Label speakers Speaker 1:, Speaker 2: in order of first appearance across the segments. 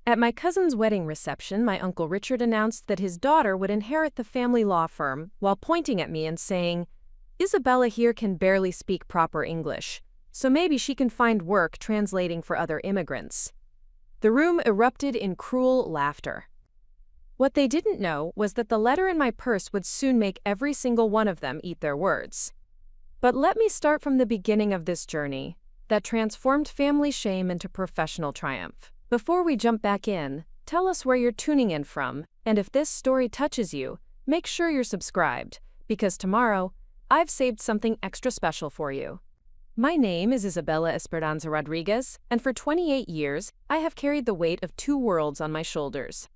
Speaker 1: At my cousin's wedding reception, my Uncle Richard announced that his daughter would inherit the family law firm while pointing at me and saying, "Isabella here can barely speak proper English, so maybe she can find work translating for other immigrants." The room erupted in cruel laughter. What they didn't know was that the letter in my purse would soon make every single one of them eat their words. But let me start from the beginning of this journey that transformed family shame into professional triumph. Before we jump back in, tell us where you're tuning in from, and if this story touches you, make sure you're subscribed, because tomorrow, I've saved something extra special for you. My name is Isabella Esperanza Rodriguez, and for 28 years, I have carried the weight of two worlds on my shoulders.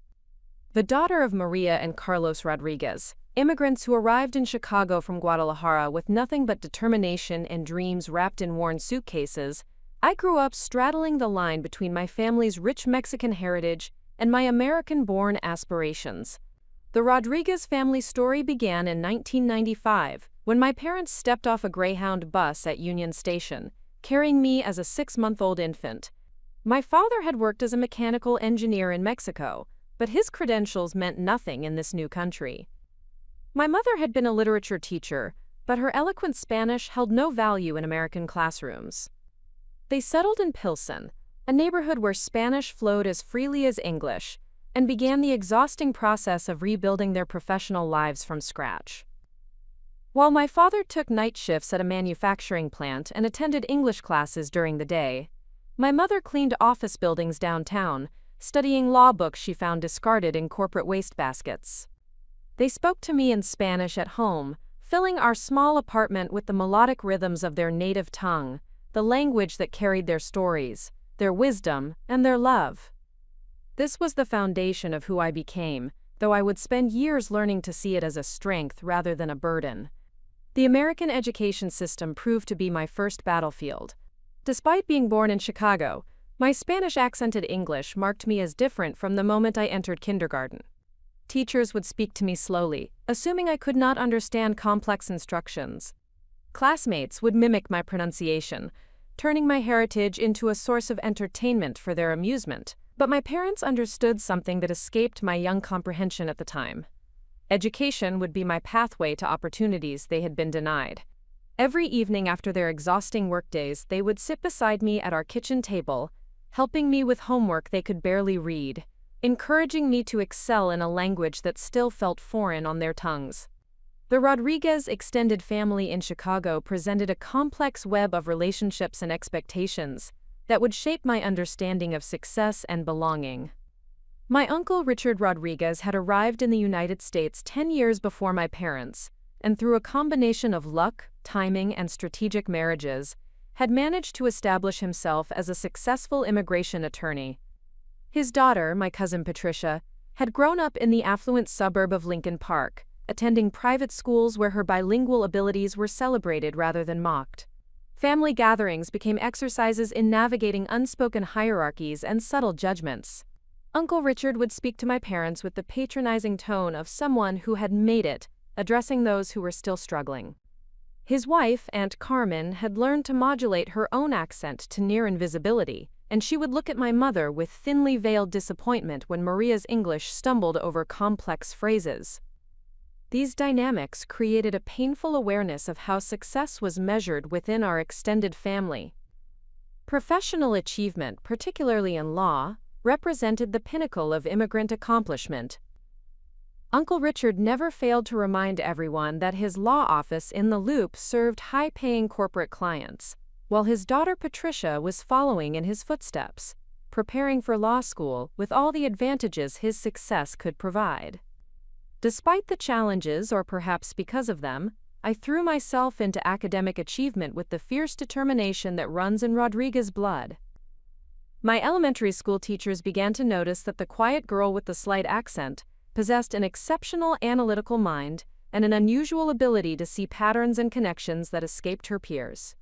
Speaker 1: The daughter of Maria and Carlos Rodriguez, immigrants who arrived in Chicago from Guadalajara with nothing but determination and dreams wrapped in worn suitcases, I grew up straddling the line between my family's rich Mexican heritage and my American-born aspirations. The Rodriguez family story began in 1995, when my parents stepped off a Greyhound bus at Union Station, carrying me as a 6-month-old infant. My father had worked as a mechanical engineer in Mexico, but his credentials meant nothing in this new country. My mother had been a literature teacher, but her eloquent Spanish held no value in American classrooms. They settled in Pilsen, a neighborhood where Spanish flowed as freely as English, and began the exhausting process of rebuilding their professional lives from scratch. While my father took night shifts at a manufacturing plant and attended English classes during the day, my mother cleaned office buildings downtown, studying law books she found discarded in corporate wastebaskets. They spoke to me in Spanish at home, filling our small apartment with the melodic rhythms of their native tongue, the language that carried their stories, their wisdom, and their love. This was the foundation of who I became, though I would spend years learning to see it as a strength rather than a burden. The American education system proved to be my first battlefield. Despite being born in Chicago, my Spanish-accented English marked me as different from the moment I entered kindergarten. Teachers would speak to me slowly, assuming I could not understand complex instructions. Classmates would mimic my pronunciation, turning my heritage into a source of entertainment for their amusement. But my parents understood something that escaped my young comprehension at the time. Education would be my pathway to opportunities they had been denied. Every evening after their exhausting workdays, they would sit beside me at our kitchen table, helping me with homework they could barely read, encouraging me to excel in a language that still felt foreign on their tongues. The Rodriguez extended family in Chicago presented a complex web of relationships and expectations that would shape my understanding of success and belonging. My uncle Richard Rodriguez had arrived in the United States 10 years before my parents, and through a combination of luck, timing, and strategic marriages, had managed to establish himself as a successful immigration attorney. His daughter, my cousin Patricia, had grown up in the affluent suburb of Lincoln Park, attending private schools where her bilingual abilities were celebrated rather than mocked. Family gatherings became exercises in navigating unspoken hierarchies and subtle judgments. Uncle Richard would speak to my parents with the patronizing tone of someone who had made it, addressing those who were still struggling. His wife, Aunt Carmen, had learned to modulate her own accent to near invisibility, and she would look at my mother with thinly veiled disappointment when Maria's English stumbled over complex phrases. These dynamics created a painful awareness of how success was measured within our extended family. Professional achievement, particularly in law, represented the pinnacle of immigrant accomplishment. Uncle Richard never failed to remind everyone that his law office in the Loop served high-paying corporate clients, while his daughter Patricia was following in his footsteps, preparing for law school with all the advantages his success could provide. Despite the challenges, or perhaps because of them, I threw myself into academic achievement with the fierce determination that runs in Rodriguez blood. My elementary school teachers began to notice that the quiet girl with the slight accent possessed an exceptional analytical mind and an unusual ability to see patterns and connections that escaped her peers.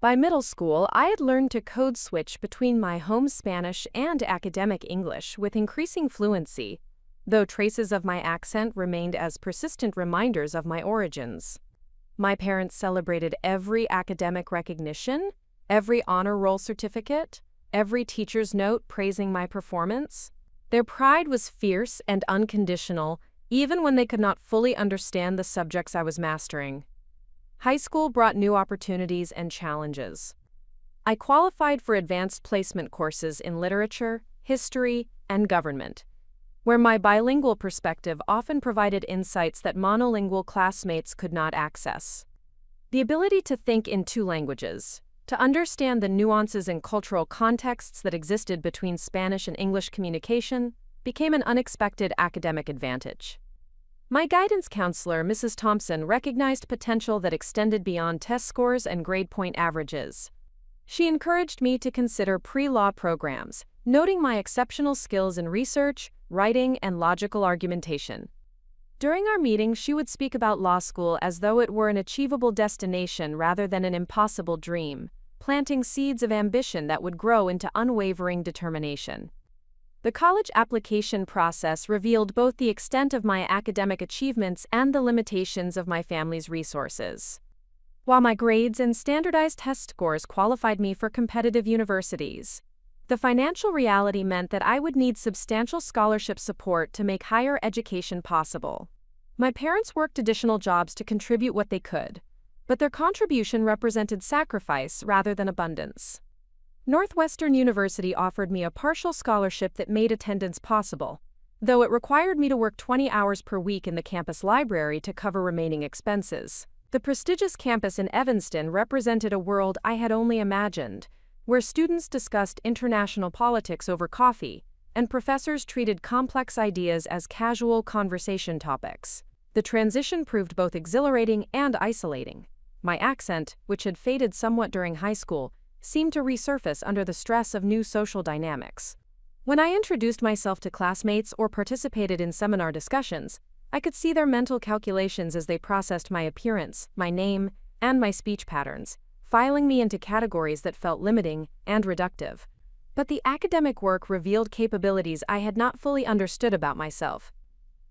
Speaker 1: By middle school, I had learned to code switch between my home Spanish and academic English with increasing fluency, though traces of my accent remained as persistent reminders of my origins. My parents celebrated every academic recognition, every honor roll certificate, every teacher's note praising my performance. Their pride was fierce and unconditional, even when they could not fully understand the subjects I was mastering. High school brought new opportunities and challenges. I qualified for advanced placement courses in literature, history, and government, where my bilingual perspective often provided insights that monolingual classmates could not access. The ability to think in two languages, to understand the nuances and cultural contexts that existed between Spanish and English communication, became an unexpected academic advantage. My guidance counselor, Mrs. Thompson, recognized potential that extended beyond test scores and grade point averages. She encouraged me to consider pre-law programs, noting my exceptional skills in research, writing, and logical argumentation. During our meetings, she would speak about law school as though it were an achievable destination rather than an impossible dream, planting seeds of ambition that would grow into unwavering determination. The college application process revealed both the extent of my academic achievements and the limitations of my family's resources. While my grades and standardized test scores qualified me for competitive universities, the financial reality meant that I would need substantial scholarship support to make higher education possible. My parents worked additional jobs to contribute what they could, but their contribution represented sacrifice rather than abundance. Northwestern University offered me a partial scholarship that made attendance possible, though it required me to work 20 hours per week in the campus library to cover remaining expenses. The prestigious campus in Evanston represented a world I had only imagined, where students discussed international politics over coffee, and professors treated complex ideas as casual conversation topics. The transition proved both exhilarating and isolating. My accent, which had faded somewhat during high school, seemed to resurface under the stress of new social dynamics. When I introduced myself to classmates or participated in seminar discussions, I could see their mental calculations as they processed my appearance, my name, and my speech patterns, filing me into categories that felt limiting and reductive. But the academic work revealed capabilities I had not fully understood about myself.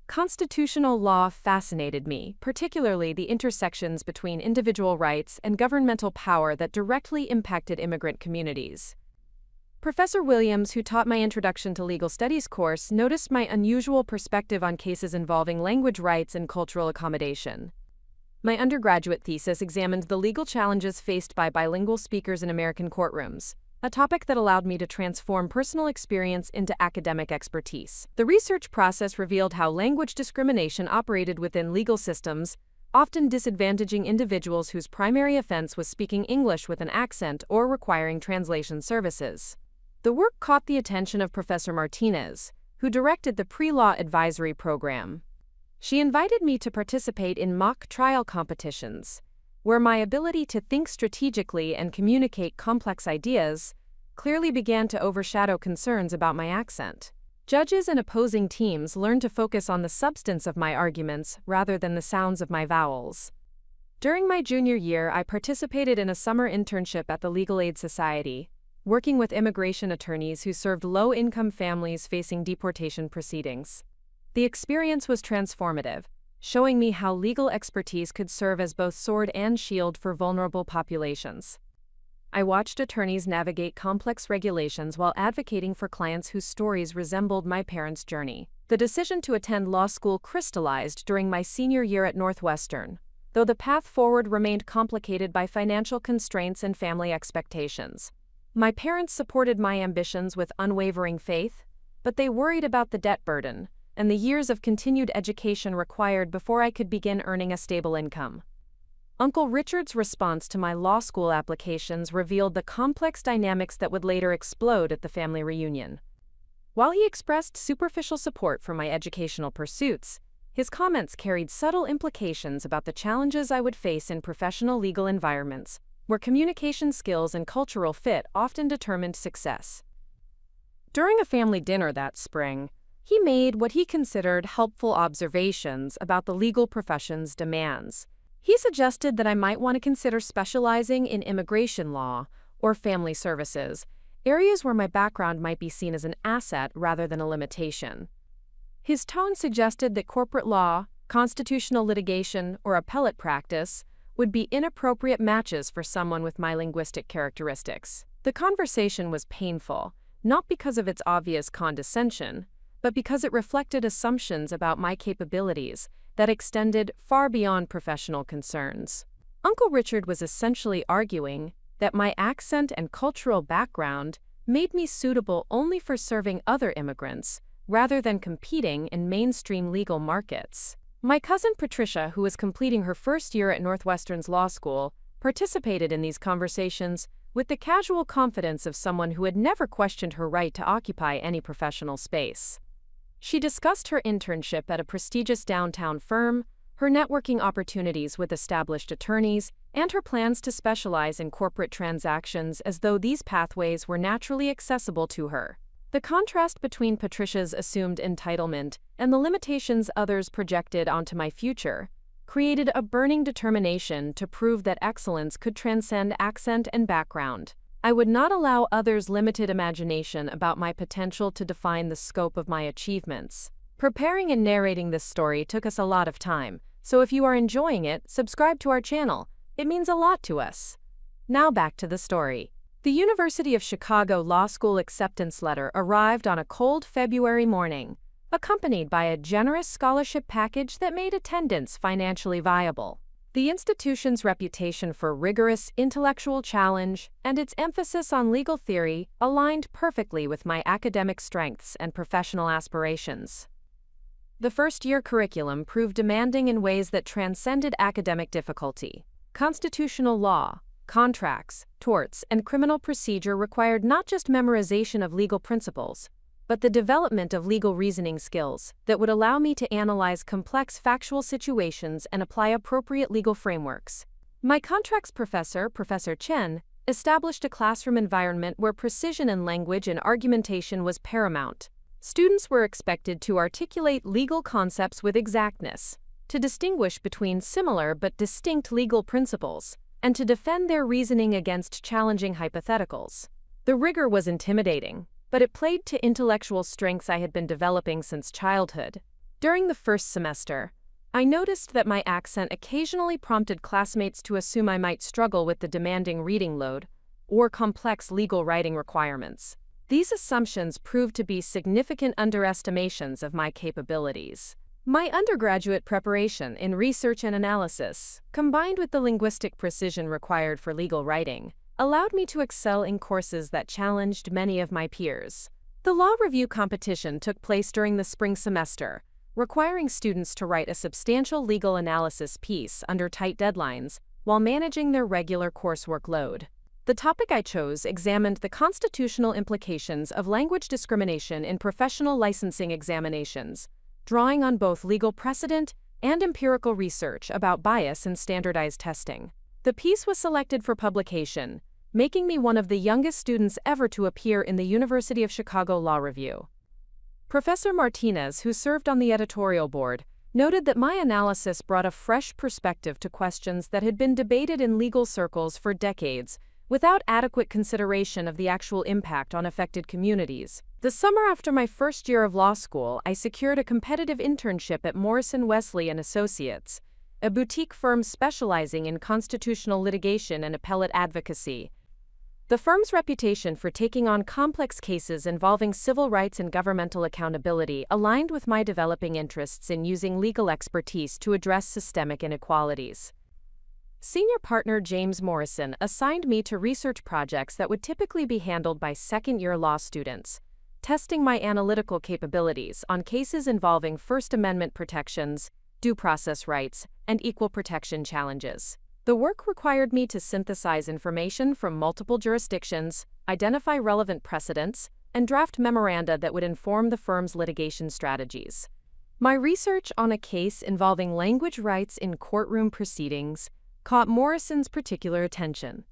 Speaker 1: Constitutional law fascinated me, particularly the intersections between individual rights and governmental power that directly impacted immigrant communities. Professor Williams, who taught my Introduction to Legal Studies course, noticed my unusual perspective on cases involving language rights and cultural accommodation. My undergraduate thesis examined the legal challenges faced by bilingual speakers in American courtrooms, a topic that allowed me to transform personal experience into academic expertise. The research process revealed how language discrimination operated within legal systems, often disadvantaging individuals whose primary offense was speaking English with an accent or requiring translation services. The work caught the attention of Professor Martinez, who directed the pre-law advisory program. She invited me to participate in mock trial competitions, where my ability to think strategically and communicate complex ideas clearly began to overshadow concerns about my accent. Judges and opposing teams learned to focus on the substance of my arguments rather than the sounds of my vowels. During my junior year, I participated in a summer internship at the Legal Aid Society, working with immigration attorneys who served low-income families facing deportation proceedings. The experience was transformative, showing me how legal expertise could serve as both sword and shield for vulnerable populations. I watched attorneys navigate complex regulations while advocating for clients whose stories resembled my parents' journey. The decision to attend law school crystallized during my senior year at Northwestern, though the path forward remained complicated by financial constraints and family expectations. My parents supported my ambitions with unwavering faith, but they worried about the debt burden and the years of continued education required before I could begin earning a stable income. Uncle Richard's response to my law school applications revealed the complex dynamics that would later explode at the family reunion. While he expressed superficial support for my educational pursuits, his comments carried subtle implications about the challenges I would face in professional legal environments, where communication skills and cultural fit often determined success. During a family dinner that spring, he made what he considered helpful observations about the legal profession's demands. He suggested that I might want to consider specializing in immigration law or family services, areas where my background might be seen as an asset rather than a limitation. His tone suggested that corporate law, constitutional litigation, or appellate practice would be inappropriate matches for someone with my linguistic characteristics. The conversation was painful, not because of its obvious condescension, but because it reflected assumptions about my capabilities that extended far beyond professional concerns. Uncle Richard was essentially arguing that my accent and cultural background made me suitable only for serving other immigrants, rather than competing in mainstream legal markets. My cousin Patricia, who was completing her first year at Northwestern's law school, participated in these conversations with the casual confidence of someone who had never questioned her right to occupy any professional space. She discussed her internship at a prestigious downtown firm, her networking opportunities with established attorneys, and her plans to specialize in corporate transactions as though these pathways were naturally accessible to her. The contrast between Patricia's assumed entitlement and the limitations others projected onto my future created a burning determination to prove that excellence could transcend accent and background. I would not allow others' limited imagination about my potential to define the scope of my achievements. Preparing and narrating this story took us a lot of time, so if you are enjoying it, subscribe to our channel. It means a lot to us. Now back to the story. The University of Chicago Law School acceptance letter arrived on a cold February morning, accompanied by a generous scholarship package that made attendance financially viable. The institution's reputation for rigorous intellectual challenge and its emphasis on legal theory aligned perfectly with my academic strengths and professional aspirations. The first-year curriculum proved demanding in ways that transcended academic difficulty. Constitutional law, contracts, torts, and criminal procedure required not just memorization of legal principles, but the development of legal reasoning skills that would allow me to analyze complex factual situations and apply appropriate legal frameworks. My contracts professor, Professor Chen, established a classroom environment where precision in language and argumentation was paramount. Students were expected to articulate legal concepts with exactness, to distinguish between similar but distinct legal principles, and to defend their reasoning against challenging hypotheticals. The rigor was intimidating, but it played to intellectual strengths I had been developing since childhood. During the first semester, I noticed that my accent occasionally prompted classmates to assume I might struggle with the demanding reading load or complex legal writing requirements. These assumptions proved to be significant underestimations of my capabilities. My undergraduate preparation in research and analysis, combined with the linguistic precision required for legal writing, allowed me to excel in courses that challenged many of my peers. The law review competition took place during the spring semester, requiring students to write a substantial legal analysis piece under tight deadlines while managing their regular coursework load. The topic I chose examined the constitutional implications of language discrimination in professional licensing examinations, drawing on both legal precedent and empirical research about bias in standardized testing. The piece was selected for publication, making me one of the youngest students ever to appear in the University of Chicago Law Review. Professor Martinez, who served on the editorial board, noted that my analysis brought a fresh perspective to questions that had been debated in legal circles for decades, without adequate consideration of the actual impact on affected communities. The summer after my first year of law school, I secured a competitive internship at Morrison, Wesley & Associates, a boutique firm specializing in constitutional litigation and appellate advocacy. The firm's reputation for taking on complex cases involving civil rights and governmental accountability aligned with my developing interests in using legal expertise to address systemic inequalities. Senior partner James Morrison assigned me to research projects that would typically be handled by second-year law students, testing my analytical capabilities on cases involving First Amendment protections, due process rights, and equal protection challenges. The work required me to synthesize information from multiple jurisdictions, identify relevant precedents, and draft memoranda that would inform the firm's litigation strategies. My research on a case involving language rights in courtroom proceedings caught Morrison's particular attention.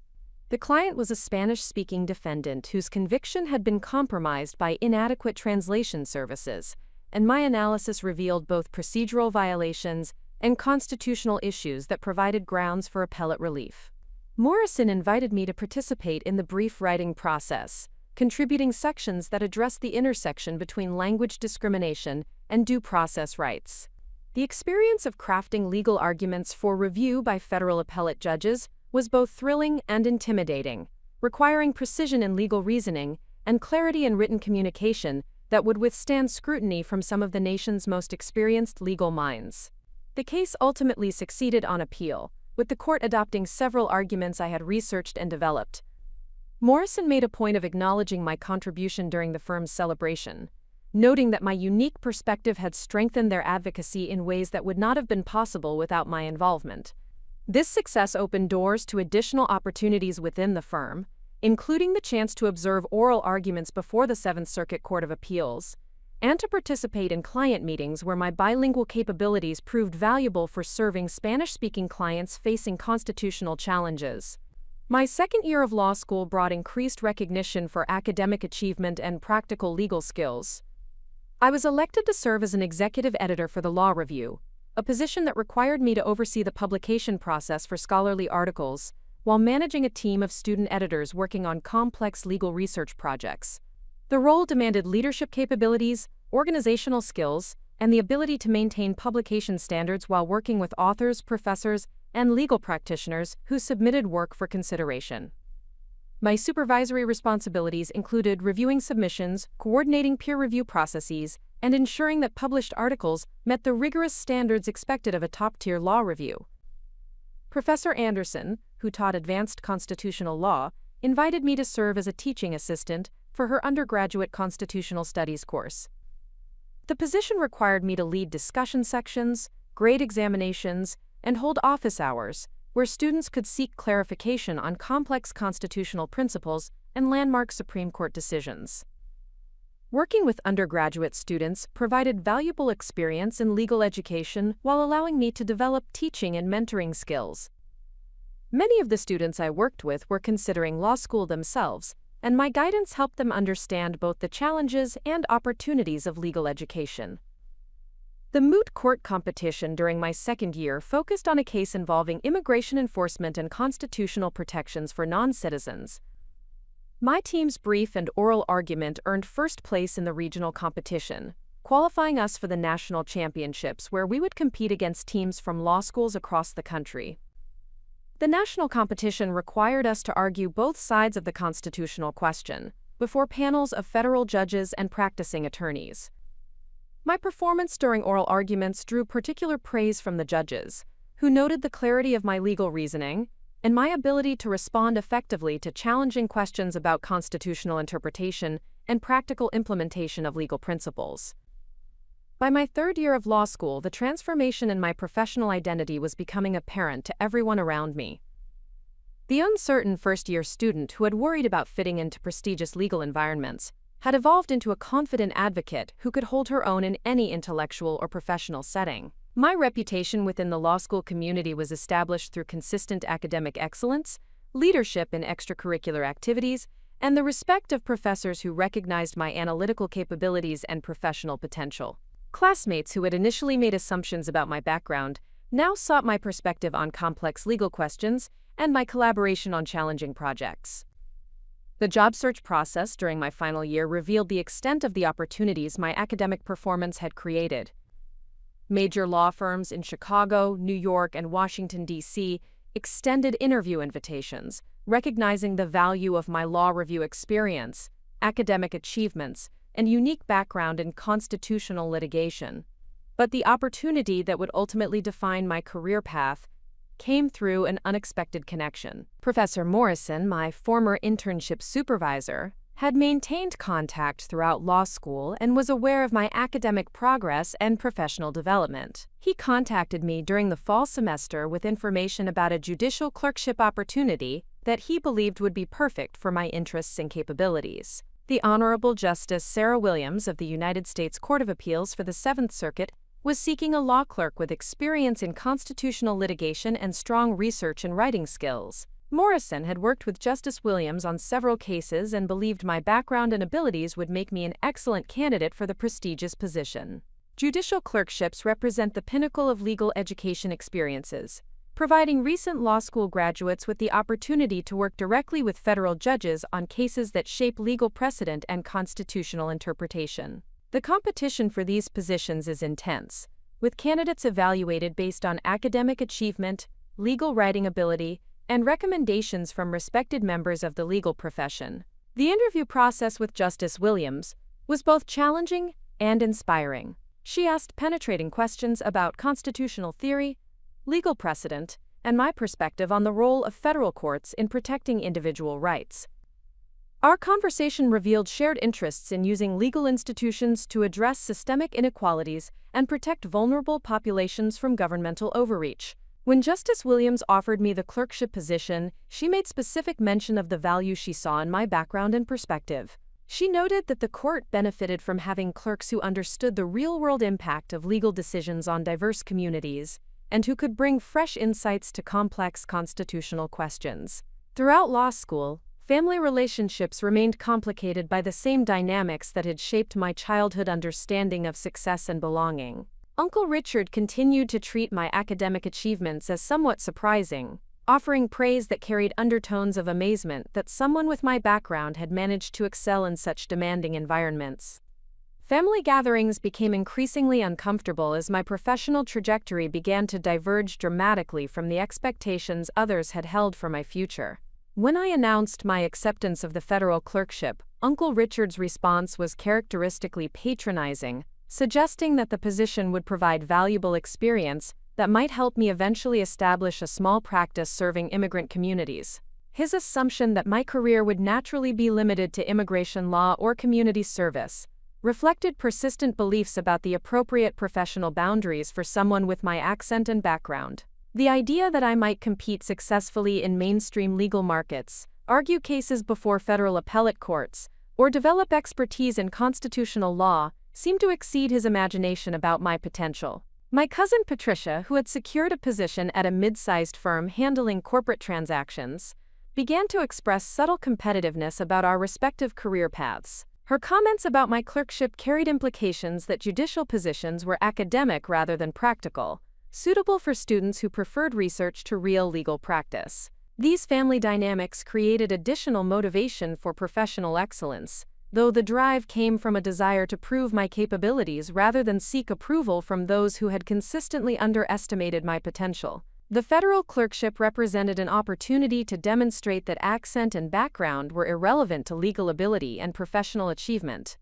Speaker 1: The client was a Spanish-speaking defendant whose conviction had been compromised by inadequate translation services, and my analysis revealed both procedural violations and constitutional issues that provided grounds for appellate relief. Morrison invited me to participate in the brief writing process, contributing sections that addressed the intersection between language discrimination and due process rights. The experience of crafting legal arguments for review by federal appellate judges was both thrilling and intimidating, requiring precision in legal reasoning and clarity in written communication that would withstand scrutiny from some of the nation's most experienced legal minds. The case ultimately succeeded on appeal, with the court adopting several arguments I had researched and developed. Morrison made a point of acknowledging my contribution during the firm's celebration, noting that my unique perspective had strengthened their advocacy in ways that would not have been possible without my involvement. This success opened doors to additional opportunities within the firm, including the chance to observe oral arguments before the Seventh Circuit Court of Appeals, and to participate in client meetings where my bilingual capabilities proved valuable for serving Spanish-speaking clients facing constitutional challenges. My second year of law school brought increased recognition for academic achievement and practical legal skills. I was elected to serve as an executive editor for the Law Review, a position that required me to oversee the publication process for scholarly articles, while managing a team of student editors working on complex legal research projects. The role demanded leadership capabilities, organizational skills, and the ability to maintain publication standards while working with authors, professors, and legal practitioners who submitted work for consideration. My supervisory responsibilities included reviewing submissions, coordinating peer review processes, and ensuring that published articles met the rigorous standards expected of a top-tier law review. Professor Anderson, who taught advanced constitutional law, invited me to serve as a teaching assistant for her undergraduate constitutional studies course. The position required me to lead discussion sections, grade examinations, and hold office hours, where students could seek clarification on complex constitutional principles and landmark Supreme Court decisions. Working with undergraduate students provided valuable experience in legal education while allowing me to develop teaching and mentoring skills. Many of the students I worked with were considering law school themselves, and my guidance helped them understand both the challenges and opportunities of legal education. The moot court competition during my second year focused on a case involving immigration enforcement and constitutional protections for non-citizens. My team's brief and oral argument earned first place in the regional competition, qualifying us for the national championships where we would compete against teams from law schools across the country. The national competition required us to argue both sides of the constitutional question before panels of federal judges and practicing attorneys. My performance during oral arguments drew particular praise from the judges, who noted the clarity of my legal reasoning and my ability to respond effectively to challenging questions about constitutional interpretation and practical implementation of legal principles. By my third year of law school, the transformation in my professional identity was becoming apparent to everyone around me. The uncertain first-year student who had worried about fitting into prestigious legal environments had evolved into a confident advocate who could hold her own in any intellectual or professional setting. My reputation within the law school community was established through consistent academic excellence, leadership in extracurricular activities, and the respect of professors who recognized my analytical capabilities and professional potential. Classmates who had initially made assumptions about my background now sought my perspective on complex legal questions and my collaboration on challenging projects. The job search process during my final year revealed the extent of the opportunities my academic performance had created. Major law firms in Chicago, New York, and Washington, D.C. extended interview invitations, recognizing the value of my law review experience, academic achievements, and unique background in constitutional litigation. But the opportunity that would ultimately define my career path came through an unexpected connection. Professor Morrison, my former internship supervisor, had maintained contact throughout law school and was aware of my academic progress and professional development. He contacted me during the fall semester with information about a judicial clerkship opportunity that he believed would be perfect for my interests and capabilities. The Honorable Justice Sarah Williams of the United States Court of Appeals for the Seventh Circuit was seeking a law clerk with experience in constitutional litigation and strong research and writing skills. Morrison had worked with Justice Williams on several cases and believed my background and abilities would make me an excellent candidate for the prestigious position. Judicial clerkships represent the pinnacle of legal education experiences, providing recent law school graduates with the opportunity to work directly with federal judges on cases that shape legal precedent and constitutional interpretation. The competition for these positions is intense, with candidates evaluated based on academic achievement, legal writing ability, and recommendations from respected members of the legal profession. The interview process with Justice Williams was both challenging and inspiring. She asked penetrating questions about constitutional theory, legal precedent, and my perspective on the role of federal courts in protecting individual rights. Our conversation revealed shared interests in using legal institutions to address systemic inequalities and protect vulnerable populations from governmental overreach. When Justice Williams offered me the clerkship position, she made specific mention of the value she saw in my background and perspective. She noted that the court benefited from having clerks who understood the real-world impact of legal decisions on diverse communities, and who could bring fresh insights to complex constitutional questions. Throughout law school, family relationships remained complicated by the same dynamics that had shaped my childhood understanding of success and belonging. Uncle Richard continued to treat my academic achievements as somewhat surprising, offering praise that carried undertones of amazement that someone with my background had managed to excel in such demanding environments. Family gatherings became increasingly uncomfortable as my professional trajectory began to diverge dramatically from the expectations others had held for my future. When I announced my acceptance of the federal clerkship, Uncle Richard's response was characteristically patronizing, suggesting that the position would provide valuable experience that might help me eventually establish a small practice serving immigrant communities. His assumption that my career would naturally be limited to immigration law or community service reflected persistent beliefs about the appropriate professional boundaries for someone with my accent and background. The idea that I might compete successfully in mainstream legal markets, argue cases before federal appellate courts, or develop expertise in constitutional law seemed to exceed his imagination about my potential. My cousin Patricia, who had secured a position at a mid-sized firm handling corporate transactions, began to express subtle competitiveness about our respective career paths. Her comments about my clerkship carried implications that judicial positions were academic rather than practical, suitable for students who preferred research to real legal practice. These family dynamics created additional motivation for professional excellence, though the drive came from a desire to prove my capabilities rather than seek approval from those who had consistently underestimated my potential. The federal clerkship represented an opportunity to demonstrate that accent and background were irrelevant to legal ability and professional achievement.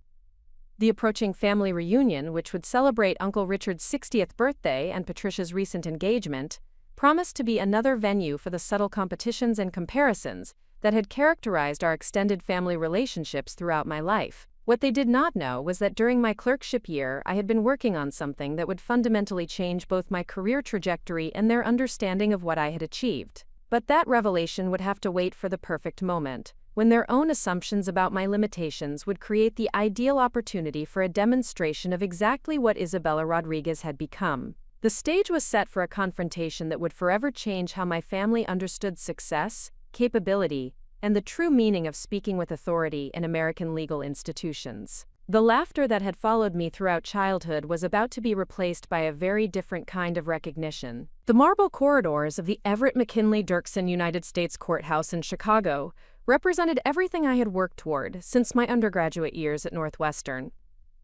Speaker 1: The approaching family reunion, which would celebrate Uncle Richard's 60th birthday and Patricia's recent engagement, promised to be another venue for the subtle competitions and comparisons that had characterized our extended family relationships throughout my life. What they did not know was that during my clerkship year, I had been working on something that would fundamentally change both my career trajectory and their understanding of what I had achieved. But that revelation would have to wait for the perfect moment, when their own assumptions about my limitations would create the ideal opportunity for a demonstration of exactly what Isabella Rodriguez had become. The stage was set for a confrontation that would forever change how my family understood success, capability, and the true meaning of speaking with authority in American legal institutions. The laughter that had followed me throughout childhood was about to be replaced by a very different kind of recognition. The marble corridors of the Everett McKinley Dirksen United States Courthouse in Chicago represented everything I had worked toward since my undergraduate years at Northwestern.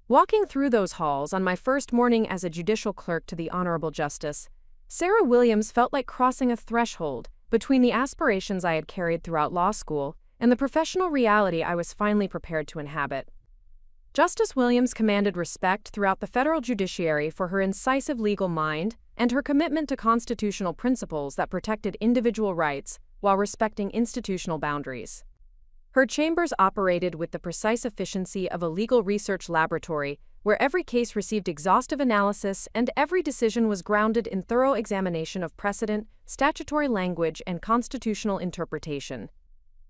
Speaker 1: Walking through those halls on my first morning as a judicial clerk to the Honorable Justice, Sarah Williams felt like crossing a threshold between the aspirations I had carried throughout law school and the professional reality I was finally prepared to inhabit. Justice Williams commanded respect throughout the federal judiciary for her incisive legal mind and her commitment to constitutional principles that protected individual rights while respecting institutional boundaries. Her chambers operated with the precise efficiency of a legal research laboratory where every case received exhaustive analysis and every decision was grounded in thorough examination of precedent, statutory language, and constitutional interpretation.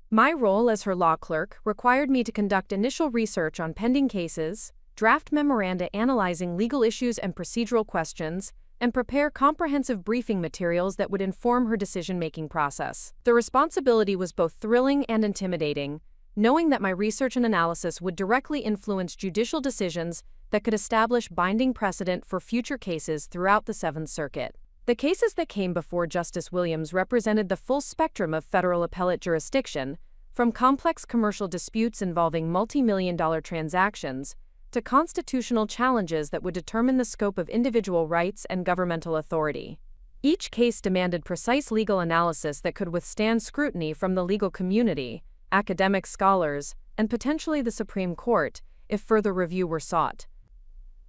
Speaker 1: My role as her law clerk required me to conduct initial research on pending cases, draft memoranda analyzing legal issues and procedural questions, and prepare comprehensive briefing materials that would inform her decision-making process. The responsibility was both thrilling and intimidating, knowing that my research and analysis would directly influence judicial decisions that could establish binding precedent for future cases throughout the Seventh Circuit. The cases that came before Justice Williams represented the full spectrum of federal appellate jurisdiction, from complex commercial disputes involving multi-million-dollar transactions to constitutional challenges that would determine the scope of individual rights and governmental authority. Each case demanded precise legal analysis that could withstand scrutiny from the legal community, academic scholars, and potentially the Supreme Court, if further review were sought.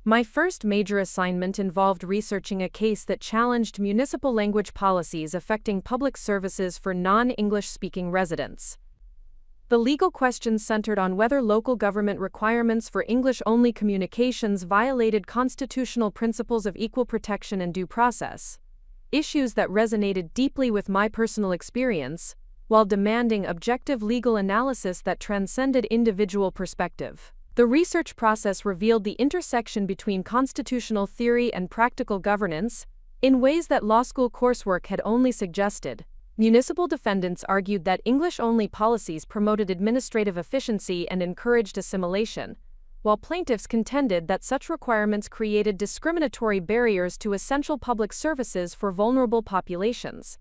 Speaker 1: My first major assignment involved researching a case that challenged municipal language policies affecting public services for non-English-speaking residents. The legal questions centered on whether local government requirements for English-only communications violated constitutional principles of equal protection and due process, issues that resonated deeply with my personal experience, while demanding objective legal analysis that transcended individual perspective. The research process revealed the intersection between constitutional theory and practical governance in ways that law school coursework had only suggested. Municipal defendants argued that English-only policies promoted administrative efficiency and encouraged assimilation, while plaintiffs contended that such requirements created discriminatory barriers to essential public services for vulnerable populations.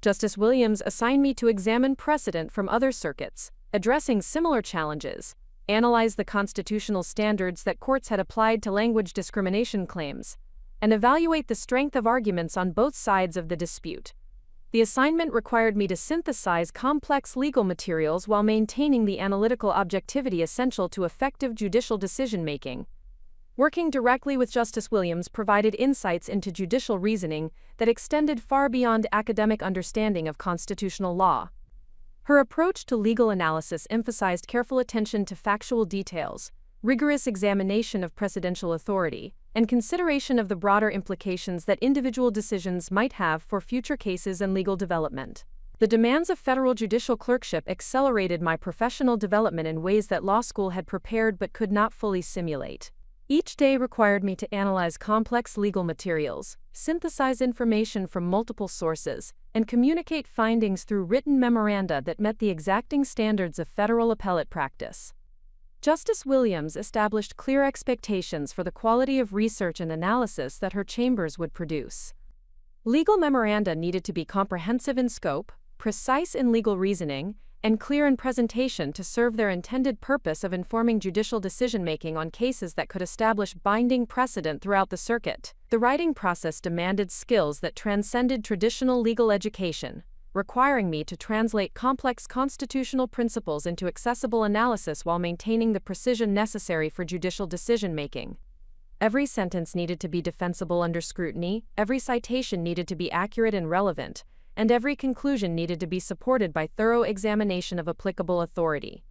Speaker 1: Justice Williams assigned me to examine precedent from other circuits, addressing similar challenges, analyze the constitutional standards that courts had applied to language discrimination claims, and evaluate the strength of arguments on both sides of the dispute. The assignment required me to synthesize complex legal materials while maintaining the analytical objectivity essential to effective judicial decision-making. Working directly with Justice Williams provided insights into judicial reasoning that extended far beyond academic understanding of constitutional law. Her approach to legal analysis emphasized careful attention to factual details, rigorous examination of precedential authority, and consideration of the broader implications that individual decisions might have for future cases and legal development. The demands of federal judicial clerkship accelerated my professional development in ways that law school had prepared but could not fully simulate. Each day required me to analyze complex legal materials, synthesize information from multiple sources, and communicate findings through written memoranda that met the exacting standards of federal appellate practice. Justice Williams established clear expectations for the quality of research and analysis that her chambers would produce. Legal memoranda needed to be comprehensive in scope, precise in legal reasoning, and clear in presentation to serve their intended purpose of informing judicial decision-making on cases that could establish binding precedent throughout the circuit. The writing process demanded skills that transcended traditional legal education, requiring me to translate complex constitutional principles into accessible analysis while maintaining the precision necessary for judicial decision-making. Every sentence needed to be defensible under scrutiny, every citation needed to be accurate and relevant, and every conclusion needed to be supported by thorough examination of applicable authority.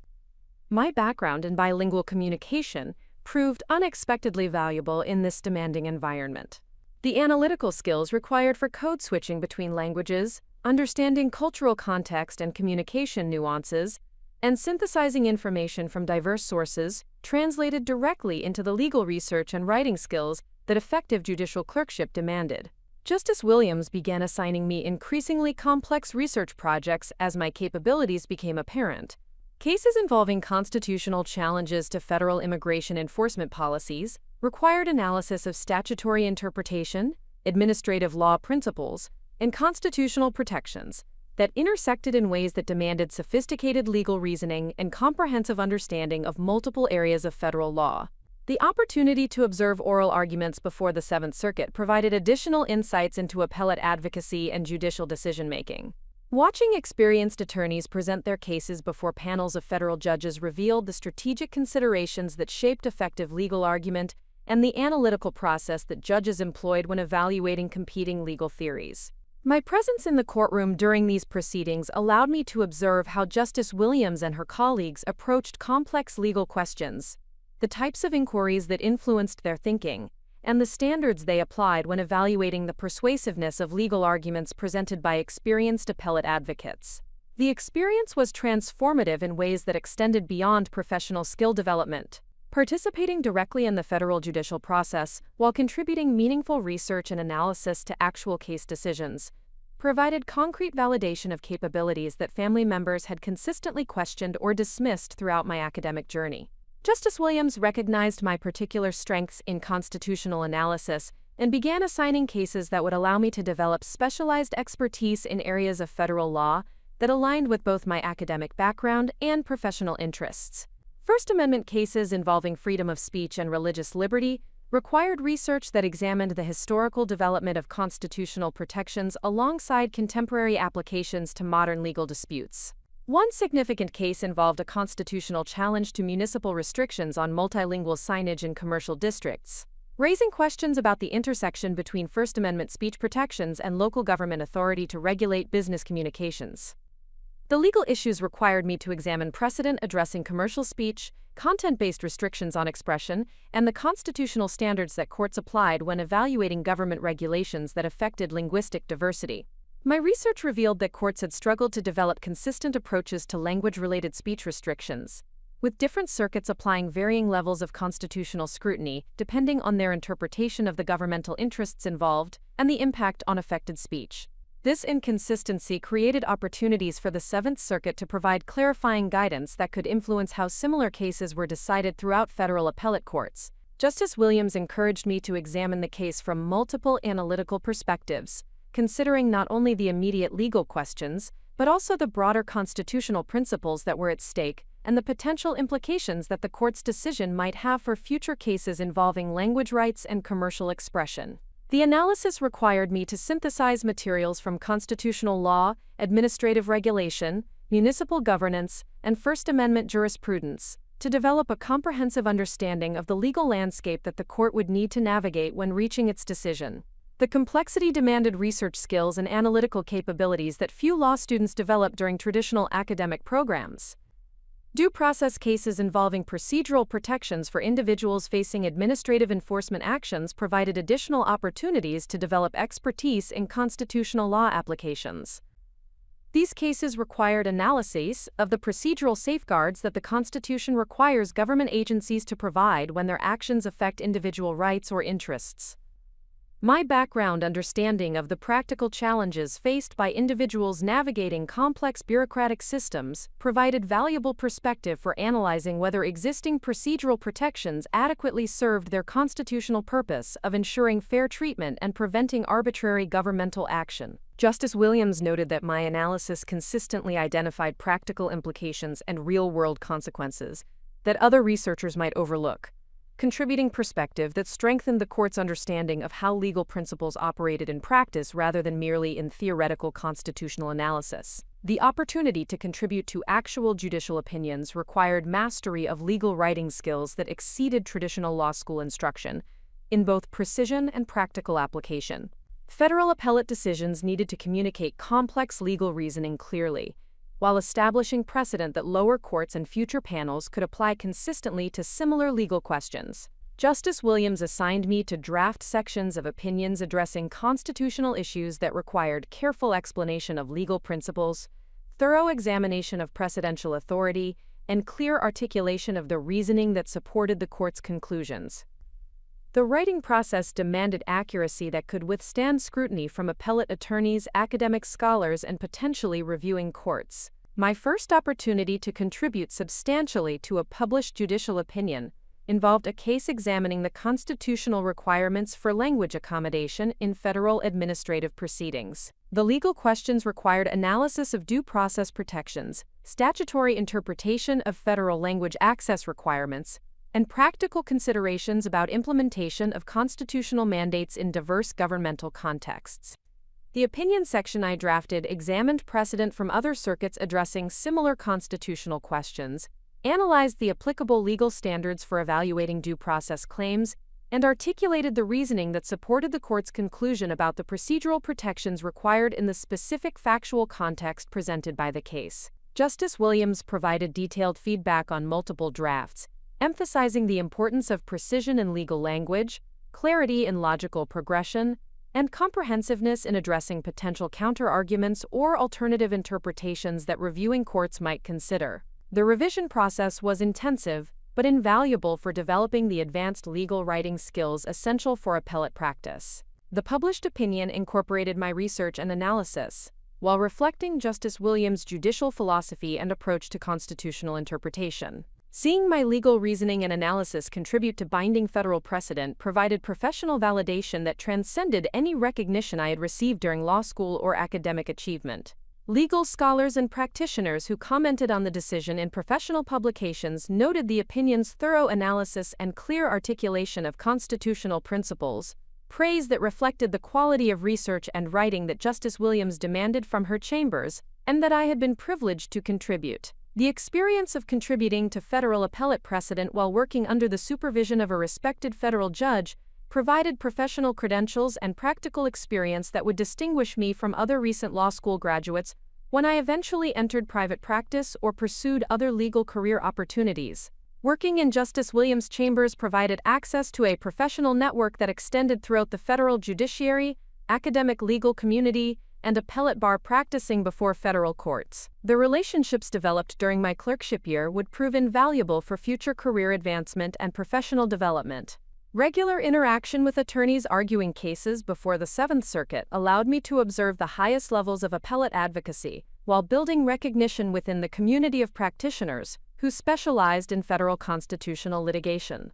Speaker 1: My background in bilingual communication proved unexpectedly valuable in this demanding environment. The analytical skills required for code switching between languages, understanding cultural context and communication nuances, and synthesizing information from diverse sources translated directly into the legal research and writing skills that effective judicial clerkship demanded. Justice Williams began assigning me increasingly complex research projects as my capabilities became apparent. Cases involving constitutional challenges to federal immigration enforcement policies required analysis of statutory interpretation, administrative law principles, and constitutional protections that intersected in ways that demanded sophisticated legal reasoning and comprehensive understanding of multiple areas of federal law. The opportunity to observe oral arguments before the Seventh Circuit provided additional insights into appellate advocacy and judicial decision-making. Watching experienced attorneys present their cases before panels of federal judges revealed the strategic considerations that shaped effective legal argument and the analytical process that judges employed when evaluating competing legal theories. My presence in the courtroom during these proceedings allowed me to observe how Justice Williams and her colleagues approached complex legal questions, the types of inquiries that influenced their thinking, and the standards they applied when evaluating the persuasiveness of legal arguments presented by experienced appellate advocates. The experience was transformative in ways that extended beyond professional skill development. Participating directly in the federal judicial process while contributing meaningful research and analysis to actual case decisions provided concrete validation of capabilities that family members had consistently questioned or dismissed throughout my academic journey. Justice Williams recognized my particular strengths in constitutional analysis and began assigning cases that would allow me to develop specialized expertise in areas of federal law that aligned with both my academic background and professional interests. First Amendment cases involving freedom of speech and religious liberty required research that examined the historical development of constitutional protections alongside contemporary applications to modern legal disputes. One significant case involved a constitutional challenge to municipal restrictions on multilingual signage in commercial districts, raising questions about the intersection between First Amendment speech protections and local government authority to regulate business communications. The legal issues required me to examine precedent addressing commercial speech, content-based restrictions on expression, and the constitutional standards that courts applied when evaluating government regulations that affected linguistic diversity. My research revealed that courts had struggled to develop consistent approaches to language-related speech restrictions, with different circuits applying varying levels of constitutional scrutiny depending on their interpretation of the governmental interests involved and the impact on affected speech. This inconsistency created opportunities for the Seventh Circuit to provide clarifying guidance that could influence how similar cases were decided throughout federal appellate courts. Justice Williams encouraged me to examine the case from multiple analytical perspectives, considering not only the immediate legal questions, but also the broader constitutional principles that were at stake and the potential implications that the court's decision might have for future cases involving language rights and commercial expression. The analysis required me to synthesize materials from constitutional law, administrative regulation, municipal governance, and First Amendment jurisprudence to develop a comprehensive understanding of the legal landscape that the court would need to navigate when reaching its decision. The complexity demanded research skills and analytical capabilities that few law students develop during traditional academic programs. Due process cases involving procedural protections for individuals facing administrative enforcement actions provided additional opportunities to develop expertise in constitutional law applications. These cases required analyses of the procedural safeguards that the Constitution requires government agencies to provide when their actions affect individual rights or interests. My background understanding of the practical challenges faced by individuals navigating complex bureaucratic systems provided valuable perspective for analyzing whether existing procedural protections adequately served their constitutional purpose of ensuring fair treatment and preventing arbitrary governmental action. Justice Williams noted that my analysis consistently identified practical implications and real-world consequences that other researchers might overlook, contributing perspective that strengthened the court's understanding of how legal principles operated in practice rather than merely in theoretical constitutional analysis. The opportunity to contribute to actual judicial opinions required mastery of legal writing skills that exceeded traditional law school instruction, in both precision and practical application. Federal appellate decisions needed to communicate complex legal reasoning clearly, while establishing precedent that lower courts and future panels could apply consistently to similar legal questions. Justice Williams assigned me to draft sections of opinions addressing constitutional issues that required careful explanation of legal principles, thorough examination of precedential authority, and clear articulation of the reasoning that supported the court's conclusions. The writing process demanded accuracy that could withstand scrutiny from appellate attorneys, academic scholars, and potentially reviewing courts. My first opportunity to contribute substantially to a published judicial opinion involved a case examining the constitutional requirements for language accommodation in federal administrative proceedings. The legal questions required analysis of due process protections, statutory interpretation of federal language access requirements, and practical considerations about implementation of constitutional mandates in diverse governmental contexts. The opinion section I drafted examined precedent from other circuits addressing similar constitutional questions, analyzed the applicable legal standards for evaluating due process claims, and articulated the reasoning that supported the court's conclusion about the procedural protections required in the specific factual context presented by the case. Justice Williams provided detailed feedback on multiple drafts, emphasizing the importance of precision in legal language, clarity in logical progression, and comprehensiveness in addressing potential counter-arguments or alternative interpretations that reviewing courts might consider. The revision process was intensive, but invaluable for developing the advanced legal writing skills essential for appellate practice. The published opinion incorporated my research and analysis, while reflecting Justice Williams' judicial philosophy and approach to constitutional interpretation. Seeing my legal reasoning and analysis contribute to binding federal precedent provided professional validation that transcended any recognition I had received during law school or academic achievement. Legal scholars and practitioners who commented on the decision in professional publications noted the opinion's thorough analysis and clear articulation of constitutional principles, praise that reflected the quality of research and writing that Justice Williams demanded from her chambers, and that I had been privileged to contribute. The experience of contributing to federal appellate precedent while working under the supervision of a respected federal judge provided professional credentials and practical experience that would distinguish me from other recent law school graduates when I eventually entered private practice or pursued other legal career opportunities. Working in Justice Williams' chambers provided access to a professional network that extended throughout the federal judiciary, academic legal community, and appellate bar practicing before federal courts. The relationships developed during my clerkship year would prove invaluable for future career advancement and professional development. Regular interaction with attorneys arguing cases before the Seventh Circuit allowed me to observe the highest levels of appellate advocacy, while building recognition within the community of practitioners who specialized in federal constitutional litigation.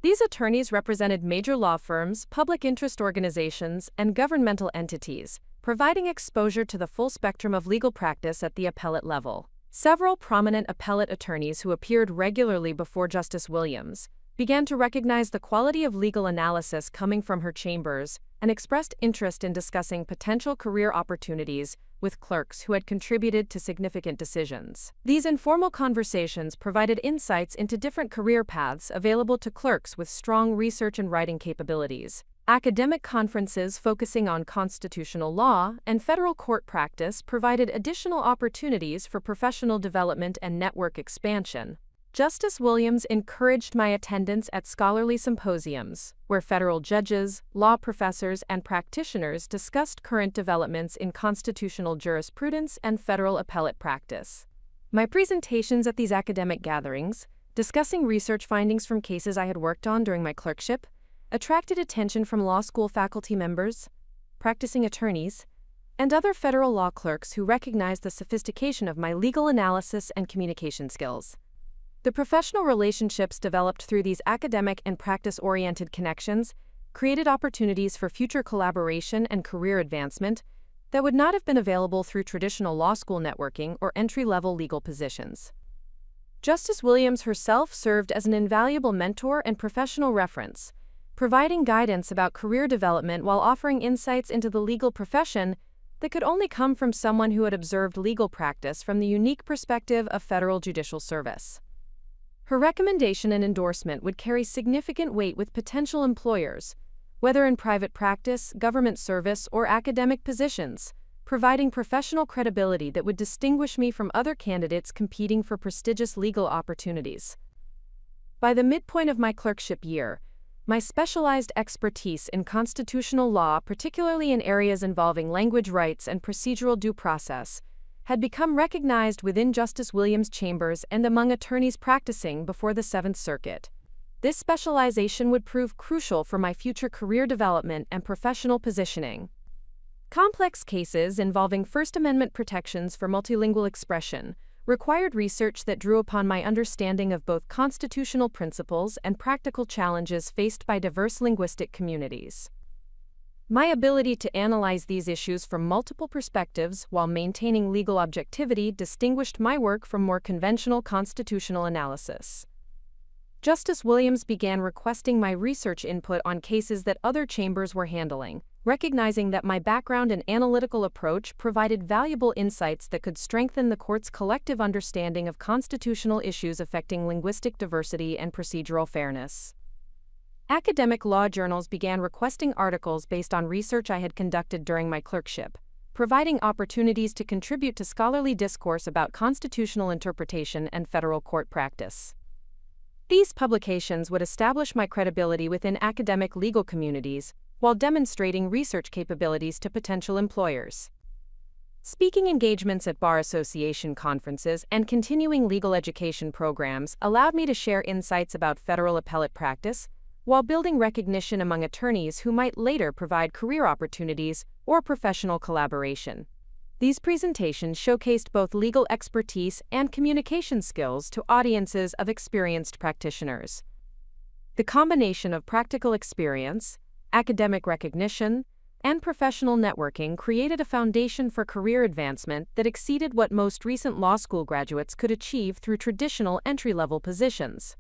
Speaker 1: These attorneys represented major law firms, public interest organizations, and governmental entities, providing exposure to the full spectrum of legal practice at the appellate level. Several prominent appellate attorneys who appeared regularly before Justice Williams began to recognize the quality of legal analysis coming from her chambers and expressed interest in discussing potential career opportunities with clerks who had contributed to significant decisions. These informal conversations provided insights into different career paths available to clerks with strong research and writing capabilities. Academic conferences focusing on constitutional law and federal court practice provided additional opportunities for professional development and network expansion. Justice Williams encouraged my attendance at scholarly symposiums, where federal judges, law professors, and practitioners discussed current developments in constitutional jurisprudence and federal appellate practice. My presentations at these academic gatherings, discussing research findings from cases I had worked on during my clerkship, attracted attention from law school faculty members, practicing attorneys, and other federal law clerks who recognized the sophistication of my legal analysis and communication skills. The professional relationships developed through these academic and practice-oriented connections created opportunities for future collaboration and career advancement that would not have been available through traditional law school networking or entry-level legal positions. Justice Williams herself served as an invaluable mentor and professional reference, providing guidance about career development while offering insights into the legal profession that could only come from someone who had observed legal practice from the unique perspective of federal judicial service. Her recommendation and endorsement would carry significant weight with potential employers, whether in private practice, government service, or academic positions, providing professional credibility that would distinguish me from other candidates competing for prestigious legal opportunities. By the midpoint of my clerkship year, my specialized expertise in constitutional law, particularly in areas involving language rights and procedural due process, had become recognized within Justice Williams' chambers and among attorneys practicing before the Seventh Circuit. This specialization would prove crucial for my future career development and professional positioning. Complex cases involving First Amendment protections for multilingual expression required research that drew upon my understanding of both constitutional principles and practical challenges faced by diverse linguistic communities. My ability to analyze these issues from multiple perspectives while maintaining legal objectivity distinguished my work from more conventional constitutional analysis. Justice Williams began requesting my research input on cases that other chambers were handling, recognizing that my background and analytical approach provided valuable insights that could strengthen the court's collective understanding of constitutional issues affecting linguistic diversity and procedural fairness. Academic law journals began requesting articles based on research I had conducted during my clerkship, providing opportunities to contribute to scholarly discourse about constitutional interpretation and federal court practice. These publications would establish my credibility within academic legal communities while demonstrating research capabilities to potential employers. Speaking engagements at bar association conferences and continuing legal education programs allowed me to share insights about federal appellate practice, while building recognition among attorneys who might later provide career opportunities or professional collaboration. These presentations showcased both legal expertise and communication skills to audiences of experienced practitioners. The combination of practical experience, academic recognition, and professional networking created a foundation for career advancement that exceeded what most recent law school graduates could achieve through traditional entry-level positions.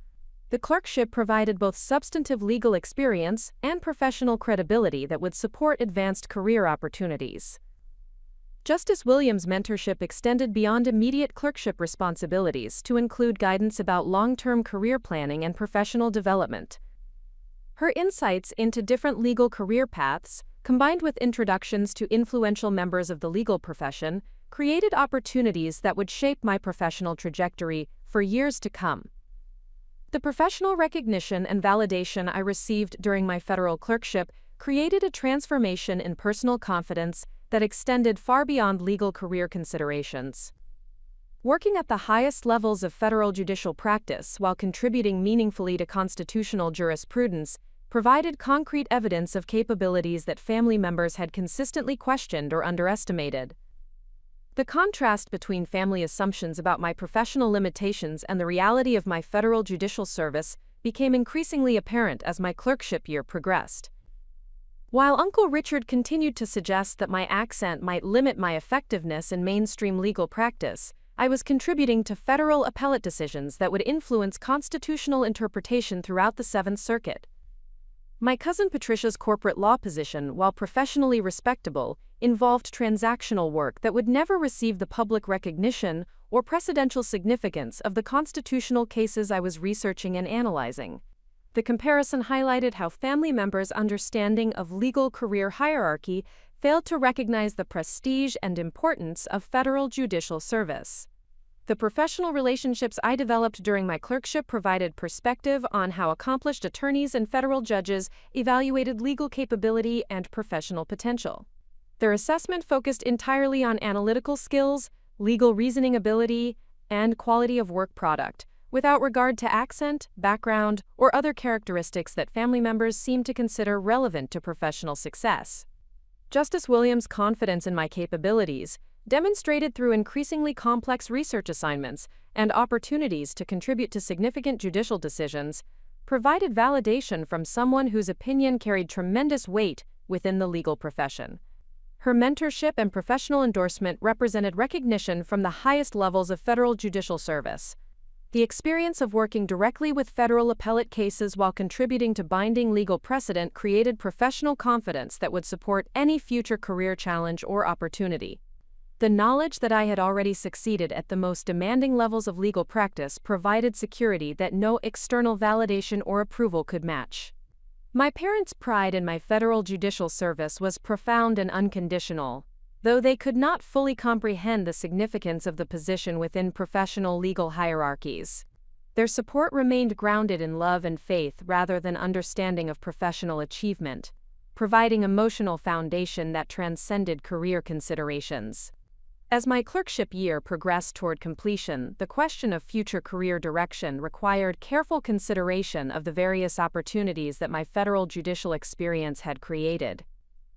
Speaker 1: The clerkship provided both substantive legal experience and professional credibility that would support advanced career opportunities. Justice Williams' mentorship extended beyond immediate clerkship responsibilities to include guidance about long-term career planning and professional development. Her insights into different legal career paths, combined with introductions to influential members of the legal profession, created opportunities that would shape my professional trajectory for years to come. The professional recognition and validation I received during my federal clerkship created a transformation in personal confidence that extended far beyond legal career considerations. Working at the highest levels of federal judicial practice while contributing meaningfully to constitutional jurisprudence provided concrete evidence of capabilities that family members had consistently questioned or underestimated. The contrast between family assumptions about my professional limitations and the reality of my federal judicial service became increasingly apparent as my clerkship year progressed. While Uncle Richard continued to suggest that my accent might limit my effectiveness in mainstream legal practice, I was contributing to federal appellate decisions that would influence constitutional interpretation throughout the Seventh Circuit. My cousin Patricia's corporate law position, while professionally respectable, involved transactional work that would never receive the public recognition or precedential significance of the constitutional cases I was researching and analyzing. The comparison highlighted how family members' understanding of legal career hierarchy failed to recognize the prestige and importance of federal judicial service. The professional relationships I developed during my clerkship provided perspective on how accomplished attorneys and federal judges evaluated legal capability and professional potential. Their assessment focused entirely on analytical skills, legal reasoning ability, and quality of work product, without regard to accent, background, or other characteristics that family members seemed to consider relevant to professional success. Justice Williams' confidence in my capabilities, demonstrated through increasingly complex research assignments and opportunities to contribute to significant judicial decisions, provided validation from someone whose opinion carried tremendous weight within the legal profession. Her mentorship and professional endorsement represented recognition from the highest levels of federal judicial service. The experience of working directly with federal appellate cases while contributing to binding legal precedent created professional confidence that would support any future career challenge or opportunity. The knowledge that I had already succeeded at the most demanding levels of legal practice provided security that no external validation or approval could match. My parents' pride in my federal judicial service was profound and unconditional, though they could not fully comprehend the significance of the position within professional legal hierarchies. Their support remained grounded in love and faith rather than understanding of professional achievement, providing emotional foundation that transcended career considerations. As my clerkship year progressed toward completion, the question of future career direction required careful consideration of the various opportunities that my federal judicial experience had created.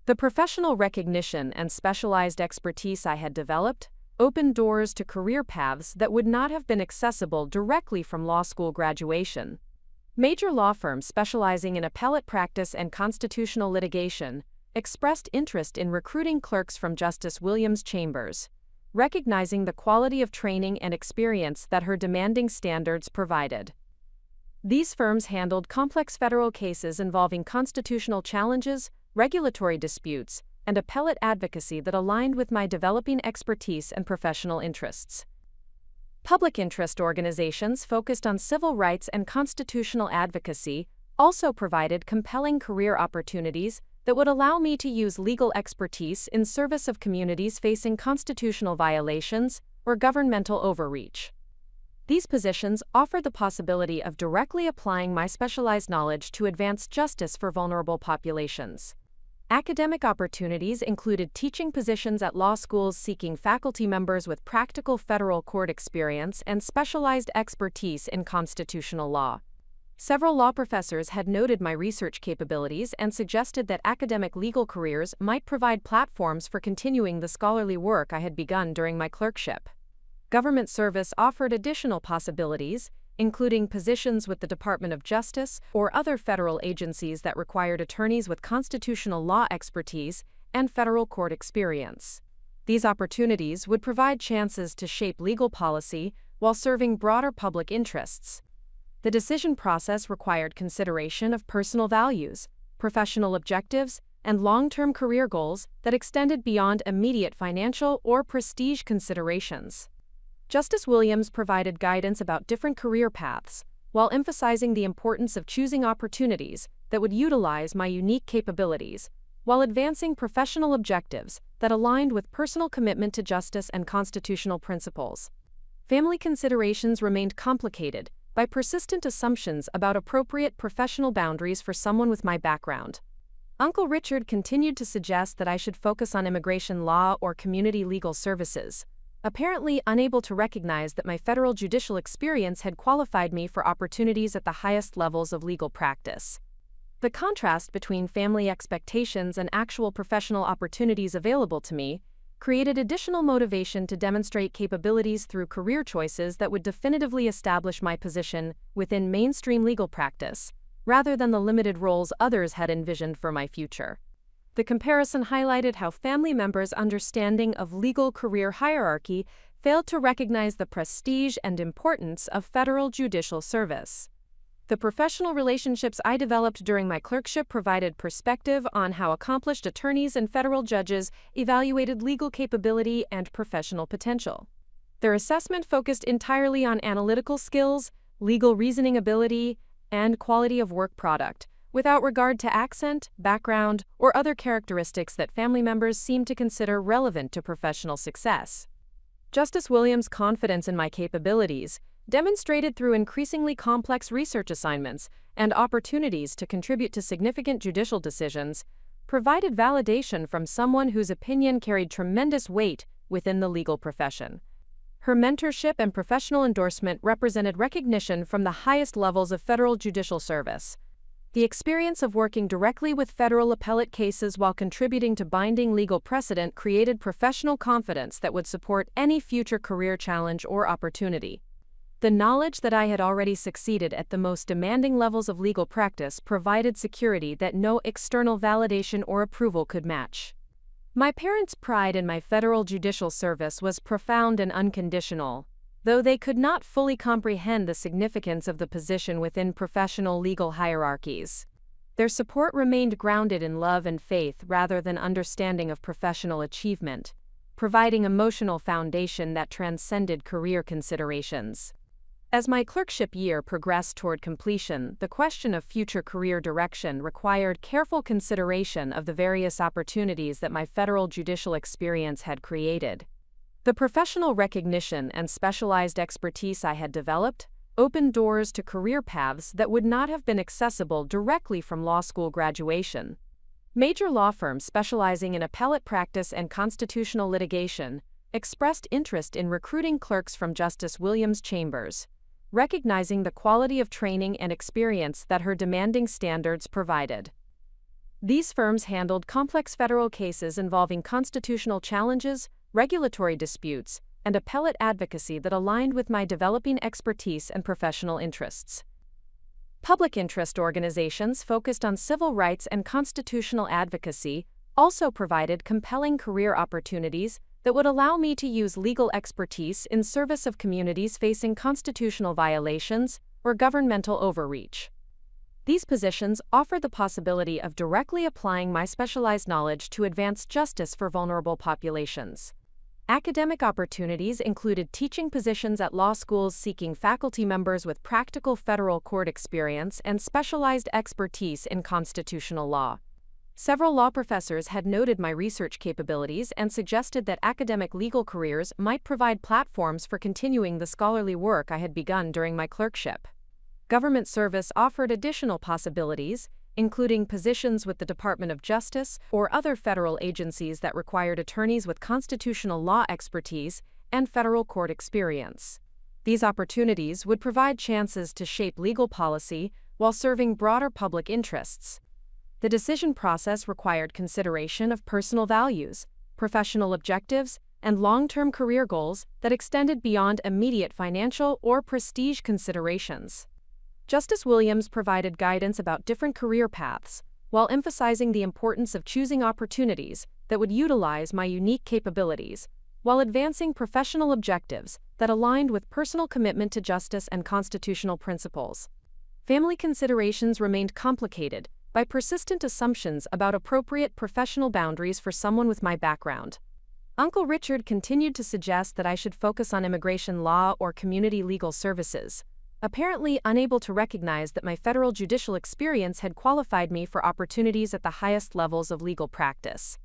Speaker 1: The professional recognition and specialized expertise I had developed opened doors to career paths that would not have been accessible directly from law school graduation. Major law firms specializing in appellate practice and constitutional litigation expressed interest in recruiting clerks from Justice Williams' chambers, recognizing the quality of training and experience that her demanding standards provided. These firms handled complex federal cases involving constitutional challenges, regulatory disputes, and appellate advocacy that aligned with my developing expertise and professional interests. Public interest organizations focused on civil rights and constitutional advocacy also provided compelling career opportunities that would allow me to use legal expertise in service of communities facing constitutional violations or governmental overreach. These positions offered the possibility of directly applying my specialized knowledge to advance justice for vulnerable populations. Academic opportunities included teaching positions at law schools seeking faculty members with practical federal court experience and specialized expertise in constitutional law. Several law professors had noted my research capabilities and suggested that academic legal careers might provide platforms for continuing the scholarly work I had begun during my clerkship. Government service offered additional possibilities, including positions with the Department of Justice or other federal agencies that required attorneys with constitutional law expertise and federal court experience. These opportunities would provide chances to shape legal policy while serving broader public interests. The decision process required consideration of personal values, professional objectives, and long-term career goals that extended beyond immediate financial or prestige considerations. Justice Williams provided guidance about different career paths, while emphasizing the importance of choosing opportunities that would utilize my unique capabilities, while advancing professional objectives that aligned with personal commitment to justice and constitutional principles. Family considerations remained complicated by persistent assumptions about appropriate professional boundaries for someone with my background. Uncle Richard continued to suggest that I should focus on immigration law or community legal services, apparently unable to recognize that my federal judicial experience had qualified me for opportunities at the highest levels of legal practice. The contrast between family expectations and actual professional opportunities available to me created additional motivation to demonstrate capabilities through career choices that would definitively establish my position within mainstream legal practice, rather than the limited roles others had envisioned for my future. The comparison highlighted how family members' understanding of legal career hierarchy failed to recognize the prestige and importance of federal judicial service. The professional relationships I developed during my clerkship provided perspective on how accomplished attorneys and federal judges evaluated legal capability and professional potential. Their assessment focused entirely on analytical skills, legal reasoning ability, and quality of work product, without regard to accent, background, or other characteristics that family members seemed to consider relevant to professional success. Justice Williams' confidence in my capabilities, demonstrated through increasingly complex research assignments and opportunities to contribute to significant judicial decisions, provided validation from someone whose opinion carried tremendous weight within the legal profession. Her mentorship and professional endorsement represented recognition from the highest levels of federal judicial service. The experience of working directly with federal appellate cases while contributing to binding legal precedent created professional confidence that would support any future career challenge or opportunity. The knowledge that I had already succeeded at the most demanding levels of legal practice provided security that no external validation or approval could match. My parents' pride in my federal judicial service was profound and unconditional, though they could not fully comprehend the significance of the position within professional legal hierarchies. Their support remained grounded in love and faith rather than understanding of professional achievement, providing emotional foundation that transcended career considerations. As my clerkship year progressed toward completion, the question of future career direction required careful consideration of the various opportunities that my federal judicial experience had created. The professional recognition and specialized expertise I had developed opened doors to career paths that would not have been accessible directly from law school graduation. Major law firms specializing in appellate practice and constitutional litigation expressed interest in recruiting clerks from Justice Williams' chambers, recognizing the quality of training and experience that her demanding standards provided. These firms handled complex federal cases involving constitutional challenges, regulatory disputes, and appellate advocacy that aligned with my developing expertise and professional interests. Public interest organizations focused on civil rights and constitutional advocacy also provided compelling career opportunities that would allow me to use legal expertise in service of communities facing constitutional violations or governmental overreach. These positions offered the possibility of directly applying my specialized knowledge to advance justice for vulnerable populations. Academic opportunities included teaching positions at law schools seeking faculty members with practical federal court experience and specialized expertise in constitutional law. Several law professors had noted my research capabilities and suggested that academic legal careers might provide platforms for continuing the scholarly work I had begun during my clerkship. Government service offered additional possibilities, including positions with the Department of Justice or other federal agencies that required attorneys with constitutional law expertise and federal court experience. These opportunities would provide chances to shape legal policy while serving broader public interests. The decision process required consideration of personal values, professional objectives, and long-term career goals that extended beyond immediate financial or prestige considerations. Justice Williams provided guidance about different career paths, while emphasizing the importance of choosing opportunities that would utilize my unique capabilities, while advancing professional objectives that aligned with personal commitment to justice and constitutional principles. Family considerations remained complicated by persistent assumptions about appropriate professional boundaries for someone with my background. Uncle Richard continued to suggest that I should focus on immigration law or community legal services, apparently unable to recognize that my federal judicial experience had qualified me for opportunities at the highest levels of legal practice.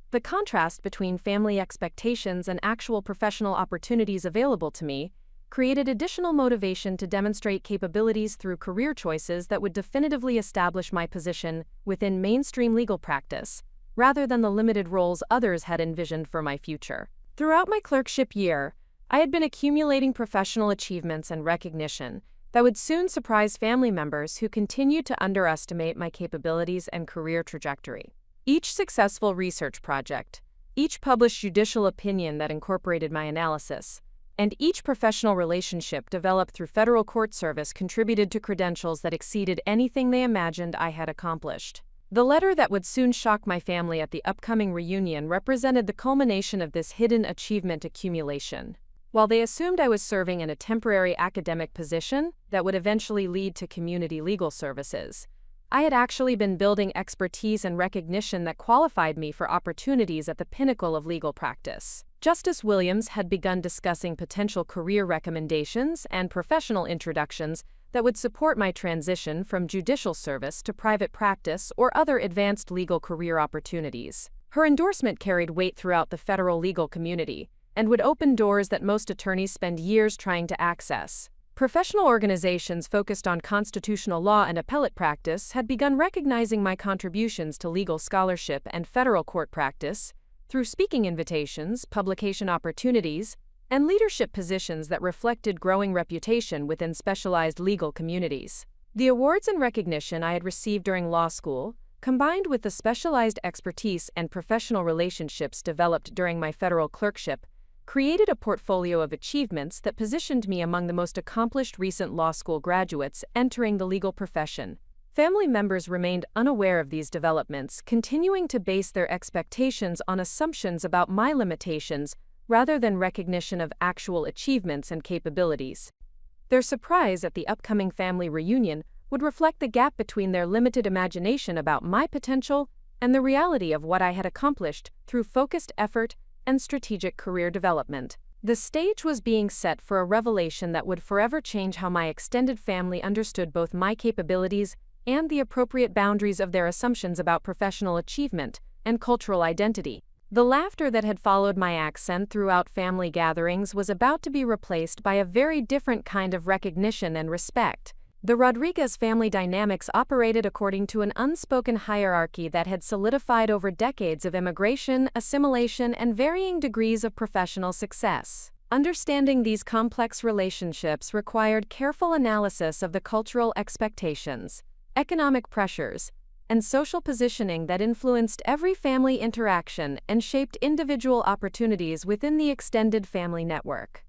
Speaker 1: The contrast between family expectations and actual professional opportunities available to me created additional motivation to demonstrate capabilities through career choices that would definitively establish my position within mainstream legal practice, rather than the limited roles others had envisioned for my future. Throughout my clerkship year, I had been accumulating professional achievements and recognition that would soon surprise family members who continued to underestimate my capabilities and career trajectory. Each successful research project, each published judicial opinion that incorporated my analysis, and each professional relationship developed through federal court service contributed to credentials that exceeded anything they imagined I had accomplished. The letter that would soon shock my family at the upcoming reunion represented the culmination of this hidden achievement accumulation. While they assumed I was serving in a temporary academic position that would eventually lead to community legal services, I had actually been building expertise and recognition that qualified me for opportunities at the pinnacle of legal practice. Justice Williams had begun discussing potential career recommendations and professional introductions that would support my transition from judicial service to private practice or other advanced legal career opportunities. Her endorsement carried weight throughout the federal legal community and would open doors that most attorneys spend years trying to access. Professional organizations focused on constitutional law and appellate practice had begun recognizing my contributions to legal scholarship and federal court practice through speaking invitations, publication opportunities, and leadership positions that reflected growing reputation within specialized legal communities. The awards and recognition I had received during law school, combined with the specialized expertise and professional relationships developed during my federal clerkship, created a portfolio of achievements that positioned me among the most accomplished recent law school graduates entering the legal profession. Family members remained unaware of these developments, continuing to base their expectations on assumptions about my limitations rather than recognition of actual achievements and capabilities. Their surprise at the upcoming family reunion would reflect the gap between their limited imagination about my potential and the reality of what I had accomplished through focused effort and strategic career development. The stage was being set for a revelation that would forever change how my extended family understood both my capabilities and the appropriate boundaries of their assumptions about professional achievement and cultural identity. The laughter that had followed my accent throughout family gatherings was about to be replaced by a very different kind of recognition and respect. The Rodriguez family dynamics operated according to an unspoken hierarchy that had solidified over decades of immigration, assimilation, and varying degrees of professional success. Understanding these complex relationships required careful analysis of the cultural expectations, economic pressures, and social positioning that influenced every family interaction and shaped individual opportunities within the extended family network.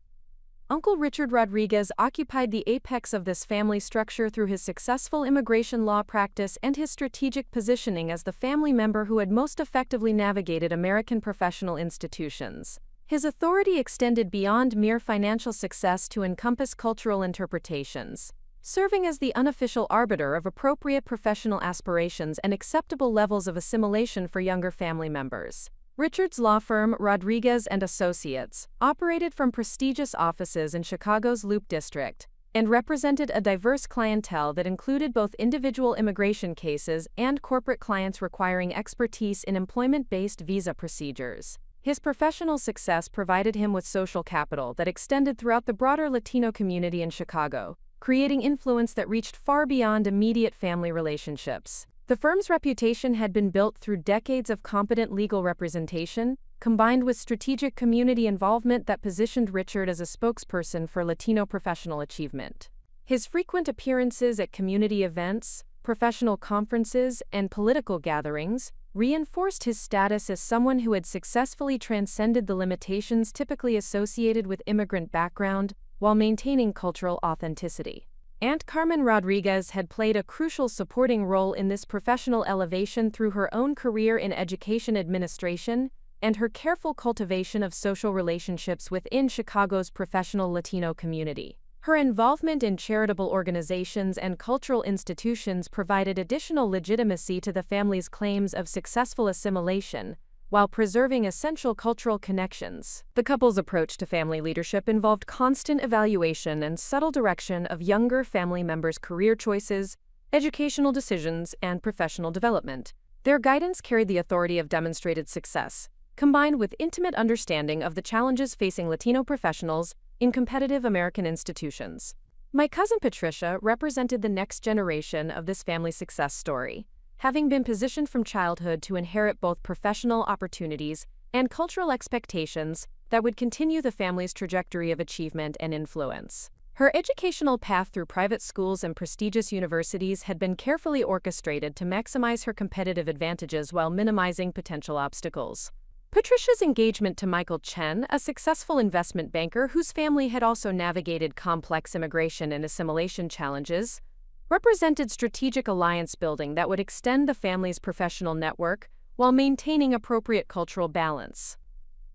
Speaker 1: Uncle Richard Rodriguez occupied the apex of this family structure through his successful immigration law practice and his strategic positioning as the family member who had most effectively navigated American professional institutions. His authority extended beyond mere financial success to encompass cultural interpretations, serving as the unofficial arbiter of appropriate professional aspirations and acceptable levels of assimilation for younger family members. Richard's law firm, Rodriguez and Associates, operated from prestigious offices in Chicago's Loop District and represented a diverse clientele that included both individual immigration cases and corporate clients requiring expertise in employment-based visa procedures. His professional success provided him with social capital that extended throughout the broader Latino community in Chicago, creating influence that reached far beyond immediate family relationships. The firm's reputation had been built through decades of competent legal representation, combined with strategic community involvement that positioned Richard as a spokesperson for Latino professional achievement. His frequent appearances at community events, professional conferences, and political gatherings reinforced his status as someone who had successfully transcended the limitations typically associated with immigrant background while maintaining cultural authenticity. Aunt Carmen Rodriguez had played a crucial supporting role in this professional elevation through her own career in education administration and her careful cultivation of social relationships within Chicago's professional Latino community. Her involvement in charitable organizations and cultural institutions provided additional legitimacy to the family's claims of successful assimilation, while preserving essential cultural connections. The couple's approach to family leadership involved constant evaluation and subtle direction of younger family members' career choices, educational decisions, and professional development. Their guidance carried the authority of demonstrated success, combined with intimate understanding of the challenges facing Latino professionals in competitive American institutions. My cousin Patricia represented the next generation of this family success story, having been positioned from childhood to inherit both professional opportunities and cultural expectations that would continue the family's trajectory of achievement and influence. Her educational path through private schools and prestigious universities had been carefully orchestrated to maximize her competitive advantages while minimizing potential obstacles. Patricia's engagement to Michael Chen, a successful investment banker whose family had also navigated complex immigration and assimilation challenges, represented strategic alliance building that would extend the family's professional network while maintaining appropriate cultural balance.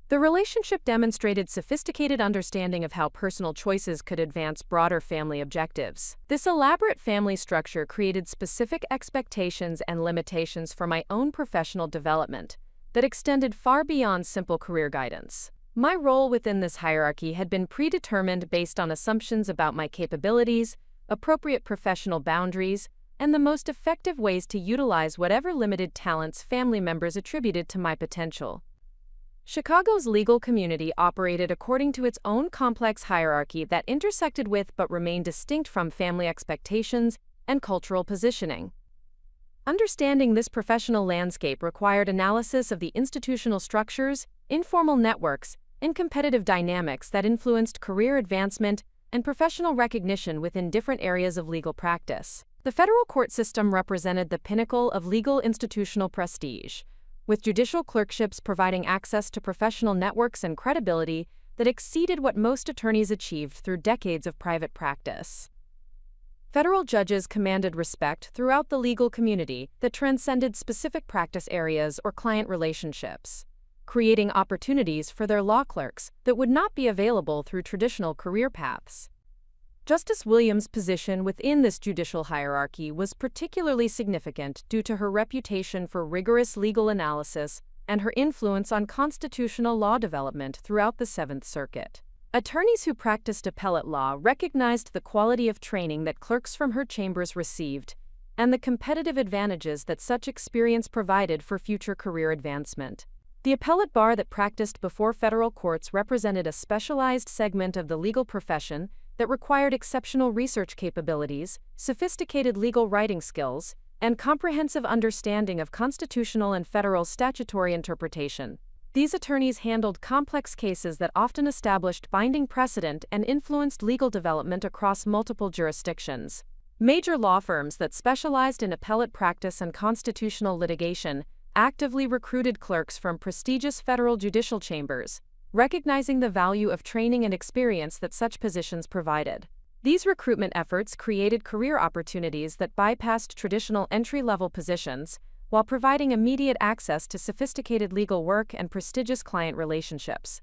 Speaker 1: The relationship demonstrated sophisticated understanding of how personal choices could advance broader family objectives. This elaborate family structure created specific expectations and limitations for my own professional development that extended far beyond simple career guidance. My role within this hierarchy had been predetermined based on assumptions about my capabilities, appropriate professional boundaries, and the most effective ways to utilize whatever limited talents family members attributed to my potential. Chicago's legal community operated according to its own complex hierarchy that intersected with but remained distinct from family expectations and cultural positioning. Understanding this professional landscape required analysis of the institutional structures, informal networks, and competitive dynamics that influenced career advancement and professional recognition within different areas of legal practice. The federal court system represented the pinnacle of legal institutional prestige, with judicial clerkships providing access to professional networks and credibility that exceeded what most attorneys achieved through decades of private practice. Federal judges commanded respect throughout the legal community that transcended specific practice areas or client relationships, creating opportunities for their law clerks that would not be available through traditional career paths. Justice Williams' position within this judicial hierarchy was particularly significant due to her reputation for rigorous legal analysis and her influence on constitutional law development throughout the Seventh Circuit. Attorneys who practiced appellate law recognized the quality of training that clerks from her chambers received and the competitive advantages that such experience provided for future career advancement. The appellate bar that practiced before federal courts represented a specialized segment of the legal profession that required exceptional research capabilities, sophisticated legal writing skills, and comprehensive understanding of constitutional and federal statutory interpretation. These attorneys handled complex cases that often established binding precedent and influenced legal development across multiple jurisdictions. Major law firms that specialized in appellate practice and constitutional litigation actively recruited clerks from prestigious federal judicial chambers, recognizing the value of training and experience that such positions provided. These recruitment efforts created career opportunities that bypassed traditional entry-level positions, while providing immediate access to sophisticated legal work and prestigious client relationships.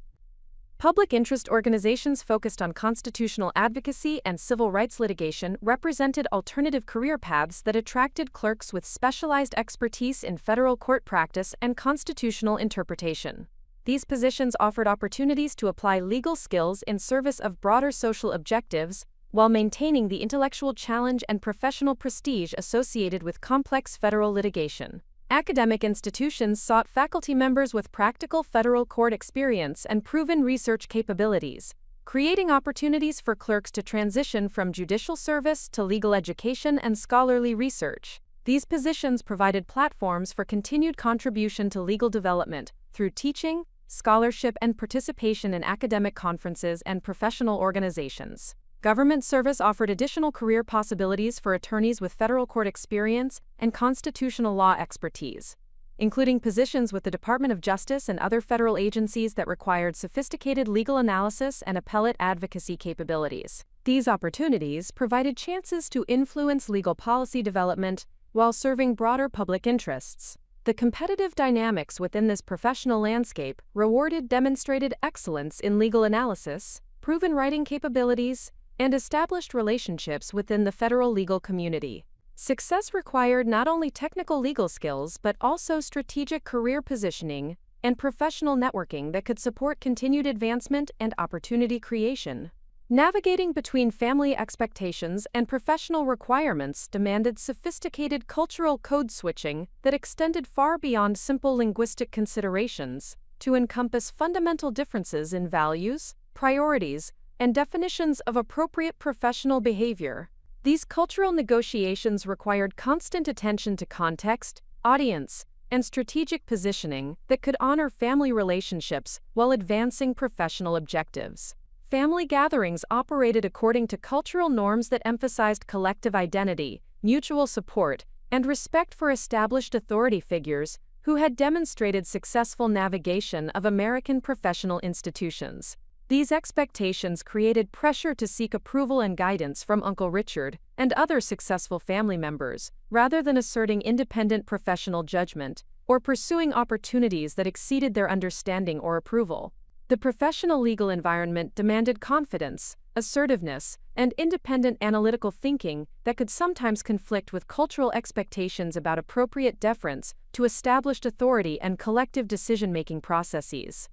Speaker 1: Public interest organizations focused on constitutional advocacy and civil rights litigation represented alternative career paths that attracted clerks with specialized expertise in federal court practice and constitutional interpretation. These positions offered opportunities to apply legal skills in service of broader social objectives, while maintaining the intellectual challenge and professional prestige associated with complex federal litigation. Academic institutions sought faculty members with practical federal court experience and proven research capabilities, creating opportunities for clerks to transition from judicial service to legal education and scholarly research. These positions provided platforms for continued contribution to legal development through teaching, scholarship, and participation in academic conferences and professional organizations. Government service offered additional career possibilities for attorneys with federal court experience and constitutional law expertise, including positions with the Department of Justice and other federal agencies that required sophisticated legal analysis and appellate advocacy capabilities. These opportunities provided chances to influence legal policy development while serving broader public interests. The competitive dynamics within this professional landscape rewarded demonstrated excellence in legal analysis, proven writing capabilities, and established relationships within the federal legal community. Success required not only technical legal skills but also strategic career positioning and professional networking that could support continued advancement and opportunity creation. Navigating between family expectations and professional requirements demanded sophisticated cultural code switching that extended far beyond simple linguistic considerations to encompass fundamental differences in values, priorities, and definitions of appropriate professional behavior. These cultural negotiations required constant attention to context, audience, and strategic positioning that could honor family relationships while advancing professional objectives. Family gatherings operated according to cultural norms that emphasized collective identity, mutual support, and respect for established authority figures who had demonstrated successful navigation of American professional institutions. These expectations created pressure to seek approval and guidance from Uncle Richard and other successful family members, rather than asserting independent professional judgment or pursuing opportunities that exceeded their understanding or approval. The professional legal environment demanded confidence, assertiveness, and independent analytical thinking that could sometimes conflict with cultural expectations about appropriate deference to established authority and collective decision-making processes.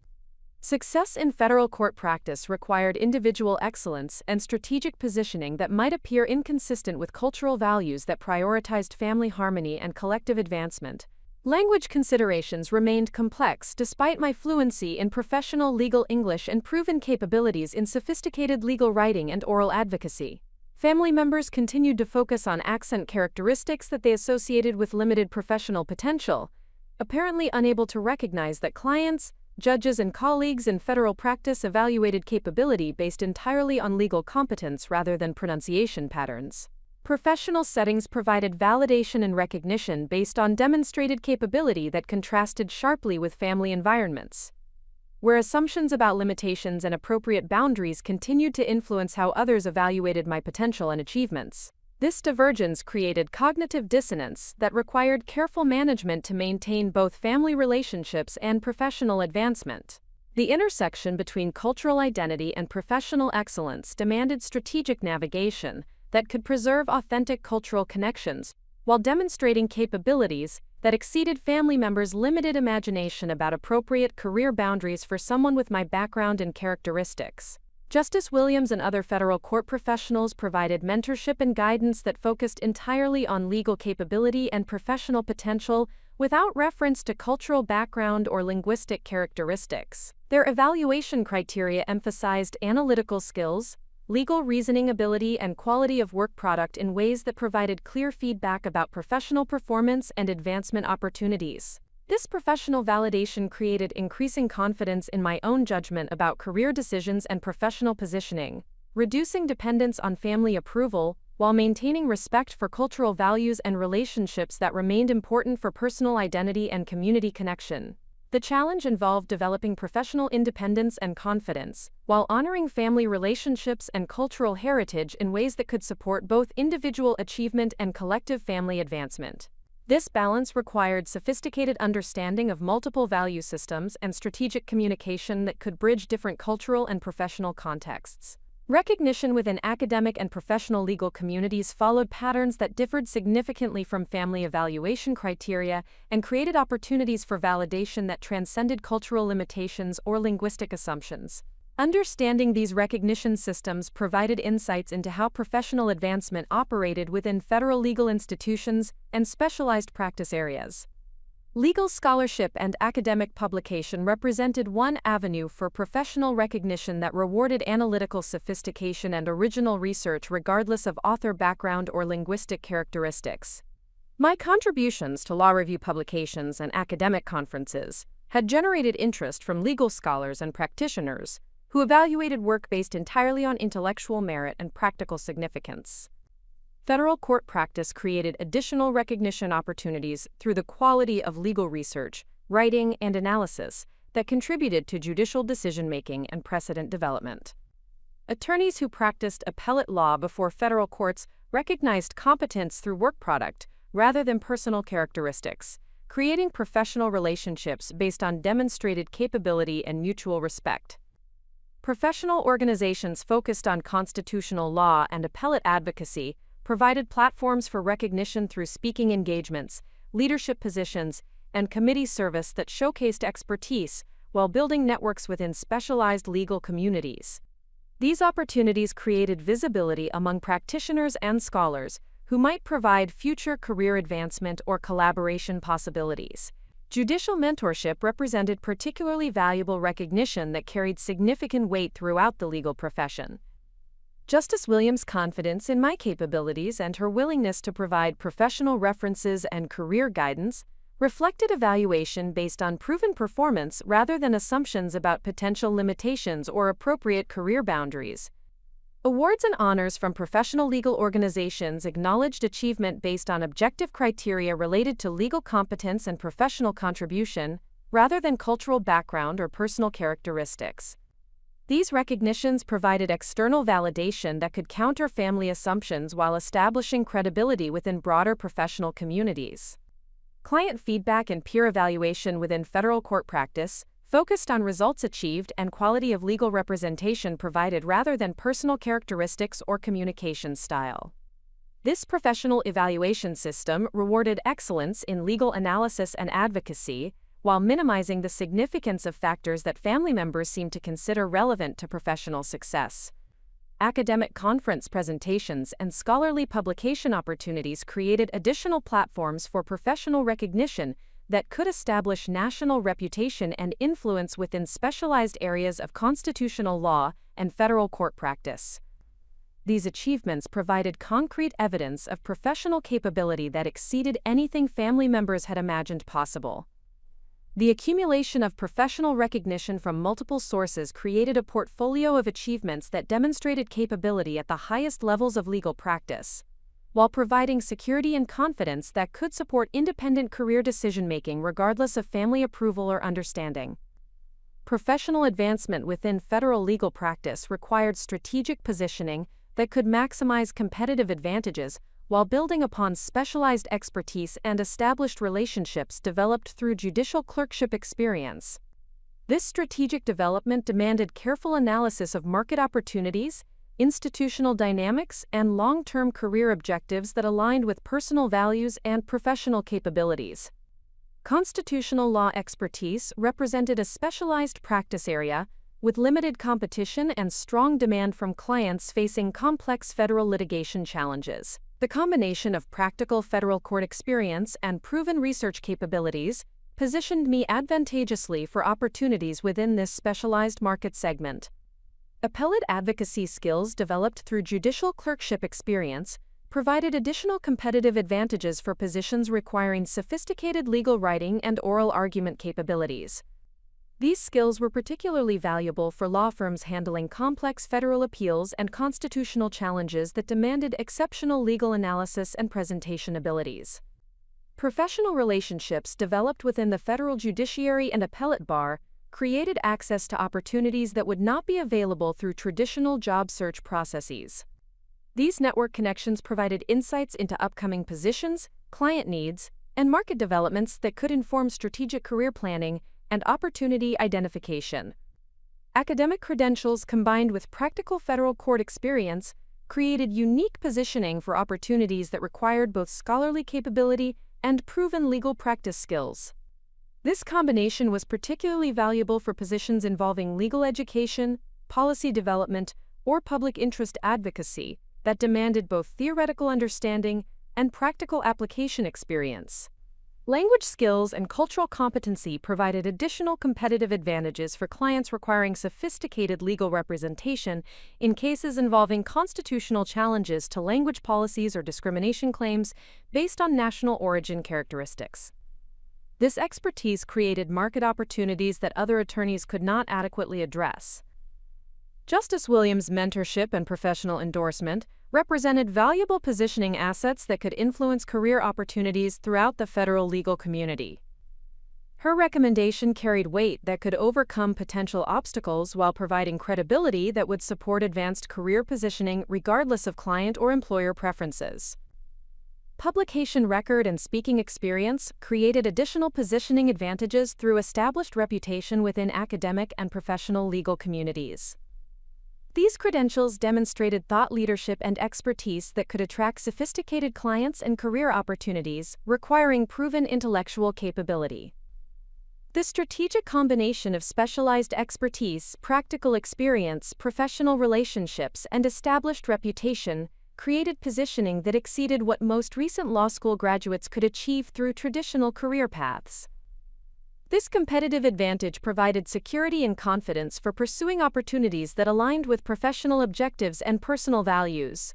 Speaker 1: Success in federal court practice required individual excellence and strategic positioning that might appear inconsistent with cultural values that prioritized family harmony and collective advancement. Language considerations remained complex despite my fluency in professional legal English and proven capabilities in sophisticated legal writing and oral advocacy. Family members continued to focus on accent characteristics that they associated with limited professional potential, apparently unable to recognize that clients, judges, and colleagues in federal practice evaluated capability based entirely on legal competence rather than pronunciation patterns. Professional settings provided validation and recognition based on demonstrated capability that contrasted sharply with family environments, where assumptions about limitations and appropriate boundaries continued to influence how others evaluated my potential and achievements. This divergence created cognitive dissonance that required careful management to maintain both family relationships and professional advancement. The intersection between cultural identity and professional excellence demanded strategic navigation that could preserve authentic cultural connections while demonstrating capabilities that exceeded family members' limited imagination about appropriate career boundaries for someone with my background and characteristics. Justice Williams and other federal court professionals provided mentorship and guidance that focused entirely on legal capability and professional potential without reference to cultural background or linguistic characteristics. Their evaluation criteria emphasized analytical skills, legal reasoning ability, and quality of work product in ways that provided clear feedback about professional performance and advancement opportunities. This professional validation created increasing confidence in my own judgment about career decisions and professional positioning, reducing dependence on family approval while maintaining respect for cultural values and relationships that remained important for personal identity and community connection. The challenge involved developing professional independence and confidence, while honoring family relationships and cultural heritage in ways that could support both individual achievement and collective family advancement. This balance required sophisticated understanding of multiple value systems and strategic communication that could bridge different cultural and professional contexts. Recognition within academic and professional legal communities followed patterns that differed significantly from family evaluation criteria and created opportunities for validation that transcended cultural limitations or linguistic assumptions. Understanding these recognition systems provided insights into how professional advancement operated within federal legal institutions and specialized practice areas. Legal scholarship and academic publication represented one avenue for professional recognition that rewarded analytical sophistication and original research regardless of author background or linguistic characteristics. My contributions to law review publications and academic conferences had generated interest from legal scholars and practitioners who evaluated work based entirely on intellectual merit and practical significance. Federal court practice created additional recognition opportunities through the quality of legal research, writing, and analysis that contributed to judicial decision-making and precedent development. Attorneys who practiced appellate law before federal courts recognized competence through work product rather than personal characteristics, creating professional relationships based on demonstrated capability and mutual respect. Professional organizations focused on constitutional law and appellate advocacy provided platforms for recognition through speaking engagements, leadership positions, and committee service that showcased expertise while building networks within specialized legal communities. These opportunities created visibility among practitioners and scholars who might provide future career advancement or collaboration possibilities. Judicial mentorship represented particularly valuable recognition that carried significant weight throughout the legal profession. Justice Williams' confidence in my capabilities and her willingness to provide professional references and career guidance reflected evaluation based on proven performance rather than assumptions about potential limitations or appropriate career boundaries. Awards and honors from professional legal organizations acknowledged achievement based on objective criteria related to legal competence and professional contribution, rather than cultural background or personal characteristics. These recognitions provided external validation that could counter family assumptions while establishing credibility within broader professional communities. Client feedback and peer evaluation within federal court practice focused on results achieved and quality of legal representation provided rather than personal characteristics or communication style. This professional evaluation system rewarded excellence in legal analysis and advocacy, while minimizing the significance of factors that family members seem to consider relevant to professional success. Academic conference presentations and scholarly publication opportunities created additional platforms for professional recognition that could establish national reputation and influence within specialized areas of constitutional law and federal court practice. These achievements provided concrete evidence of professional capability that exceeded anything family members had imagined possible. The accumulation of professional recognition from multiple sources created a portfolio of achievements that demonstrated capability at the highest levels of legal practice, while providing security and confidence that could support independent career decision-making regardless of family approval or understanding. Professional advancement within federal legal practice required strategic positioning that could maximize competitive advantages while building upon specialized expertise and established relationships developed through judicial clerkship experience. This strategic development demanded careful analysis of market opportunities, institutional dynamics, and long-term career objectives that aligned with personal values and professional capabilities. Constitutional law expertise represented a specialized practice area with limited competition and strong demand from clients facing complex federal litigation challenges. The combination of practical federal court experience and proven research capabilities positioned me advantageously for opportunities within this specialized market segment. Appellate advocacy skills developed through judicial clerkship experience provided additional competitive advantages for positions requiring sophisticated legal writing and oral argument capabilities. These skills were particularly valuable for law firms handling complex federal appeals and constitutional challenges that demanded exceptional legal analysis and presentation abilities. Professional relationships developed within the federal judiciary and appellate bar created access to opportunities that would not be available through traditional job search processes. These network connections provided insights into upcoming positions, client needs, and market developments that could inform strategic career planning and opportunity identification. Academic credentials combined with practical federal court experience created unique positioning for opportunities that required both scholarly capability and proven legal practice skills. This combination was particularly valuable for positions involving legal education, policy development, or public interest advocacy that demanded both theoretical understanding and practical application experience. Language skills and cultural competency provided additional competitive advantages for clients requiring sophisticated legal representation in cases involving constitutional challenges to language policies or discrimination claims based on national origin characteristics. This expertise created market opportunities that other attorneys could not adequately address. Justice Williams' mentorship and professional endorsement represented valuable positioning assets that could influence career opportunities throughout the federal legal community. Her recommendation carried weight that could overcome potential obstacles while providing credibility that would support advanced career positioning regardless of client or employer preferences. Publication record and speaking experience created additional positioning advantages through established reputation within academic and professional legal communities. These credentials demonstrated thought leadership and expertise that could attract sophisticated clients and career opportunities, requiring proven intellectual capability. This strategic combination of specialized expertise, practical experience, professional relationships, and established reputation created positioning that exceeded what most recent law school graduates could achieve through traditional career paths. This competitive advantage provided security and confidence for pursuing opportunities that aligned with professional objectives and personal values.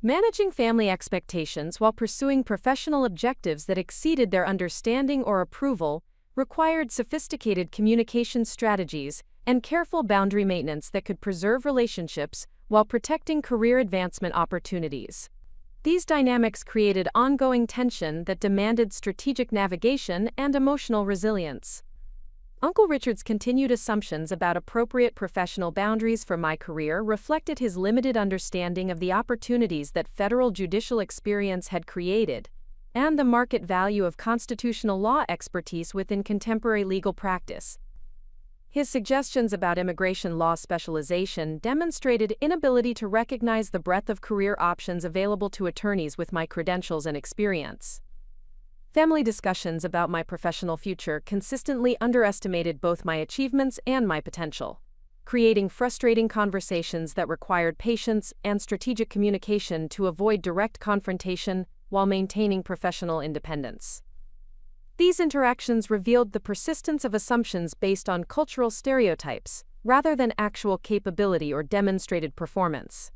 Speaker 1: Managing family expectations while pursuing professional objectives that exceeded their understanding or approval required sophisticated communication strategies and careful boundary maintenance that could preserve relationships while protecting career advancement opportunities. These dynamics created ongoing tension that demanded strategic navigation and emotional resilience. Uncle Richard's continued assumptions about appropriate professional boundaries for my career reflected his limited understanding of the opportunities that federal judicial experience had created and the market value of constitutional law expertise within contemporary legal practice. His suggestions about immigration law specialization demonstrated inability to recognize the breadth of career options available to attorneys with my credentials and experience. Family discussions about my professional future consistently underestimated both my achievements and my potential, creating frustrating conversations that required patience and strategic communication to avoid direct confrontation while maintaining professional independence. These interactions revealed the persistence of assumptions based on cultural stereotypes, rather than actual capability or demonstrated performance.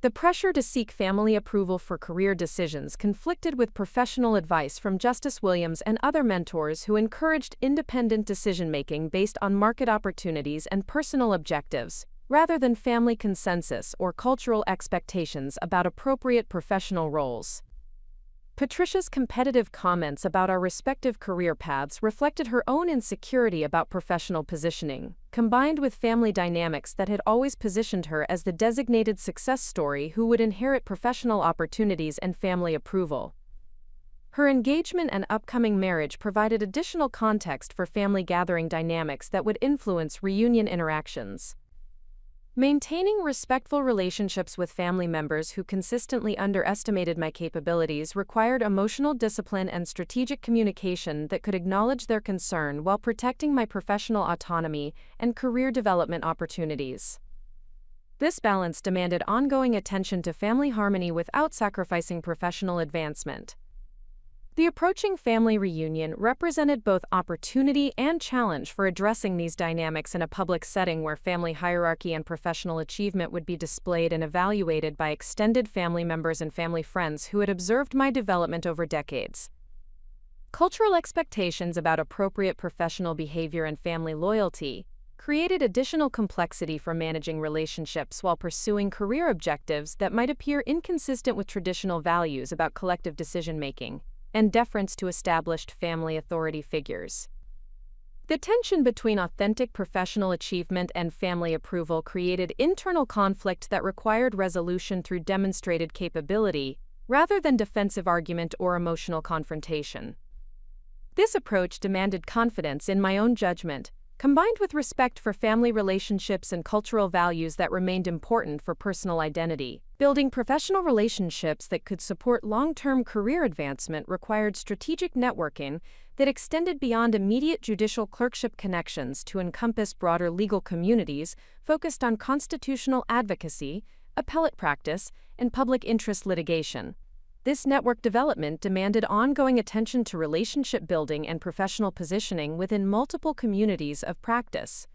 Speaker 1: The pressure to seek family approval for career decisions conflicted with professional advice from Justice Williams and other mentors who encouraged independent decision-making based on market opportunities and personal objectives, rather than family consensus or cultural expectations about appropriate professional roles. Patricia's competitive comments about our respective career paths reflected her own insecurity about professional positioning, combined with family dynamics that had always positioned her as the designated success story who would inherit professional opportunities and family approval. Her engagement and upcoming marriage provided additional context for family gathering dynamics that would influence reunion interactions. Maintaining respectful relationships with family members who consistently underestimated my capabilities required emotional discipline and strategic communication that could acknowledge their concern while protecting my professional autonomy and career development opportunities. This balance demanded ongoing attention to family harmony without sacrificing professional advancement. The approaching family reunion represented both opportunity and challenge for addressing these dynamics in a public setting where family hierarchy and professional achievement would be displayed and evaluated by extended family members and family friends who had observed my development over decades. Cultural expectations about appropriate professional behavior and family loyalty created additional complexity for managing relationships while pursuing career objectives that might appear inconsistent with traditional values about collective decision-making and deference to established family authority figures. The tension between authentic professional achievement and family approval created internal conflict that required resolution through demonstrated capability, rather than defensive argument or emotional confrontation. This approach demanded confidence in my own judgment, combined with respect for family relationships and cultural values that remained important for personal identity. Building professional relationships that could support long-term career advancement required strategic networking that extended beyond immediate judicial clerkship connections to encompass broader legal communities focused on constitutional advocacy, appellate practice, and public interest litigation. This network development demanded ongoing attention to relationship building and professional positioning within multiple communities of practice.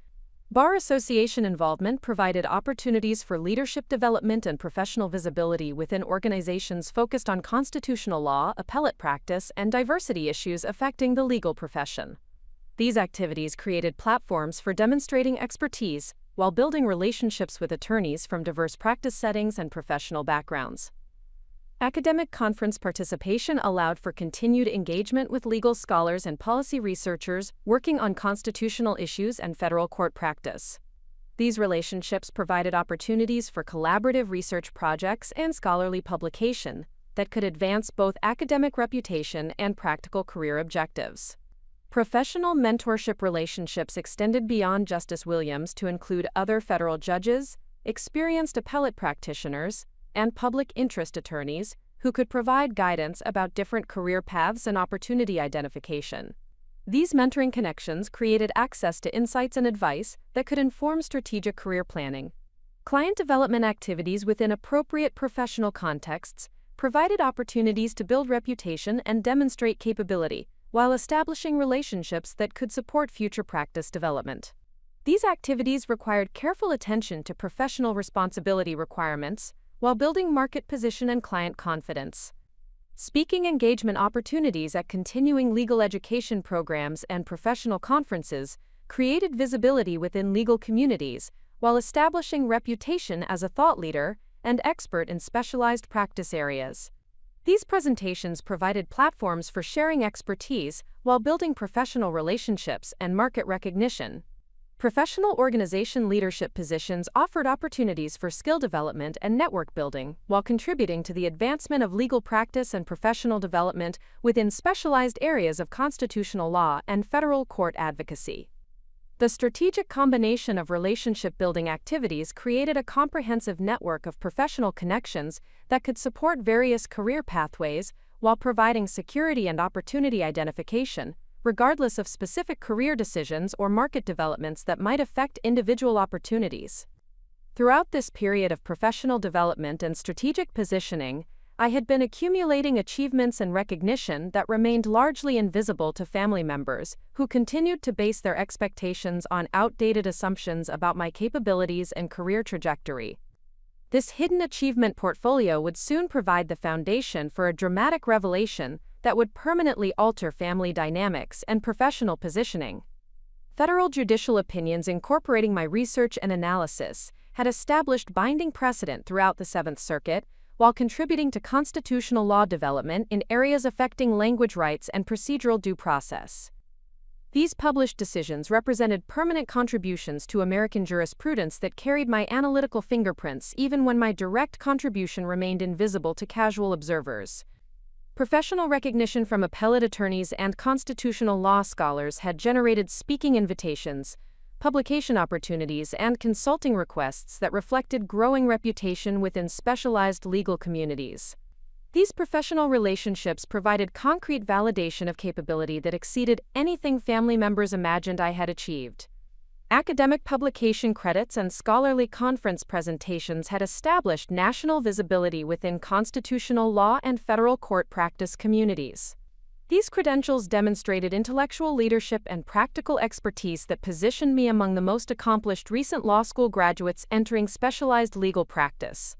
Speaker 1: Bar association involvement provided opportunities for leadership development and professional visibility within organizations focused on constitutional law, appellate practice, and diversity issues affecting the legal profession. These activities created platforms for demonstrating expertise while building relationships with attorneys from diverse practice settings and professional backgrounds. Academic conference participation allowed for continued engagement with legal scholars and policy researchers working on constitutional issues and federal court practice. These relationships provided opportunities for collaborative research projects and scholarly publication that could advance both academic reputation and practical career objectives. Professional mentorship relationships extended beyond Justice Williams to include other federal judges, experienced appellate practitioners, and public interest attorneys who could provide guidance about different career paths and opportunity identification. These mentoring connections created access to insights and advice that could inform strategic career planning. Client development activities within appropriate professional contexts provided opportunities to build reputation and demonstrate capability, while establishing relationships that could support future practice development. These activities required careful attention to professional responsibility requirements, while building market position and client confidence. Speaking engagement opportunities at continuing legal education programs and professional conferences created visibility within legal communities, while establishing reputation as a thought leader and expert in specialized practice areas. These presentations provided platforms for sharing expertise while building professional relationships and market recognition. Professional organization leadership positions offered opportunities for skill development and network building, while contributing to the advancement of legal practice and professional development within specialized areas of constitutional law and federal court advocacy. The strategic combination of relationship-building activities created a comprehensive network of professional connections that could support various career pathways while providing security and opportunity identification, regardless of specific career decisions or market developments that might affect individual opportunities. Throughout this period of professional development and strategic positioning, I had been accumulating achievements and recognition that remained largely invisible to family members, who continued to base their expectations on outdated assumptions about my capabilities and career trajectory. This hidden achievement portfolio would soon provide the foundation for a dramatic revelation that would permanently alter family dynamics and professional positioning. Federal judicial opinions incorporating my research and analysis had established binding precedent throughout the Seventh Circuit, while contributing to constitutional law development in areas affecting language rights and procedural due process. These published decisions represented permanent contributions to American jurisprudence that carried my analytical fingerprints even when my direct contribution remained invisible to casual observers. Professional recognition from appellate attorneys and constitutional law scholars had generated speaking invitations, publication opportunities, and consulting requests that reflected growing reputation within specialized legal communities. These professional relationships provided concrete validation of capability that exceeded anything family members imagined I had achieved. Academic publication credits and scholarly conference presentations had established national visibility within constitutional law and federal court practice communities. These credentials demonstrated intellectual leadership and practical expertise that positioned me among the most accomplished recent law school graduates entering specialized legal practice.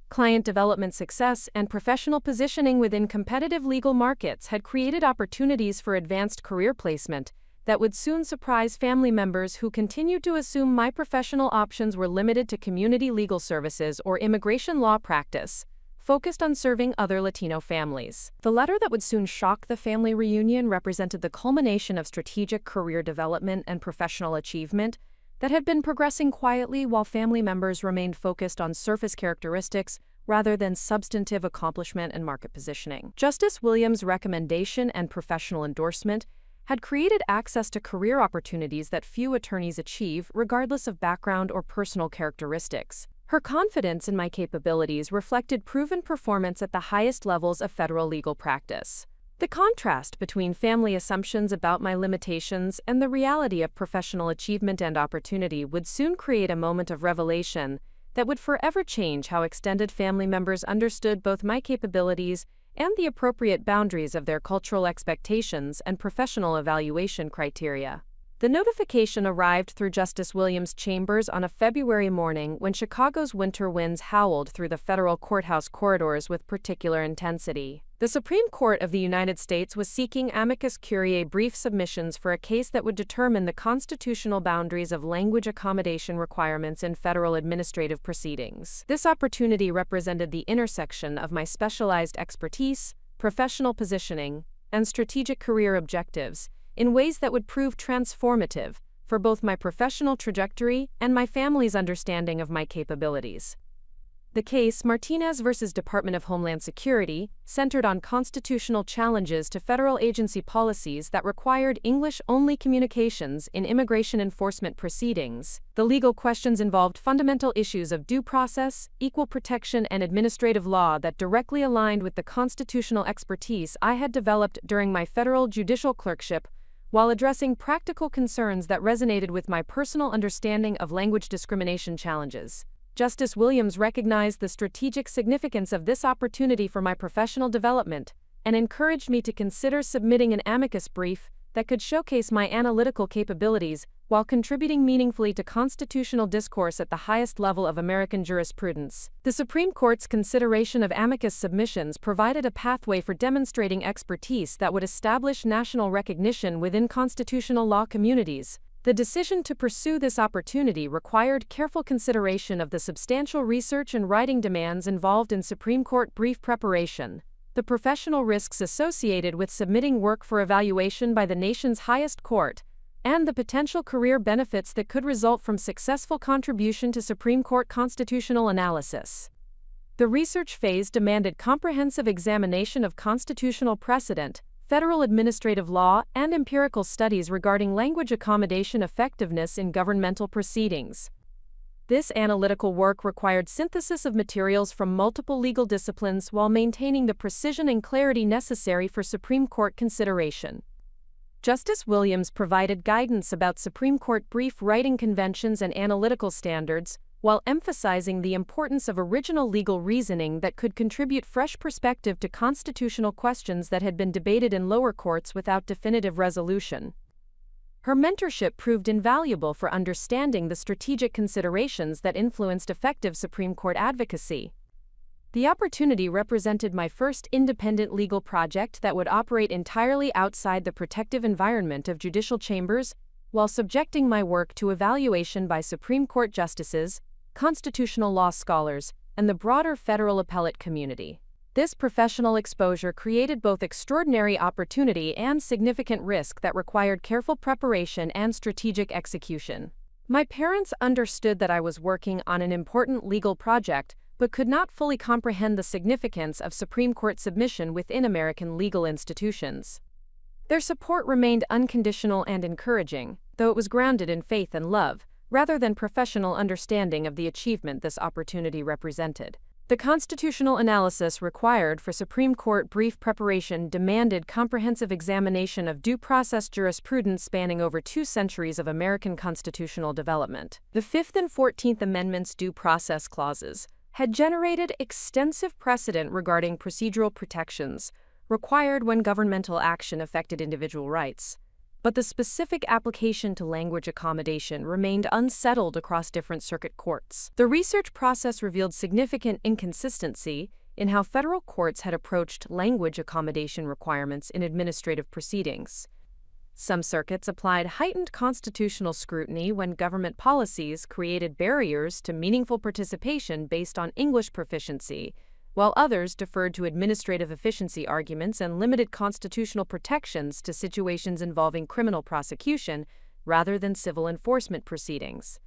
Speaker 1: Client development success and professional positioning within competitive legal markets had created opportunities for advanced career placement that would soon surprise family members who continued to assume my professional options were limited to community legal services or immigration law practice, focused on serving other Latino families. The letter that would soon shock the family reunion represented the culmination of strategic career development and professional achievement that had been progressing quietly while family members remained focused on surface characteristics rather than substantive accomplishment and market positioning. Justice Williams' recommendation and professional endorsement had created access to career opportunities that few attorneys achieve, regardless of background or personal characteristics. Her confidence in my capabilities reflected proven performance at the highest levels of federal legal practice. The contrast between family assumptions about my limitations and the reality of professional achievement and opportunity would soon create a moment of revelation that would forever change how extended family members understood both my capabilities and the appropriate boundaries of their cultural expectations and professional evaluation criteria. The notification arrived through Justice Williams' chambers on a February morning when Chicago's winter winds howled through the federal courthouse corridors with particular intensity. The Supreme Court of the United States was seeking amicus curiae brief submissions for a case that would determine the constitutional boundaries of language accommodation requirements in federal administrative proceedings. This opportunity represented the intersection of my specialized expertise, professional positioning, and strategic career objectives in ways that would prove transformative for both my professional trajectory and my family's understanding of my capabilities. The case, Martinez versus Department of Homeland Security, centered on constitutional challenges to federal agency policies that required English-only communications in immigration enforcement proceedings. The legal questions involved fundamental issues of due process, equal protection, and administrative law that directly aligned with the constitutional expertise I had developed during my federal judicial clerkship, while addressing practical concerns that resonated with my personal understanding of language discrimination challenges. Justice Williams recognized the strategic significance of this opportunity for my professional development and encouraged me to consider submitting an amicus brief that could showcase my analytical capabilities while contributing meaningfully to constitutional discourse at the highest level of American jurisprudence. The Supreme Court's consideration of amicus submissions provided a pathway for demonstrating expertise that would establish national recognition within constitutional law communities. The decision to pursue this opportunity required careful consideration of the substantial research and writing demands involved in Supreme Court brief preparation, the professional risks associated with submitting work for evaluation by the nation's highest court, and the potential career benefits that could result from successful contribution to Supreme Court constitutional analysis. The research phase demanded comprehensive examination of constitutional precedent, federal administrative law, and empirical studies regarding language accommodation effectiveness in governmental proceedings. This analytical work required synthesis of materials from multiple legal disciplines while maintaining the precision and clarity necessary for Supreme Court consideration. Justice Williams provided guidance about Supreme Court brief writing conventions and analytical standards, while emphasizing the importance of original legal reasoning that could contribute fresh perspective to constitutional questions that had been debated in lower courts without definitive resolution. Her mentorship proved invaluable for understanding the strategic considerations that influenced effective Supreme Court advocacy. The opportunity represented my first independent legal project that would operate entirely outside the protective environment of judicial chambers, while subjecting my work to evaluation by Supreme Court justices, constitutional law scholars, and the broader federal appellate community. This professional exposure created both extraordinary opportunity and significant risk that required careful preparation and strategic execution. My parents understood that I was working on an important legal project, but could not fully comprehend the significance of Supreme Court submission within American legal institutions. Their support remained unconditional and encouraging, though it was grounded in faith and love, rather than professional understanding of the achievement this opportunity represented. The constitutional analysis required for Supreme Court brief preparation demanded comprehensive examination of due process jurisprudence spanning over 2 centuries of American constitutional development. The 5th and 14th Amendments' due process clauses had generated extensive precedent regarding procedural protections required when governmental action affected individual rights. But the specific application to language accommodation remained unsettled across different circuit courts. The research process revealed significant inconsistency in how federal courts had approached language accommodation requirements in administrative proceedings. Some circuits applied heightened constitutional scrutiny when government policies created barriers to meaningful participation based on English proficiency, while others deferred to administrative efficiency arguments and limited constitutional protections to situations involving criminal prosecution rather than civil enforcement proceedings.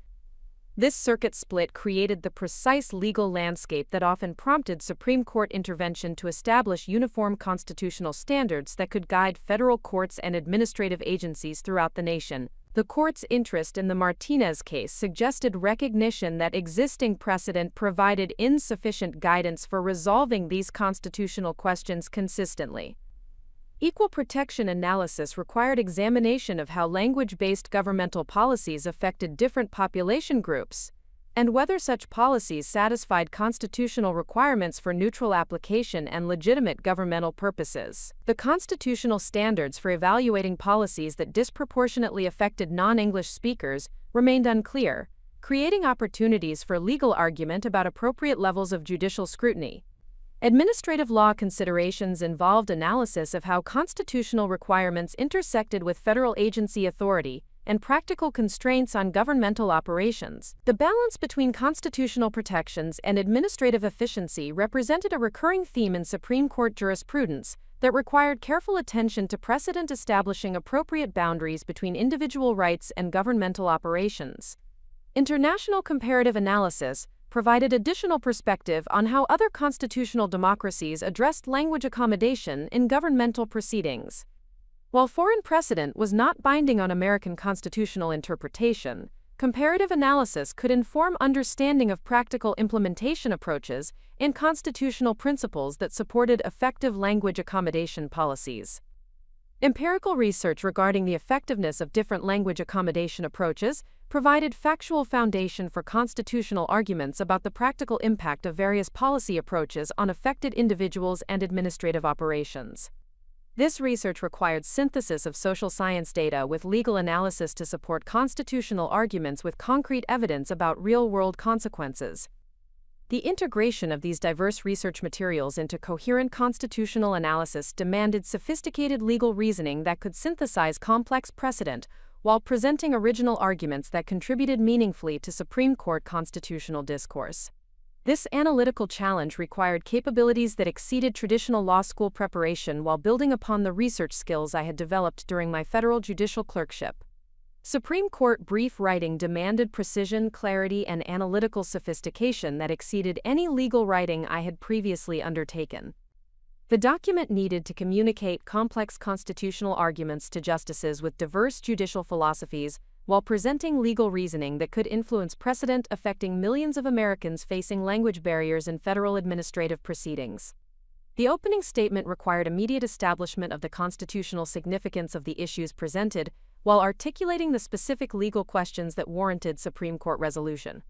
Speaker 1: This circuit split created the precise legal landscape that often prompted Supreme Court intervention to establish uniform constitutional standards that could guide federal courts and administrative agencies throughout the nation. The court's interest in the Martinez case suggested recognition that existing precedent provided insufficient guidance for resolving these constitutional questions consistently. Equal protection analysis required examination of how language-based governmental policies affected different population groups, and whether such policies satisfied constitutional requirements for neutral application and legitimate governmental purposes. The constitutional standards for evaluating policies that disproportionately affected non-English speakers remained unclear, creating opportunities for legal argument about appropriate levels of judicial scrutiny. Administrative law considerations involved analysis of how constitutional requirements intersected with federal agency authority and practical constraints on governmental operations. The balance between constitutional protections and administrative efficiency represented a recurring theme in Supreme Court jurisprudence that required careful attention to precedent establishing appropriate boundaries between individual rights and governmental operations. International comparative analysis provided additional perspective on how other constitutional democracies addressed language accommodation in governmental proceedings. While foreign precedent was not binding on American constitutional interpretation, comparative analysis could inform understanding of practical implementation approaches and constitutional principles that supported effective language accommodation policies. Empirical research regarding the effectiveness of different language accommodation approaches provided factual foundation for constitutional arguments about the practical impact of various policy approaches on affected individuals and administrative operations. This research required synthesis of social science data with legal analysis to support constitutional arguments with concrete evidence about real-world consequences. The integration of these diverse research materials into coherent constitutional analysis demanded sophisticated legal reasoning that could synthesize complex precedent while presenting original arguments that contributed meaningfully to Supreme Court constitutional discourse. This analytical challenge required capabilities that exceeded traditional law school preparation while building upon the research skills I had developed during my federal judicial clerkship. Supreme Court brief writing demanded precision, clarity, and analytical sophistication that exceeded any legal writing I had previously undertaken. The document needed to communicate complex constitutional arguments to justices with diverse judicial philosophies, while presenting legal reasoning that could influence precedent affecting millions of Americans facing language barriers in federal administrative proceedings. The opening statement required immediate establishment of the constitutional significance of the issues presented, while articulating the specific legal questions that warranted Supreme Court resolution.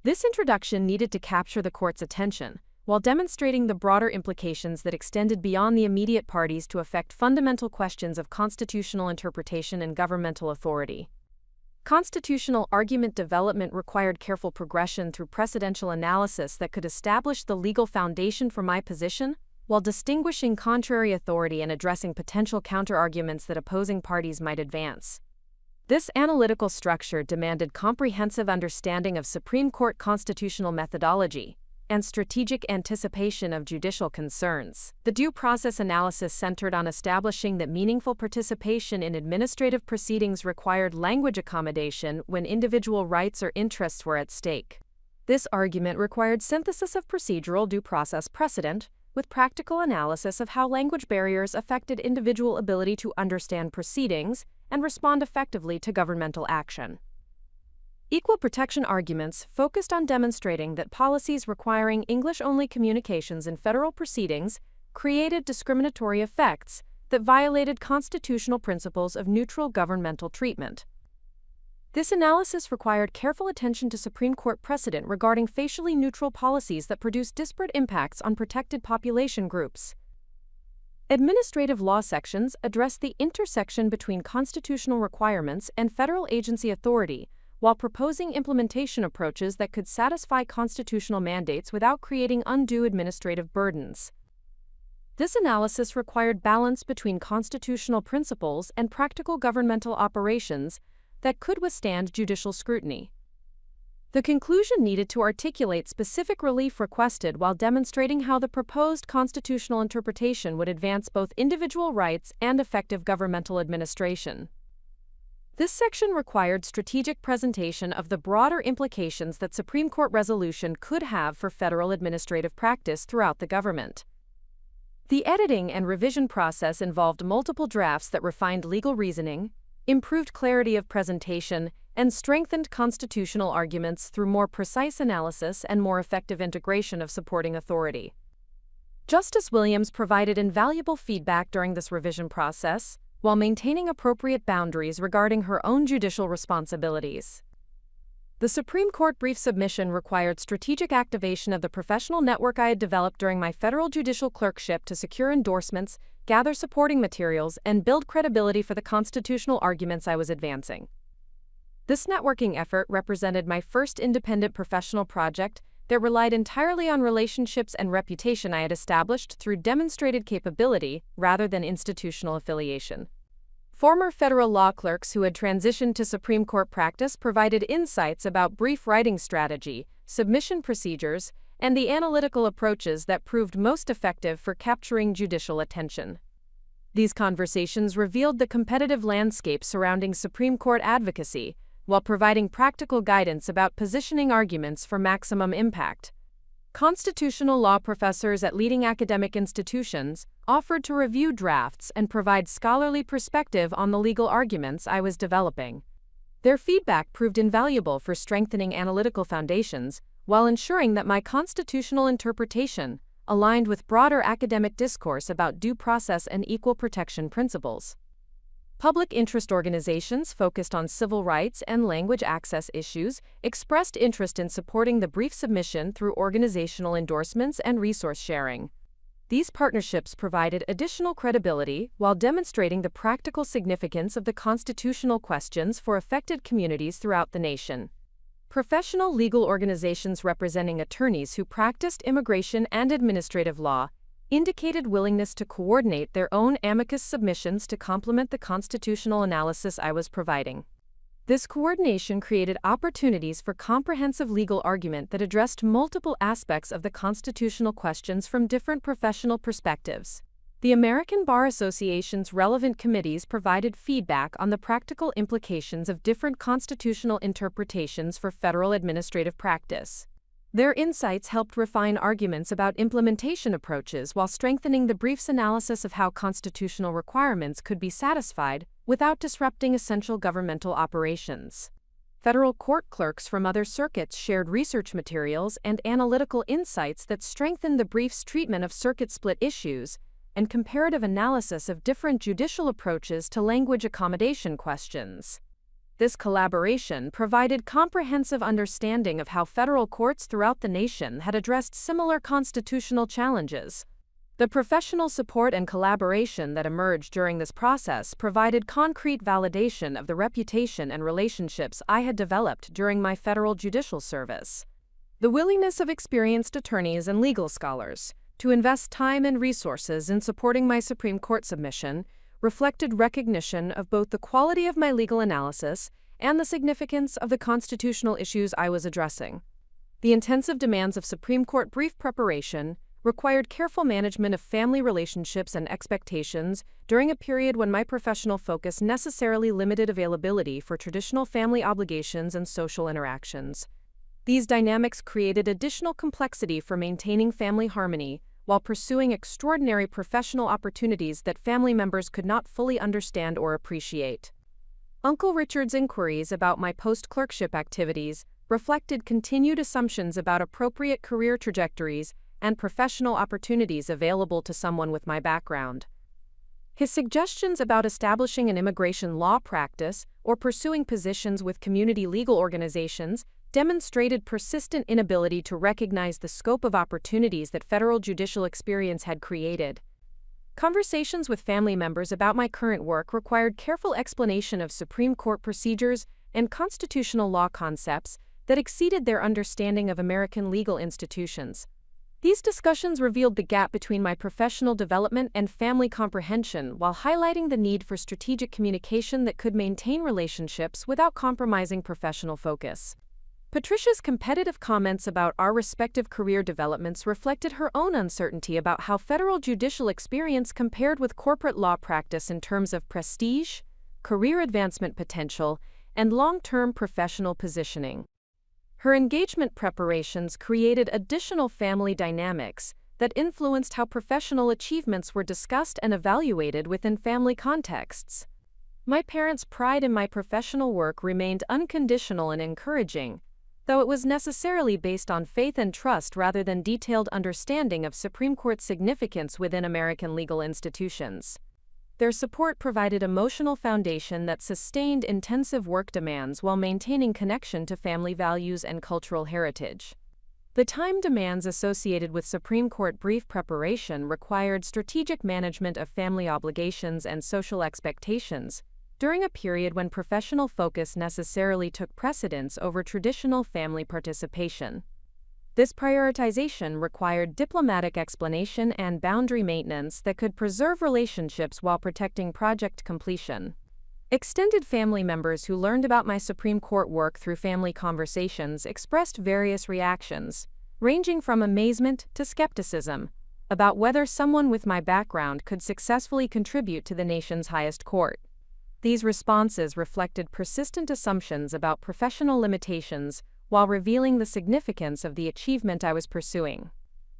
Speaker 1: This introduction needed to capture the court's attention, while demonstrating the broader implications that extended beyond the immediate parties to affect fundamental questions of constitutional interpretation and governmental authority. Constitutional argument development required careful progression through precedential analysis that could establish the legal foundation for my position, while distinguishing contrary authority and addressing potential counterarguments that opposing parties might advance. This analytical structure demanded comprehensive understanding of Supreme Court constitutional methodology and strategic anticipation of judicial concerns. The due process analysis centered on establishing that meaningful participation in administrative proceedings required language accommodation when individual rights or interests were at stake. This argument required synthesis of procedural due process precedent, with practical analysis of how language barriers affected individual ability to understand proceedings and respond effectively to governmental action. Equal protection arguments focused on demonstrating that policies requiring English-only communications in federal proceedings created discriminatory effects that violated constitutional principles of neutral governmental treatment. This analysis required careful attention to Supreme Court precedent regarding facially neutral policies that produce disparate impacts on protected population groups. Administrative law sections address the intersection between constitutional requirements and federal agency authority, while proposing implementation approaches that could satisfy constitutional mandates without creating undue administrative burdens. This analysis required balance between constitutional principles and practical governmental operations that could withstand judicial scrutiny. The conclusion needed to articulate specific relief requested while demonstrating how the proposed constitutional interpretation would advance both individual rights and effective governmental administration. This section required strategic presentation of the broader implications that Supreme Court resolution could have for federal administrative practice throughout the government. The editing and revision process involved multiple drafts that refined legal reasoning, improved clarity of presentation, and strengthened constitutional arguments through more precise analysis and more effective integration of supporting authority. Justice Williams provided invaluable feedback during this revision process, while maintaining appropriate boundaries regarding her own judicial responsibilities. The Supreme Court brief submission required strategic activation of the professional network I had developed during my federal judicial clerkship to secure endorsements, gather supporting materials, and build credibility for the constitutional arguments I was advancing. This networking effort represented my first independent professional project that relied entirely on relationships and reputation I had established through demonstrated capability rather than institutional affiliation. Former federal law clerks who had transitioned to Supreme Court practice provided insights about brief writing strategy, submission procedures, and the analytical approaches that proved most effective for capturing judicial attention. These conversations revealed the competitive landscape surrounding Supreme Court advocacy, while providing practical guidance about positioning arguments for maximum impact. Constitutional law professors at leading academic institutions offered to review drafts and provide scholarly perspective on the legal arguments I was developing. Their feedback proved invaluable for strengthening analytical foundations while ensuring that my constitutional interpretation aligned with broader academic discourse about due process and equal protection principles. Public interest organizations focused on civil rights and language access issues expressed interest in supporting the brief submission through organizational endorsements and resource sharing. These partnerships provided additional credibility while demonstrating the practical significance of the constitutional questions for affected communities throughout the nation. Professional legal organizations representing attorneys who practiced immigration and administrative law indicated willingness to coordinate their own amicus submissions to complement the constitutional analysis I was providing. This coordination created opportunities for comprehensive legal argument that addressed multiple aspects of the constitutional questions from different professional perspectives. The American Bar Association's relevant committees provided feedback on the practical implications of different constitutional interpretations for federal administrative practice. Their insights helped refine arguments about implementation approaches while strengthening the brief's analysis of how constitutional requirements could be satisfied without disrupting essential governmental operations. Federal court clerks from other circuits shared research materials and analytical insights that strengthened the brief's treatment of circuit split issues and comparative analysis of different judicial approaches to language accommodation questions. This collaboration provided comprehensive understanding of how federal courts throughout the nation had addressed similar constitutional challenges. The professional support and collaboration that emerged during this process provided concrete validation of the reputation and relationships I had developed during my federal judicial service. The willingness of experienced attorneys and legal scholars to invest time and resources in supporting my Supreme Court submission reflected recognition of both the quality of my legal analysis and the significance of the constitutional issues I was addressing. The intensive demands of Supreme Court brief preparation required careful management of family relationships and expectations during a period when my professional focus necessarily limited availability for traditional family obligations and social interactions. These dynamics created additional complexity for maintaining family harmony while pursuing extraordinary professional opportunities that family members could not fully understand or appreciate. Uncle Richard's inquiries about my post-clerkship activities reflected continued assumptions about appropriate career trajectories and professional opportunities available to someone with my background. His suggestions about establishing an immigration law practice or pursuing positions with community legal organizations demonstrated persistent inability to recognize the scope of opportunities that federal judicial experience had created. Conversations with family members about my current work required careful explanation of Supreme Court procedures and constitutional law concepts that exceeded their understanding of American legal institutions. These discussions revealed the gap between my professional development and family comprehension while highlighting the need for strategic communication that could maintain relationships without compromising professional focus. Patricia's competitive comments about our respective career developments reflected her own uncertainty about how federal judicial experience compared with corporate law practice in terms of prestige, career advancement potential, and long-term professional positioning. Her engagement preparations created additional family dynamics that influenced how professional achievements were discussed and evaluated within family contexts. My parents' pride in my professional work remained unconditional and encouraging, though it was necessarily based on faith and trust rather than detailed understanding of Supreme Court significance within American legal institutions. Their support provided emotional foundation that sustained intensive work demands while maintaining connection to family values and cultural heritage. The time demands associated with Supreme Court brief preparation required strategic management of family obligations and social expectations, during a period when professional focus necessarily took precedence over traditional family participation. This prioritization required diplomatic explanation and boundary maintenance that could preserve relationships while protecting project completion. Extended family members who learned about my Supreme Court work through family conversations expressed various reactions, ranging from amazement to skepticism, about whether someone with my background could successfully contribute to the nation's highest court. These responses reflected persistent assumptions about professional limitations while revealing the significance of the achievement I was pursuing.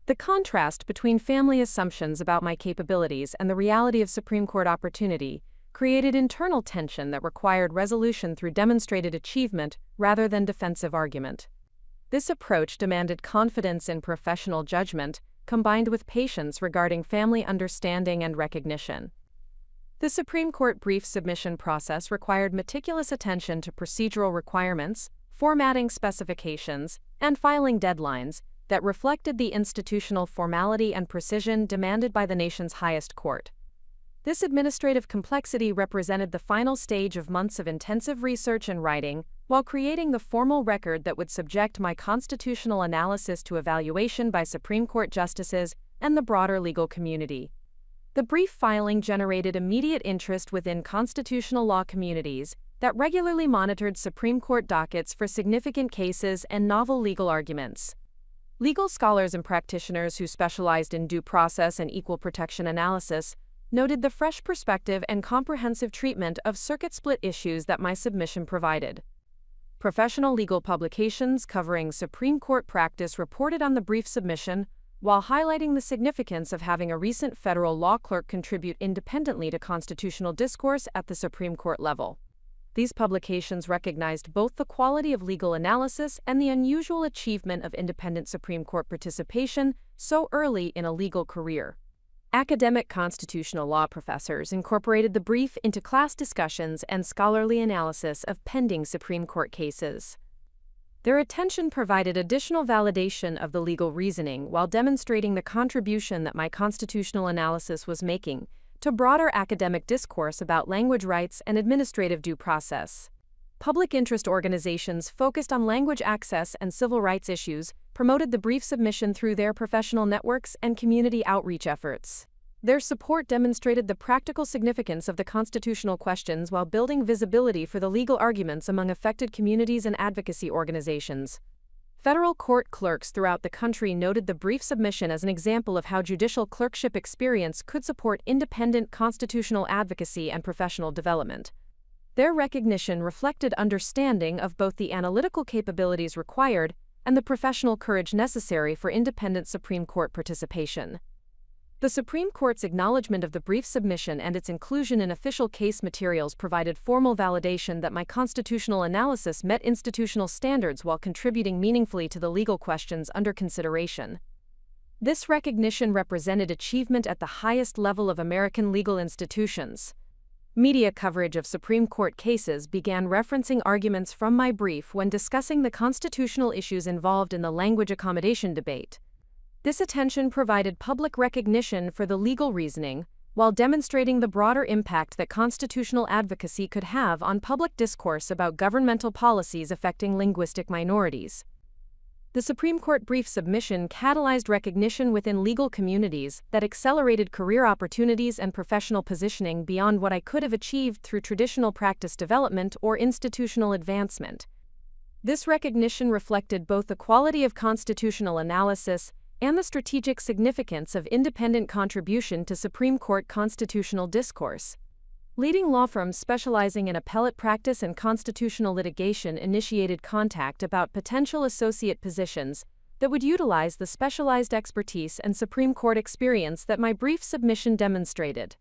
Speaker 1: The contrast between family assumptions about my capabilities and the reality of Supreme Court opportunity created internal tension that required resolution through demonstrated achievement rather than defensive argument. This approach demanded confidence in professional judgment, combined with patience regarding family understanding and recognition. The Supreme Court brief submission process required meticulous attention to procedural requirements, formatting specifications, and filing deadlines that reflected the institutional formality and precision demanded by the nation's highest court. This administrative complexity represented the final stage of months of intensive research and writing, while creating the formal record that would subject my constitutional analysis to evaluation by Supreme Court justices and the broader legal community. The brief filing generated immediate interest within constitutional law communities that regularly monitored Supreme Court dockets for significant cases and novel legal arguments. Legal scholars and practitioners who specialized in due process and equal protection analysis noted the fresh perspective and comprehensive treatment of circuit-split issues that my submission provided. Professional legal publications covering Supreme Court practice reported on the brief submission, while highlighting the significance of having a recent federal law clerk contribute independently to constitutional discourse at the Supreme Court level. These publications recognized both the quality of legal analysis and the unusual achievement of independent Supreme Court participation so early in a legal career. Academic constitutional law professors incorporated the brief into class discussions and scholarly analysis of pending Supreme Court cases. Their attention provided additional validation of the legal reasoning while demonstrating the contribution that my constitutional analysis was making to broader academic discourse about language rights and administrative due process. Public interest organizations focused on language access and civil rights issues promoted the brief submission through their professional networks and community outreach efforts. Their support demonstrated the practical significance of the constitutional questions while building visibility for the legal arguments among affected communities and advocacy organizations. Federal court clerks throughout the country noted the brief submission as an example of how judicial clerkship experience could support independent constitutional advocacy and professional development. Their recognition reflected understanding of both the analytical capabilities required and the professional courage necessary for independent Supreme Court participation. The Supreme Court's acknowledgement of the brief submission and its inclusion in official case materials provided formal validation that my constitutional analysis met institutional standards while contributing meaningfully to the legal questions under consideration. This recognition represented achievement at the highest level of American legal institutions. Media coverage of Supreme Court cases began referencing arguments from my brief when discussing the constitutional issues involved in the language accommodation debate. This attention provided public recognition for the legal reasoning, while demonstrating the broader impact that constitutional advocacy could have on public discourse about governmental policies affecting linguistic minorities. The Supreme Court brief submission catalyzed recognition within legal communities that accelerated career opportunities and professional positioning beyond what I could have achieved through traditional practice development or institutional advancement. This recognition reflected both the quality of constitutional analysis and the strategic significance of independent contribution to Supreme Court constitutional discourse. Leading law firms specializing in appellate practice and constitutional litigation initiated contact about potential associate positions that would utilize the specialized expertise and Supreme Court experience that my brief submission demonstrated.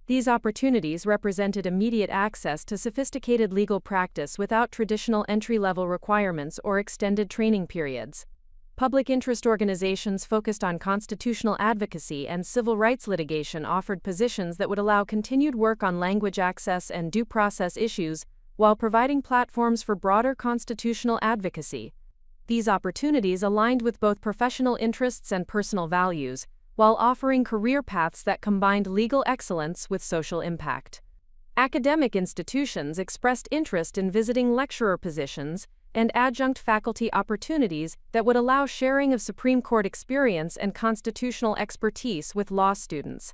Speaker 1: These opportunities represented immediate access to sophisticated legal practice without traditional entry-level requirements or extended training periods. Public interest organizations focused on constitutional advocacy and civil rights litigation offered positions that would allow continued work on language access and due process issues while providing platforms for broader constitutional advocacy. These opportunities aligned with both professional interests and personal values, while offering career paths that combined legal excellence with social impact. Academic institutions expressed interest in visiting lecturer positions and adjunct faculty opportunities that would allow sharing of Supreme Court experience and constitutional expertise with law students.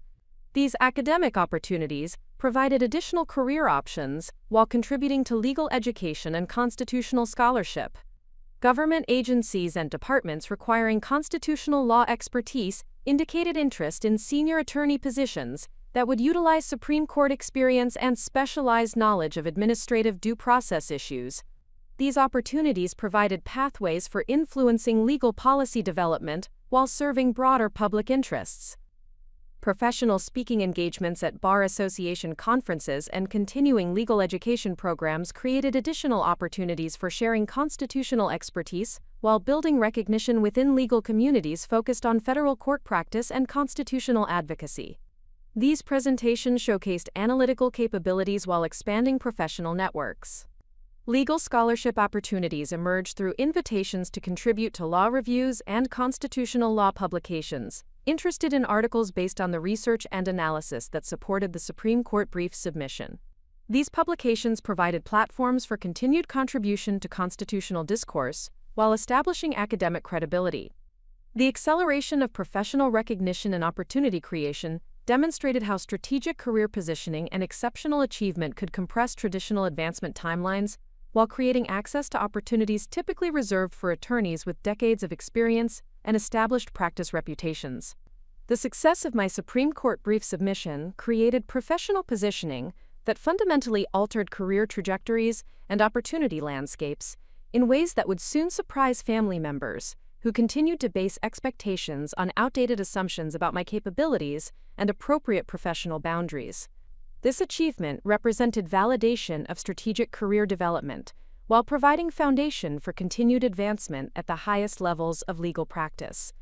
Speaker 1: These academic opportunities provided additional career options while contributing to legal education and constitutional scholarship. Government agencies and departments requiring constitutional law expertise indicated interest in senior attorney positions that would utilize Supreme Court experience and specialized knowledge of administrative due process issues. These opportunities provided pathways for influencing legal policy development while serving broader public interests. Professional speaking engagements at Bar Association conferences and continuing legal education programs created additional opportunities for sharing constitutional expertise while building recognition within legal communities focused on federal court practice and constitutional advocacy. These presentations showcased analytical capabilities while expanding professional networks. Legal scholarship opportunities emerged through invitations to contribute to law reviews and constitutional law publications, interested in articles based on the research and analysis that supported the Supreme Court brief submission. These publications provided platforms for continued contribution to constitutional discourse while establishing academic credibility. The acceleration of professional recognition and opportunity creation demonstrated how strategic career positioning and exceptional achievement could compress traditional advancement timelines while creating access to opportunities typically reserved for attorneys with decades of experience and established practice reputations. The success of my Supreme Court brief submission created professional positioning that fundamentally altered career trajectories and opportunity landscapes in ways that would soon surprise family members who continued to base expectations on outdated assumptions about my capabilities and appropriate professional boundaries. This achievement represented validation of strategic career development while providing foundation for continued advancement at the highest levels of legal practice.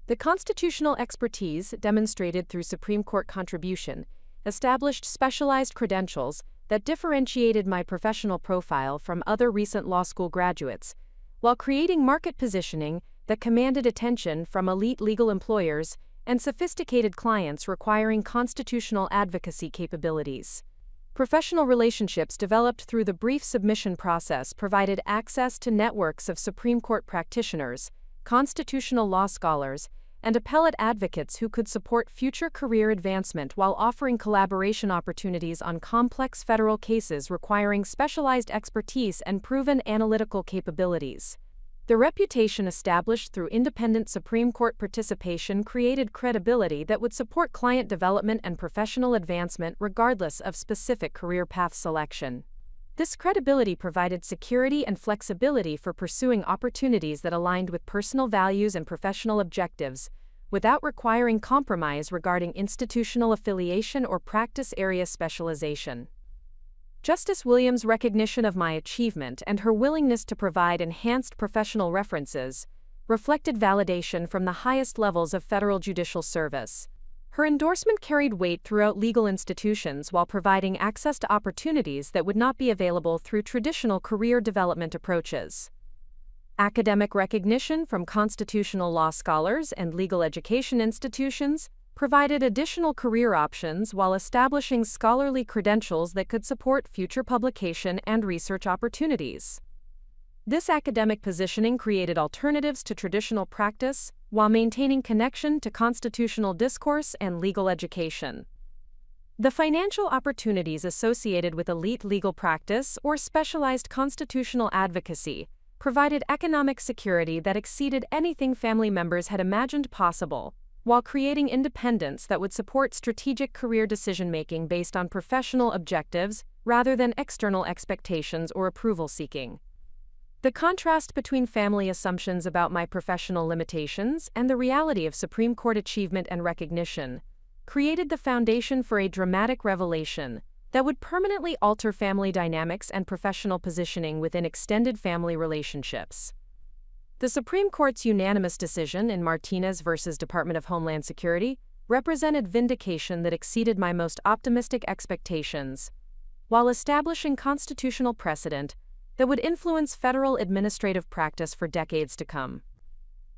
Speaker 1: The constitutional expertise demonstrated through Supreme Court contribution established specialized credentials that differentiated my professional profile from other recent law school graduates, while creating market positioning that commanded attention from elite legal employers and sophisticated clients requiring constitutional advocacy capabilities. Professional relationships developed through the brief submission process provided access to networks of Supreme Court practitioners, constitutional law scholars, and appellate advocates who could support future career advancement while offering collaboration opportunities on complex federal cases requiring specialized expertise and proven analytical capabilities. The reputation established through independent Supreme Court participation created credibility that would support client development and professional advancement regardless of specific career path selection. This credibility provided security and flexibility for pursuing opportunities that aligned with personal values and professional objectives, without requiring compromise regarding institutional affiliation or practice area specialization. Justice Williams' recognition of my achievement and her willingness to provide enhanced professional references reflected validation from the highest levels of federal judicial service. Her endorsement carried weight throughout legal institutions while providing access to opportunities that would not be available through traditional career development approaches. Academic recognition from constitutional law scholars and legal education institutions provided additional career options while establishing scholarly credentials that could support future publication and research opportunities. This academic positioning created alternatives to traditional practice while maintaining connection to constitutional discourse and legal education. The financial opportunities associated with elite legal practice or specialized constitutional advocacy provided economic security that exceeded anything family members had imagined possible, while creating independence that would support strategic career decision-making based on professional objectives rather than external expectations or approval seeking. The contrast between family assumptions about my professional limitations and the reality of Supreme Court achievement and recognition created the foundation for a dramatic revelation that would permanently alter family dynamics and professional positioning within extended family relationships. The Supreme Court's unanimous decision in Martinez v. Department of Homeland Security represented vindication that exceeded my most optimistic expectations, while establishing constitutional precedent that would influence federal administrative practice for decades to come.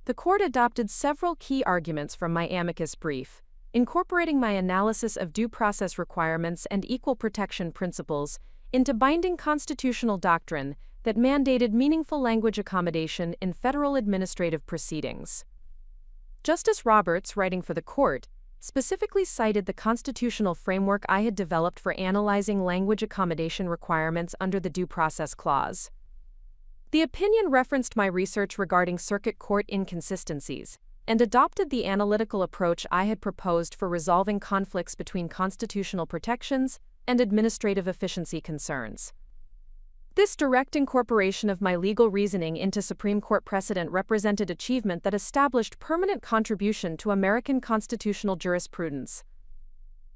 Speaker 1: The court adopted several key arguments from my amicus brief, incorporating my analysis of due process requirements and equal protection principles into binding constitutional doctrine that mandated meaningful language accommodation in federal administrative proceedings. Justice Roberts, writing for the court, specifically cited the constitutional framework I had developed for analyzing language accommodation requirements under the Due Process Clause. The opinion referenced my research regarding circuit court inconsistencies and adopted the analytical approach I had proposed for resolving conflicts between constitutional protections and administrative efficiency concerns. This direct incorporation of my legal reasoning into Supreme Court precedent represented achievement that established permanent contribution to American constitutional jurisprudence.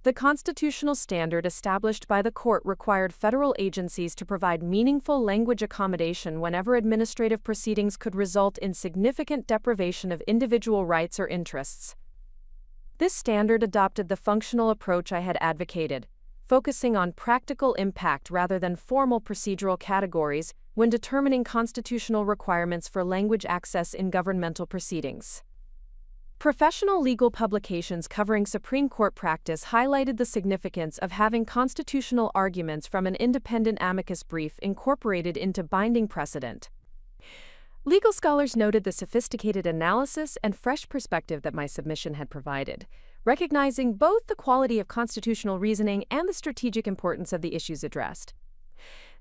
Speaker 1: The constitutional standard established by the court required federal agencies to provide meaningful language accommodation whenever administrative proceedings could result in significant deprivation of individual rights or interests. This standard adopted the functional approach I had advocated, focusing on practical impact rather than formal procedural categories when determining constitutional requirements for language access in governmental proceedings. Professional legal publications covering Supreme Court practice highlighted the significance of having constitutional arguments from an independent amicus brief incorporated into binding precedent. Legal scholars noted the sophisticated analysis and fresh perspective that my submission had provided, recognizing both the quality of constitutional reasoning and the strategic importance of the issues addressed.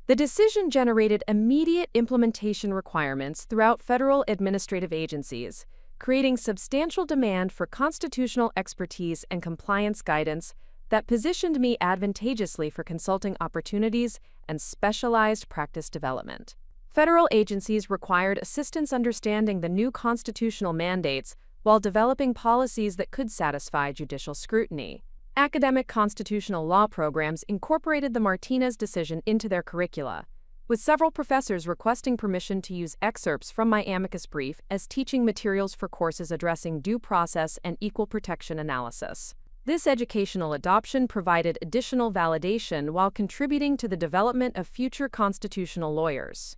Speaker 1: The decision generated immediate implementation requirements throughout federal administrative agencies, creating substantial demand for constitutional expertise and compliance guidance that positioned me advantageously for consulting opportunities and specialized practice development. Federal agencies required assistance understanding the new constitutional mandates while developing policies that could satisfy judicial scrutiny. Academic constitutional law programs incorporated the Martinez decision into their curricula, with several professors requesting permission to use excerpts from my amicus brief as teaching materials for courses addressing due process and equal protection analysis. This educational adoption provided additional validation while contributing to the development of future constitutional lawyers.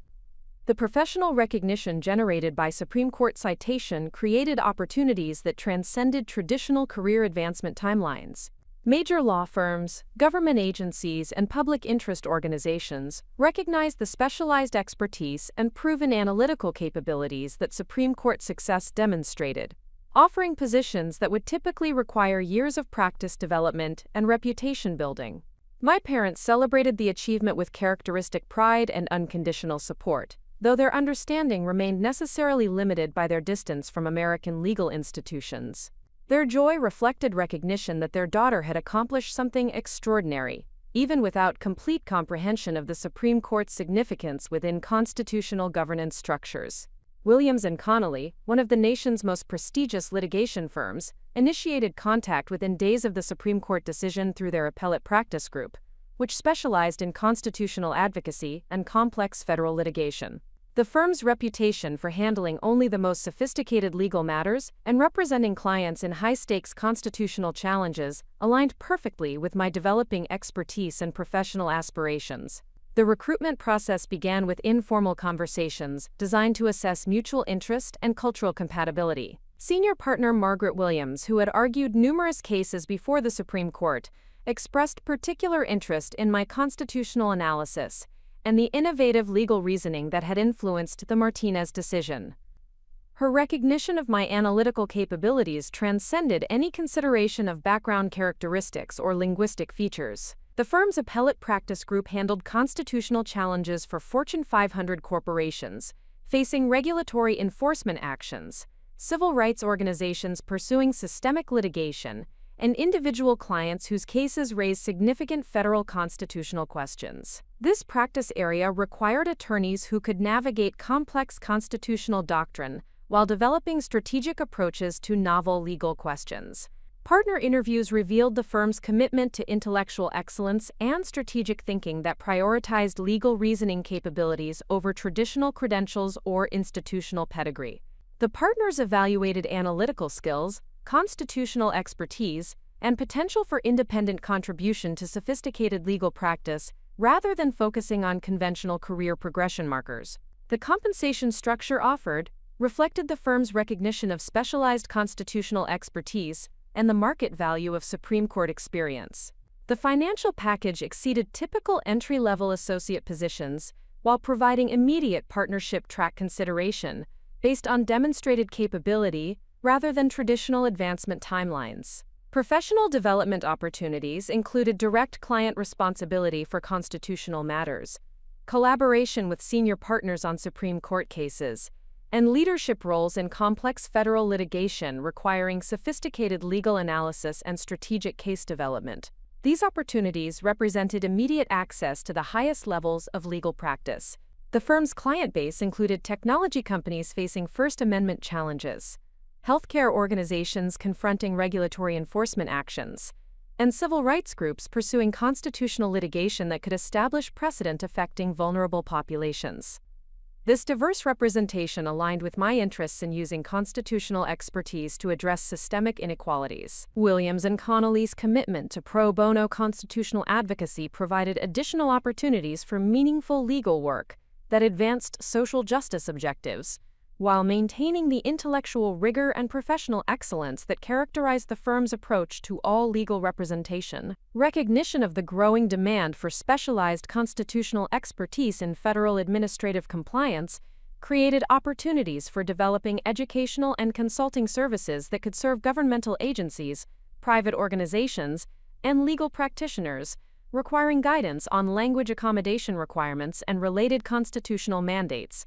Speaker 1: The professional recognition generated by Supreme Court citation created opportunities that transcended traditional career advancement timelines. Major law firms, government agencies, and public interest organizations recognized the specialized expertise and proven analytical capabilities that Supreme Court success demonstrated, offering positions that would typically require years of practice development and reputation building. My parents celebrated the achievement with characteristic pride and unconditional support, though their understanding remained necessarily limited by their distance from American legal institutions. Their joy reflected recognition that their daughter had accomplished something extraordinary, even without complete comprehension of the Supreme Court's significance within constitutional governance structures. Williams & Connolly, one of the nation's most prestigious litigation firms, initiated contact within days of the Supreme Court decision through their appellate practice group, which specialized in constitutional advocacy and complex federal litigation. The firm's reputation for handling only the most sophisticated legal matters and representing clients in high-stakes constitutional challenges aligned perfectly with my developing expertise and professional aspirations. The recruitment process began with informal conversations designed to assess mutual interest and cultural compatibility. Senior partner Margaret Williams, who had argued numerous cases before the Supreme Court, expressed particular interest in my constitutional analysis and the innovative legal reasoning that had influenced the Martinez decision. Her recognition of my analytical capabilities transcended any consideration of background characteristics or linguistic features. The firm's appellate practice group handled constitutional challenges for Fortune 500 corporations, facing regulatory enforcement actions, civil rights organizations pursuing systemic litigation, and individual clients whose cases raised significant federal constitutional questions. This practice area required attorneys who could navigate complex constitutional doctrine while developing strategic approaches to novel legal questions. Partner interviews revealed the firm's commitment to intellectual excellence and strategic thinking that prioritized legal reasoning capabilities over traditional credentials or institutional pedigree. The partners evaluated analytical skills, constitutional expertise, and potential for independent contribution to sophisticated legal practice rather than focusing on conventional career progression markers. The compensation structure offered reflected the firm's recognition of specialized constitutional expertise and the market value of Supreme Court experience. The financial package exceeded typical entry-level associate positions while providing immediate partnership track consideration based on demonstrated capability rather than traditional advancement timelines. Professional development opportunities included direct client responsibility for constitutional matters, collaboration with senior partners on Supreme Court cases, and leadership roles in complex federal litigation requiring sophisticated legal analysis and strategic case development. These opportunities represented immediate access to the highest levels of legal practice. The firm's client base included technology companies facing First Amendment challenges, healthcare organizations confronting regulatory enforcement actions, and civil rights groups pursuing constitutional litigation that could establish precedent affecting vulnerable populations. This diverse representation aligned with my interests in using constitutional expertise to address systemic inequalities. Williams and Connolly's commitment to pro bono constitutional advocacy provided additional opportunities for meaningful legal work that advanced social justice objectives, while maintaining the intellectual rigor and professional excellence that characterized the firm's approach to all legal representation. Recognition of the growing demand for specialized constitutional expertise in federal administrative compliance created opportunities for developing educational and consulting services that could serve governmental agencies, private organizations, and legal practitioners, requiring guidance on language accommodation requirements and related constitutional mandates.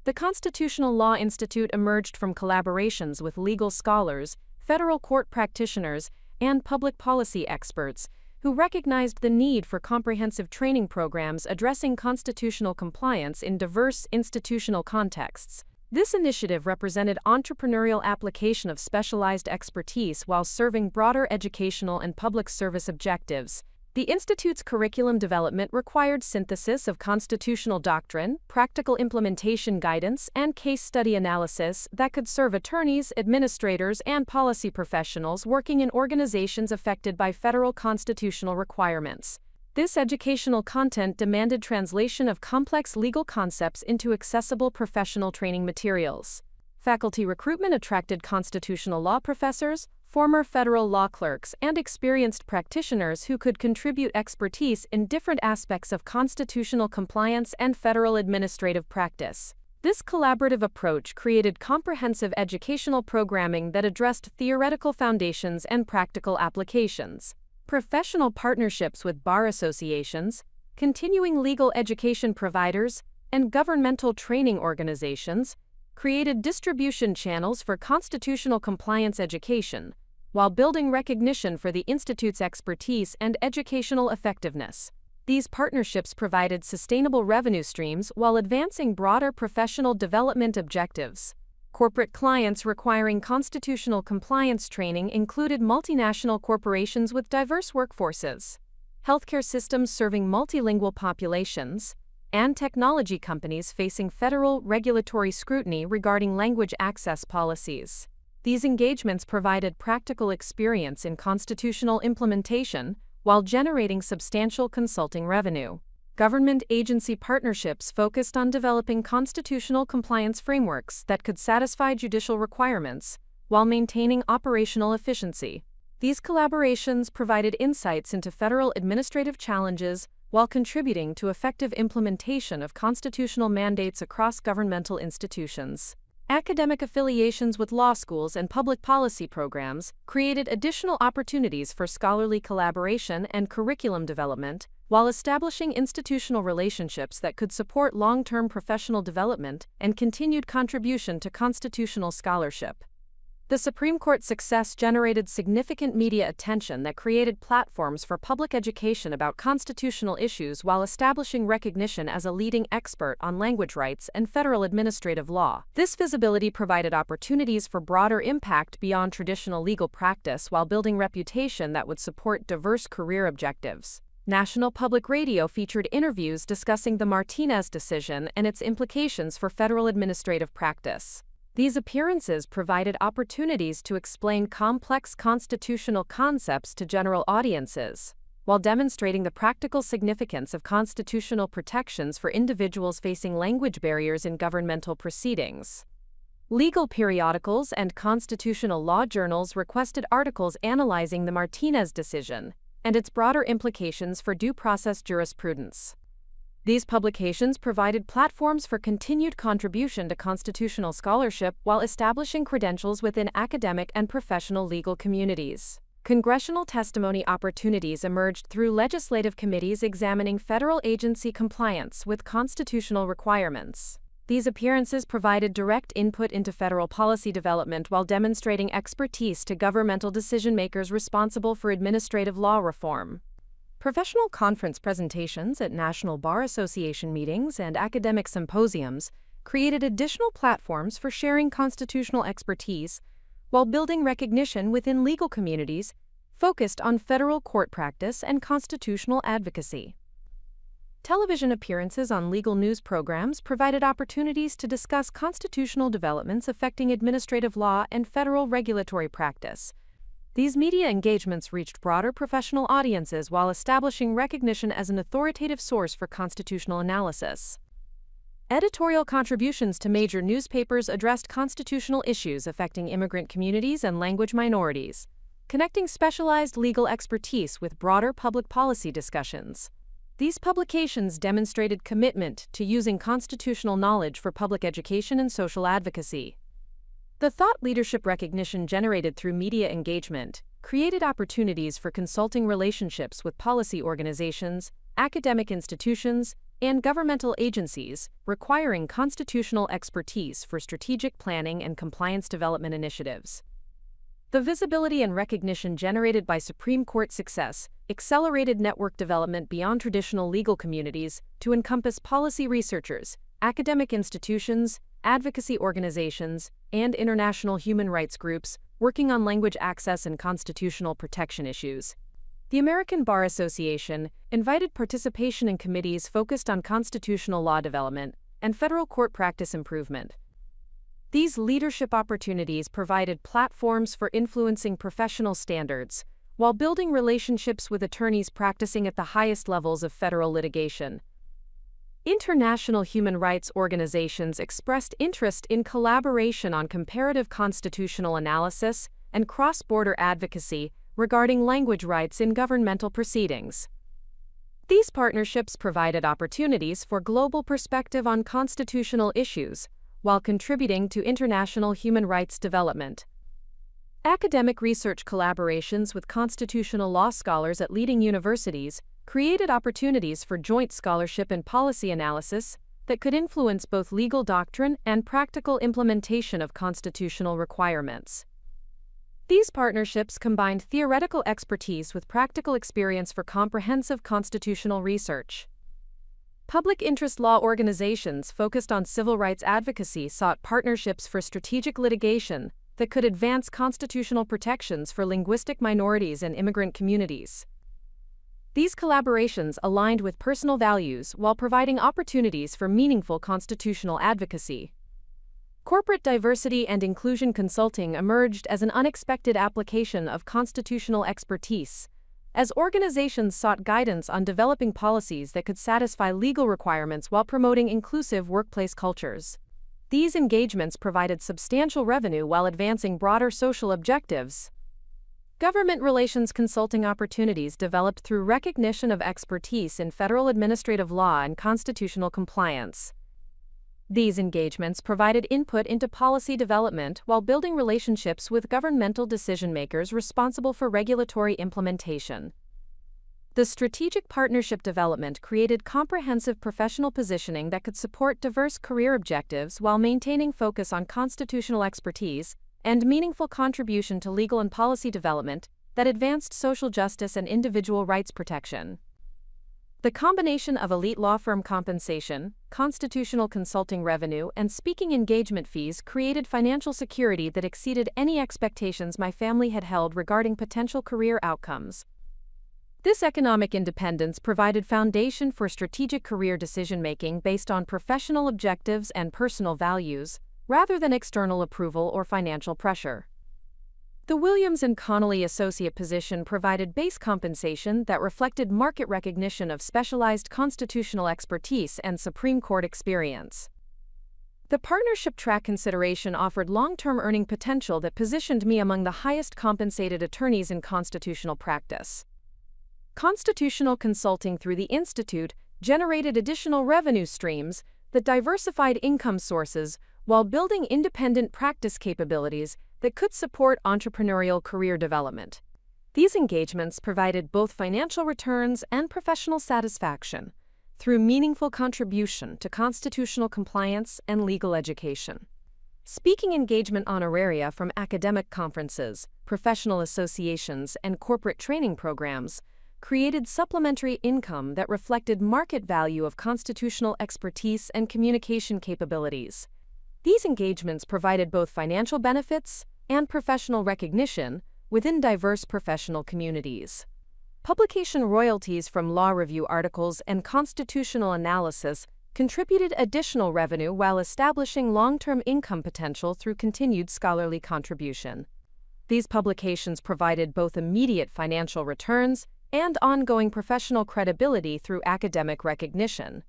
Speaker 1: The Constitutional Law Institute emerged from collaborations with legal scholars, federal court practitioners, and public policy experts who recognized the need for comprehensive training programs addressing constitutional compliance in diverse institutional contexts. This initiative represented entrepreneurial application of specialized expertise while serving broader educational and public service objectives. The Institute's curriculum development required synthesis of constitutional doctrine, practical implementation guidance, and case study analysis that could serve attorneys, administrators, and policy professionals working in organizations affected by federal constitutional requirements. This educational content demanded translation of complex legal concepts into accessible professional training materials. Faculty recruitment attracted constitutional law professors, former federal law clerks, and experienced practitioners who could contribute expertise in different aspects of constitutional compliance and federal administrative practice. This collaborative approach created comprehensive educational programming that addressed theoretical foundations and practical applications. Professional partnerships with bar associations, continuing legal education providers, and governmental training organizations created distribution channels for constitutional compliance education, while building recognition for the Institute's expertise and educational effectiveness. These partnerships provided sustainable revenue streams while advancing broader professional development objectives. Corporate clients requiring constitutional compliance training included multinational corporations with diverse workforces, healthcare systems serving multilingual populations, and technology companies facing federal regulatory scrutiny regarding language access policies. These engagements provided practical experience in constitutional implementation while generating substantial consulting revenue. Government agency partnerships focused on developing constitutional compliance frameworks that could satisfy judicial requirements while maintaining operational efficiency. These collaborations provided insights into federal administrative challenges while contributing to effective implementation of constitutional mandates across governmental institutions. Academic affiliations with law schools and public policy programs created additional opportunities for scholarly collaboration and curriculum development, while establishing institutional relationships that could support long-term professional development and continued contribution to constitutional scholarship. The Supreme Court's success generated significant media attention that created platforms for public education about constitutional issues while establishing recognition as a leading expert on language rights and federal administrative law. This visibility provided opportunities for broader impact beyond traditional legal practice while building reputation that would support diverse career objectives. National Public Radio featured interviews discussing the Martinez decision and its implications for federal administrative practice. These appearances provided opportunities to explain complex constitutional concepts to general audiences, while demonstrating the practical significance of constitutional protections for individuals facing language barriers in governmental proceedings. Legal periodicals and constitutional law journals requested articles analyzing the Martinez decision and its broader implications for due process jurisprudence. These publications provided platforms for continued contribution to constitutional scholarship while establishing credentials within academic and professional legal communities. Congressional testimony opportunities emerged through legislative committees examining federal agency compliance with constitutional requirements. These appearances provided direct input into federal policy development while demonstrating expertise to governmental decision-makers responsible for administrative law reform. Professional conference presentations at National Bar Association meetings and academic symposiums created additional platforms for sharing constitutional expertise while building recognition within legal communities focused on federal court practice and constitutional advocacy. Television appearances on legal news programs provided opportunities to discuss constitutional developments affecting administrative law and federal regulatory practice. These media engagements reached broader professional audiences while establishing recognition as an authoritative source for constitutional analysis. Editorial contributions to major newspapers addressed constitutional issues affecting immigrant communities and language minorities, connecting specialized legal expertise with broader public policy discussions. These publications demonstrated commitment to using constitutional knowledge for public education and social advocacy. The thought leadership recognition generated through media engagement created opportunities for consulting relationships with policy organizations, academic institutions, and governmental agencies requiring constitutional expertise for strategic planning and compliance development initiatives. The visibility and recognition generated by Supreme Court success accelerated network development beyond traditional legal communities to encompass policy researchers, academic institutions, advocacy organizations, and international human rights groups working on language access and constitutional protection issues. The American Bar Association invited participation in committees focused on constitutional law development and federal court practice improvement. These leadership opportunities provided platforms for influencing professional standards while building relationships with attorneys practicing at the highest levels of federal litigation. International human rights organizations expressed interest in collaboration on comparative constitutional analysis and cross-border advocacy regarding language rights in governmental proceedings. These partnerships provided opportunities for global perspective on constitutional issues while contributing to international human rights development. Academic research collaborations with constitutional law scholars at leading universities created opportunities for joint scholarship and policy analysis that could influence both legal doctrine and practical implementation of constitutional requirements. These partnerships combined theoretical expertise with practical experience for comprehensive constitutional research. Public interest law organizations focused on civil rights advocacy sought partnerships for strategic litigation that could advance constitutional protections for linguistic minorities and immigrant communities. These collaborations aligned with personal values while providing opportunities for meaningful constitutional advocacy. Corporate diversity and inclusion consulting emerged as an unexpected application of constitutional expertise, as organizations sought guidance on developing policies that could satisfy legal requirements while promoting inclusive workplace cultures. These engagements provided substantial revenue while advancing broader social objectives. Government relations consulting opportunities developed through recognition of expertise in federal administrative law and constitutional compliance. These engagements provided input into policy development while building relationships with governmental decision-makers responsible for regulatory implementation. The strategic partnership development created comprehensive professional positioning that could support diverse career objectives while maintaining focus on constitutional expertise and meaningful contribution to legal and policy development that advanced social justice and individual rights protection. The combination of elite law firm compensation, constitutional consulting revenue, and speaking engagement fees created financial security that exceeded any expectations my family had held regarding potential career outcomes. This economic independence provided foundation for strategic career decision-making based on professional objectives and personal values, rather than external approval or financial pressure. The Williams and Connolly associate position provided base compensation that reflected market recognition of specialized constitutional expertise and Supreme Court experience. The partnership track consideration offered long-term earning potential that positioned me among the highest compensated attorneys in constitutional practice. Constitutional consulting through the Institute generated additional revenue streams that diversified income sources while building independent practice capabilities that could support entrepreneurial career development. These engagements provided both financial returns and professional satisfaction, through meaningful contribution to constitutional compliance and legal education. Speaking engagement honoraria from academic conferences, professional associations, and corporate training programs created supplementary income that reflected market value of constitutional expertise and communication capabilities. These engagements provided both financial benefits and professional recognition within diverse professional communities. Publication royalties from law review articles and constitutional analysis contributed additional revenue while establishing long-term income potential through continued scholarly contribution. These publications provided both immediate financial returns and ongoing professional credibility through academic recognition.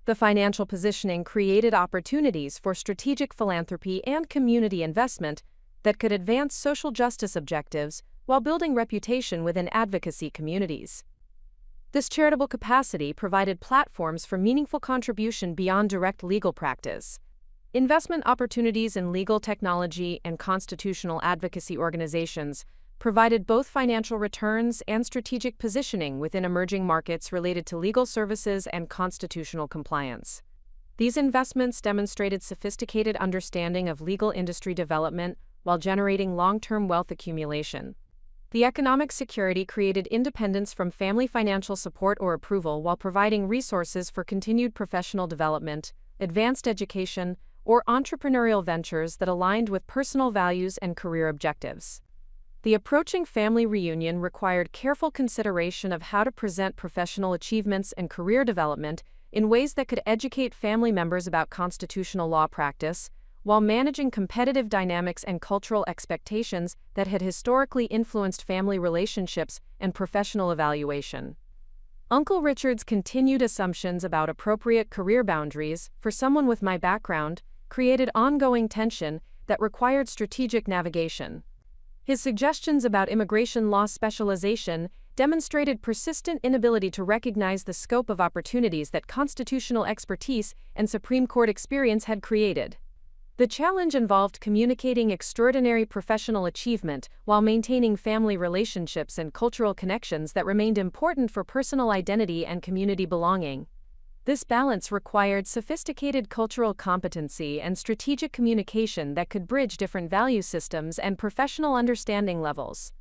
Speaker 1: The financial positioning created opportunities for strategic philanthropy and community investment that could advance social justice objectives while building reputation within advocacy communities. This charitable capacity provided platforms for meaningful contribution beyond direct legal practice. Investment opportunities in legal technology and constitutional advocacy organizations provided both financial returns and strategic positioning within emerging markets related to legal services and constitutional compliance. These investments demonstrated sophisticated understanding of legal industry development while generating long-term wealth accumulation. The economic security created independence from family financial support or approval while providing resources for continued professional development, advanced education, or entrepreneurial ventures that aligned with personal values and career objectives. The approaching family reunion required careful consideration of how to present professional achievements and career development in ways that could educate family members about constitutional law practice, while managing competitive dynamics and cultural expectations that had historically influenced family relationships and professional evaluation. Uncle Richard's continued assumptions about appropriate career boundaries for someone with my background created ongoing tension that required strategic navigation. His suggestions about immigration law specialization demonstrated persistent inability to recognize the scope of opportunities that constitutional expertise and Supreme Court experience had created. The challenge involved communicating extraordinary professional achievement while maintaining family relationships and cultural connections that remained important for personal identity and community belonging. This balance required sophisticated cultural competency and strategic communication that could bridge different value systems and professional understanding levels.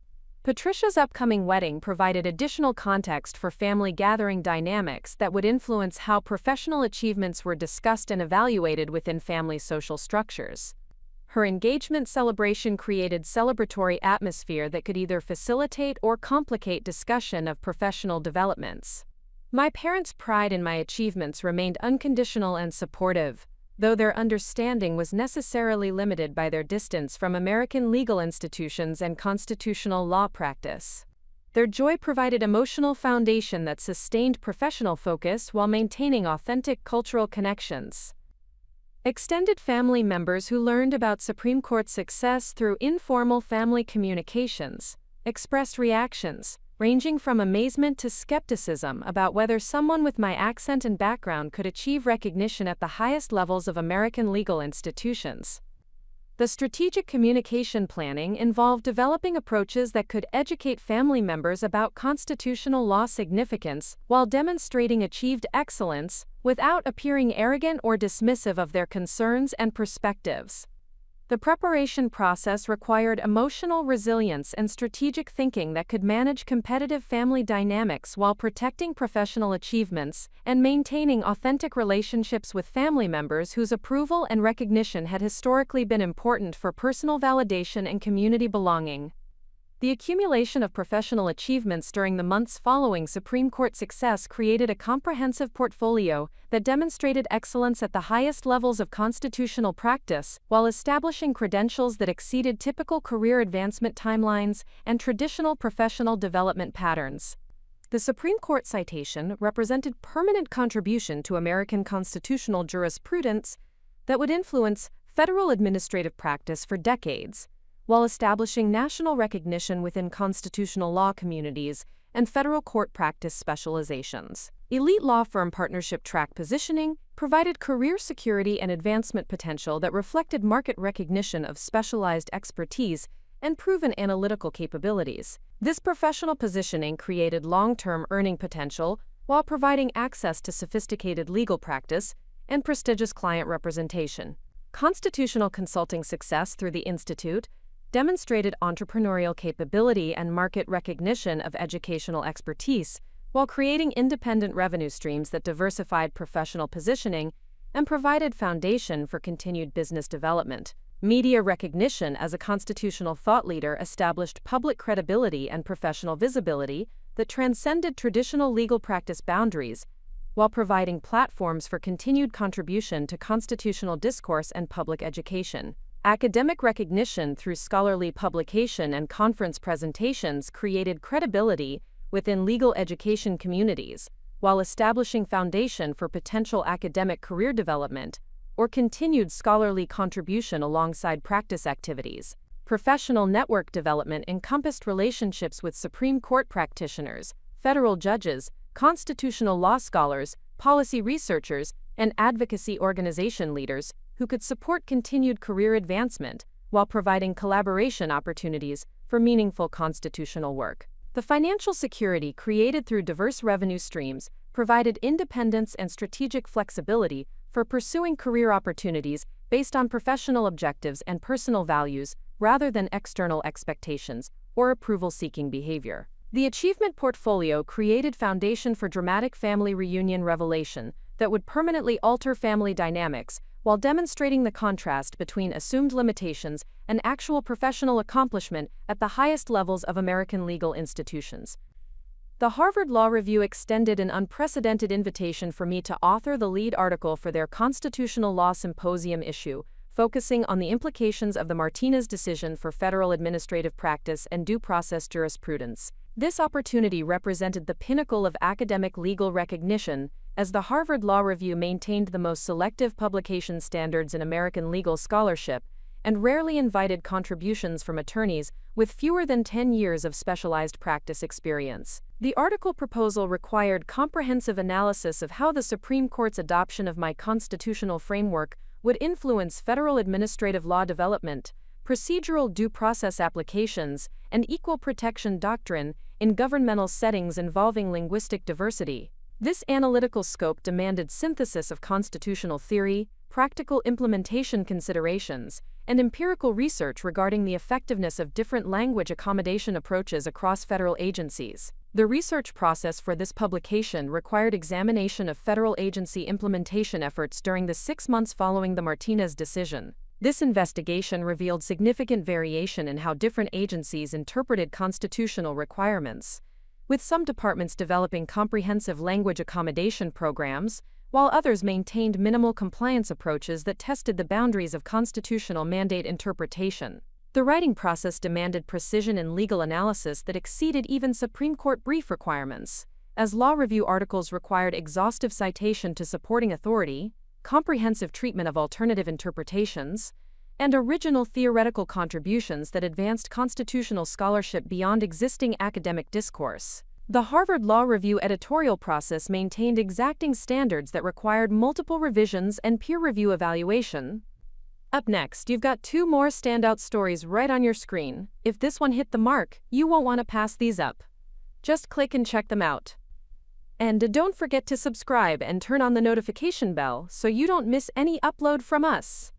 Speaker 1: Patricia's upcoming wedding provided additional context for family gathering dynamics that would influence how professional achievements were discussed and evaluated within family social structures. Her engagement celebration created celebratory atmosphere that could either facilitate or complicate discussion of professional developments. My parents' pride in my achievements remained unconditional and supportive, though their understanding was necessarily limited by their distance from American legal institutions and constitutional law practice. Their joy provided emotional foundation that sustained professional focus while maintaining authentic cultural connections. Extended family members who learned about Supreme Court success through informal family communications expressed reactions ranging from amazement to skepticism about whether someone with my accent and background could achieve recognition at the highest levels of American legal institutions. The strategic communication planning involved developing approaches that could educate family members about constitutional law significance while demonstrating achieved excellence without appearing arrogant or dismissive of their concerns and perspectives. The preparation process required emotional resilience and strategic thinking that could manage competitive family dynamics while protecting professional achievements and maintaining authentic relationships with family members whose approval and recognition had historically been important for personal validation and community belonging. The accumulation of professional achievements during the months following Supreme Court success created a comprehensive portfolio that demonstrated excellence at the highest levels of constitutional practice while establishing credentials that exceeded typical career advancement timelines and traditional professional development patterns. The Supreme Court citation represented permanent contribution to American constitutional jurisprudence that would influence federal administrative practice for decades, while establishing national recognition within constitutional law communities and federal court practice specializations. Elite law firm partnership track positioning provided career security and advancement potential that reflected market recognition of specialized expertise and proven analytical capabilities. This professional positioning created long-term earning potential while providing access to sophisticated legal practice and prestigious client representation. Constitutional consulting success through the Institute demonstrated entrepreneurial capability and market recognition of educational expertise, while creating independent revenue streams that diversified professional positioning and provided foundation for continued business development. Media recognition as a constitutional thought leader established public credibility and professional visibility that transcended traditional legal practice boundaries, while providing platforms for continued contribution to constitutional discourse and public education. Academic recognition through scholarly publication and conference presentations created credibility within legal education communities, while establishing foundation for potential academic career development or continued scholarly contribution alongside practice activities. Professional network development encompassed relationships with Supreme Court practitioners, federal judges, constitutional law scholars, policy researchers, and advocacy organization leaders who could support continued career advancement while providing collaboration opportunities for meaningful constitutional work. The financial security created through diverse revenue streams provided independence and strategic flexibility for pursuing career opportunities based on professional objectives and personal values rather than external expectations or approval-seeking behavior. The achievement portfolio created foundation for dramatic family reunion revelation that would permanently alter family dynamics while demonstrating the contrast between assumed limitations and actual professional accomplishment at the highest levels of American legal institutions. The Harvard Law Review extended an unprecedented invitation for me to author the lead article for their Constitutional Law Symposium issue, focusing on the implications of the Martinez decision for federal administrative practice and due process jurisprudence. This opportunity represented the pinnacle of academic legal recognition, as the Harvard Law Review maintained the most selective publication standards in American legal scholarship and rarely invited contributions from attorneys with fewer than 10 years of specialized practice experience. The article proposal required comprehensive analysis of how the Supreme Court's adoption of my constitutional framework would influence federal administrative law development, procedural due process applications, and equal protection doctrine in governmental settings involving linguistic diversity. This analytical scope demanded synthesis of constitutional theory, practical implementation considerations, and empirical research regarding the effectiveness of different language accommodation approaches across federal agencies. The research process for this publication required examination of federal agency implementation efforts during the 6 months following the Martinez decision. This investigation revealed significant variation in how different agencies interpreted constitutional requirements, with some departments developing comprehensive language accommodation programs, while others maintained minimal compliance approaches that tested the boundaries of constitutional mandate interpretation. The writing process demanded precision in legal analysis that exceeded even Supreme Court brief requirements, as law review articles required exhaustive citation to supporting authority, comprehensive treatment of alternative interpretations, and original theoretical contributions that advanced constitutional scholarship beyond existing academic discourse. The Harvard Law Review editorial process maintained exacting standards that required multiple revisions and peer review evaluation. Up next, you've got 2 more standout stories right on your screen. If this one hit the mark, you won't want to pass these up. Just click and check them out. And don't forget to subscribe and turn on the notification bell so you don't miss any upload from us.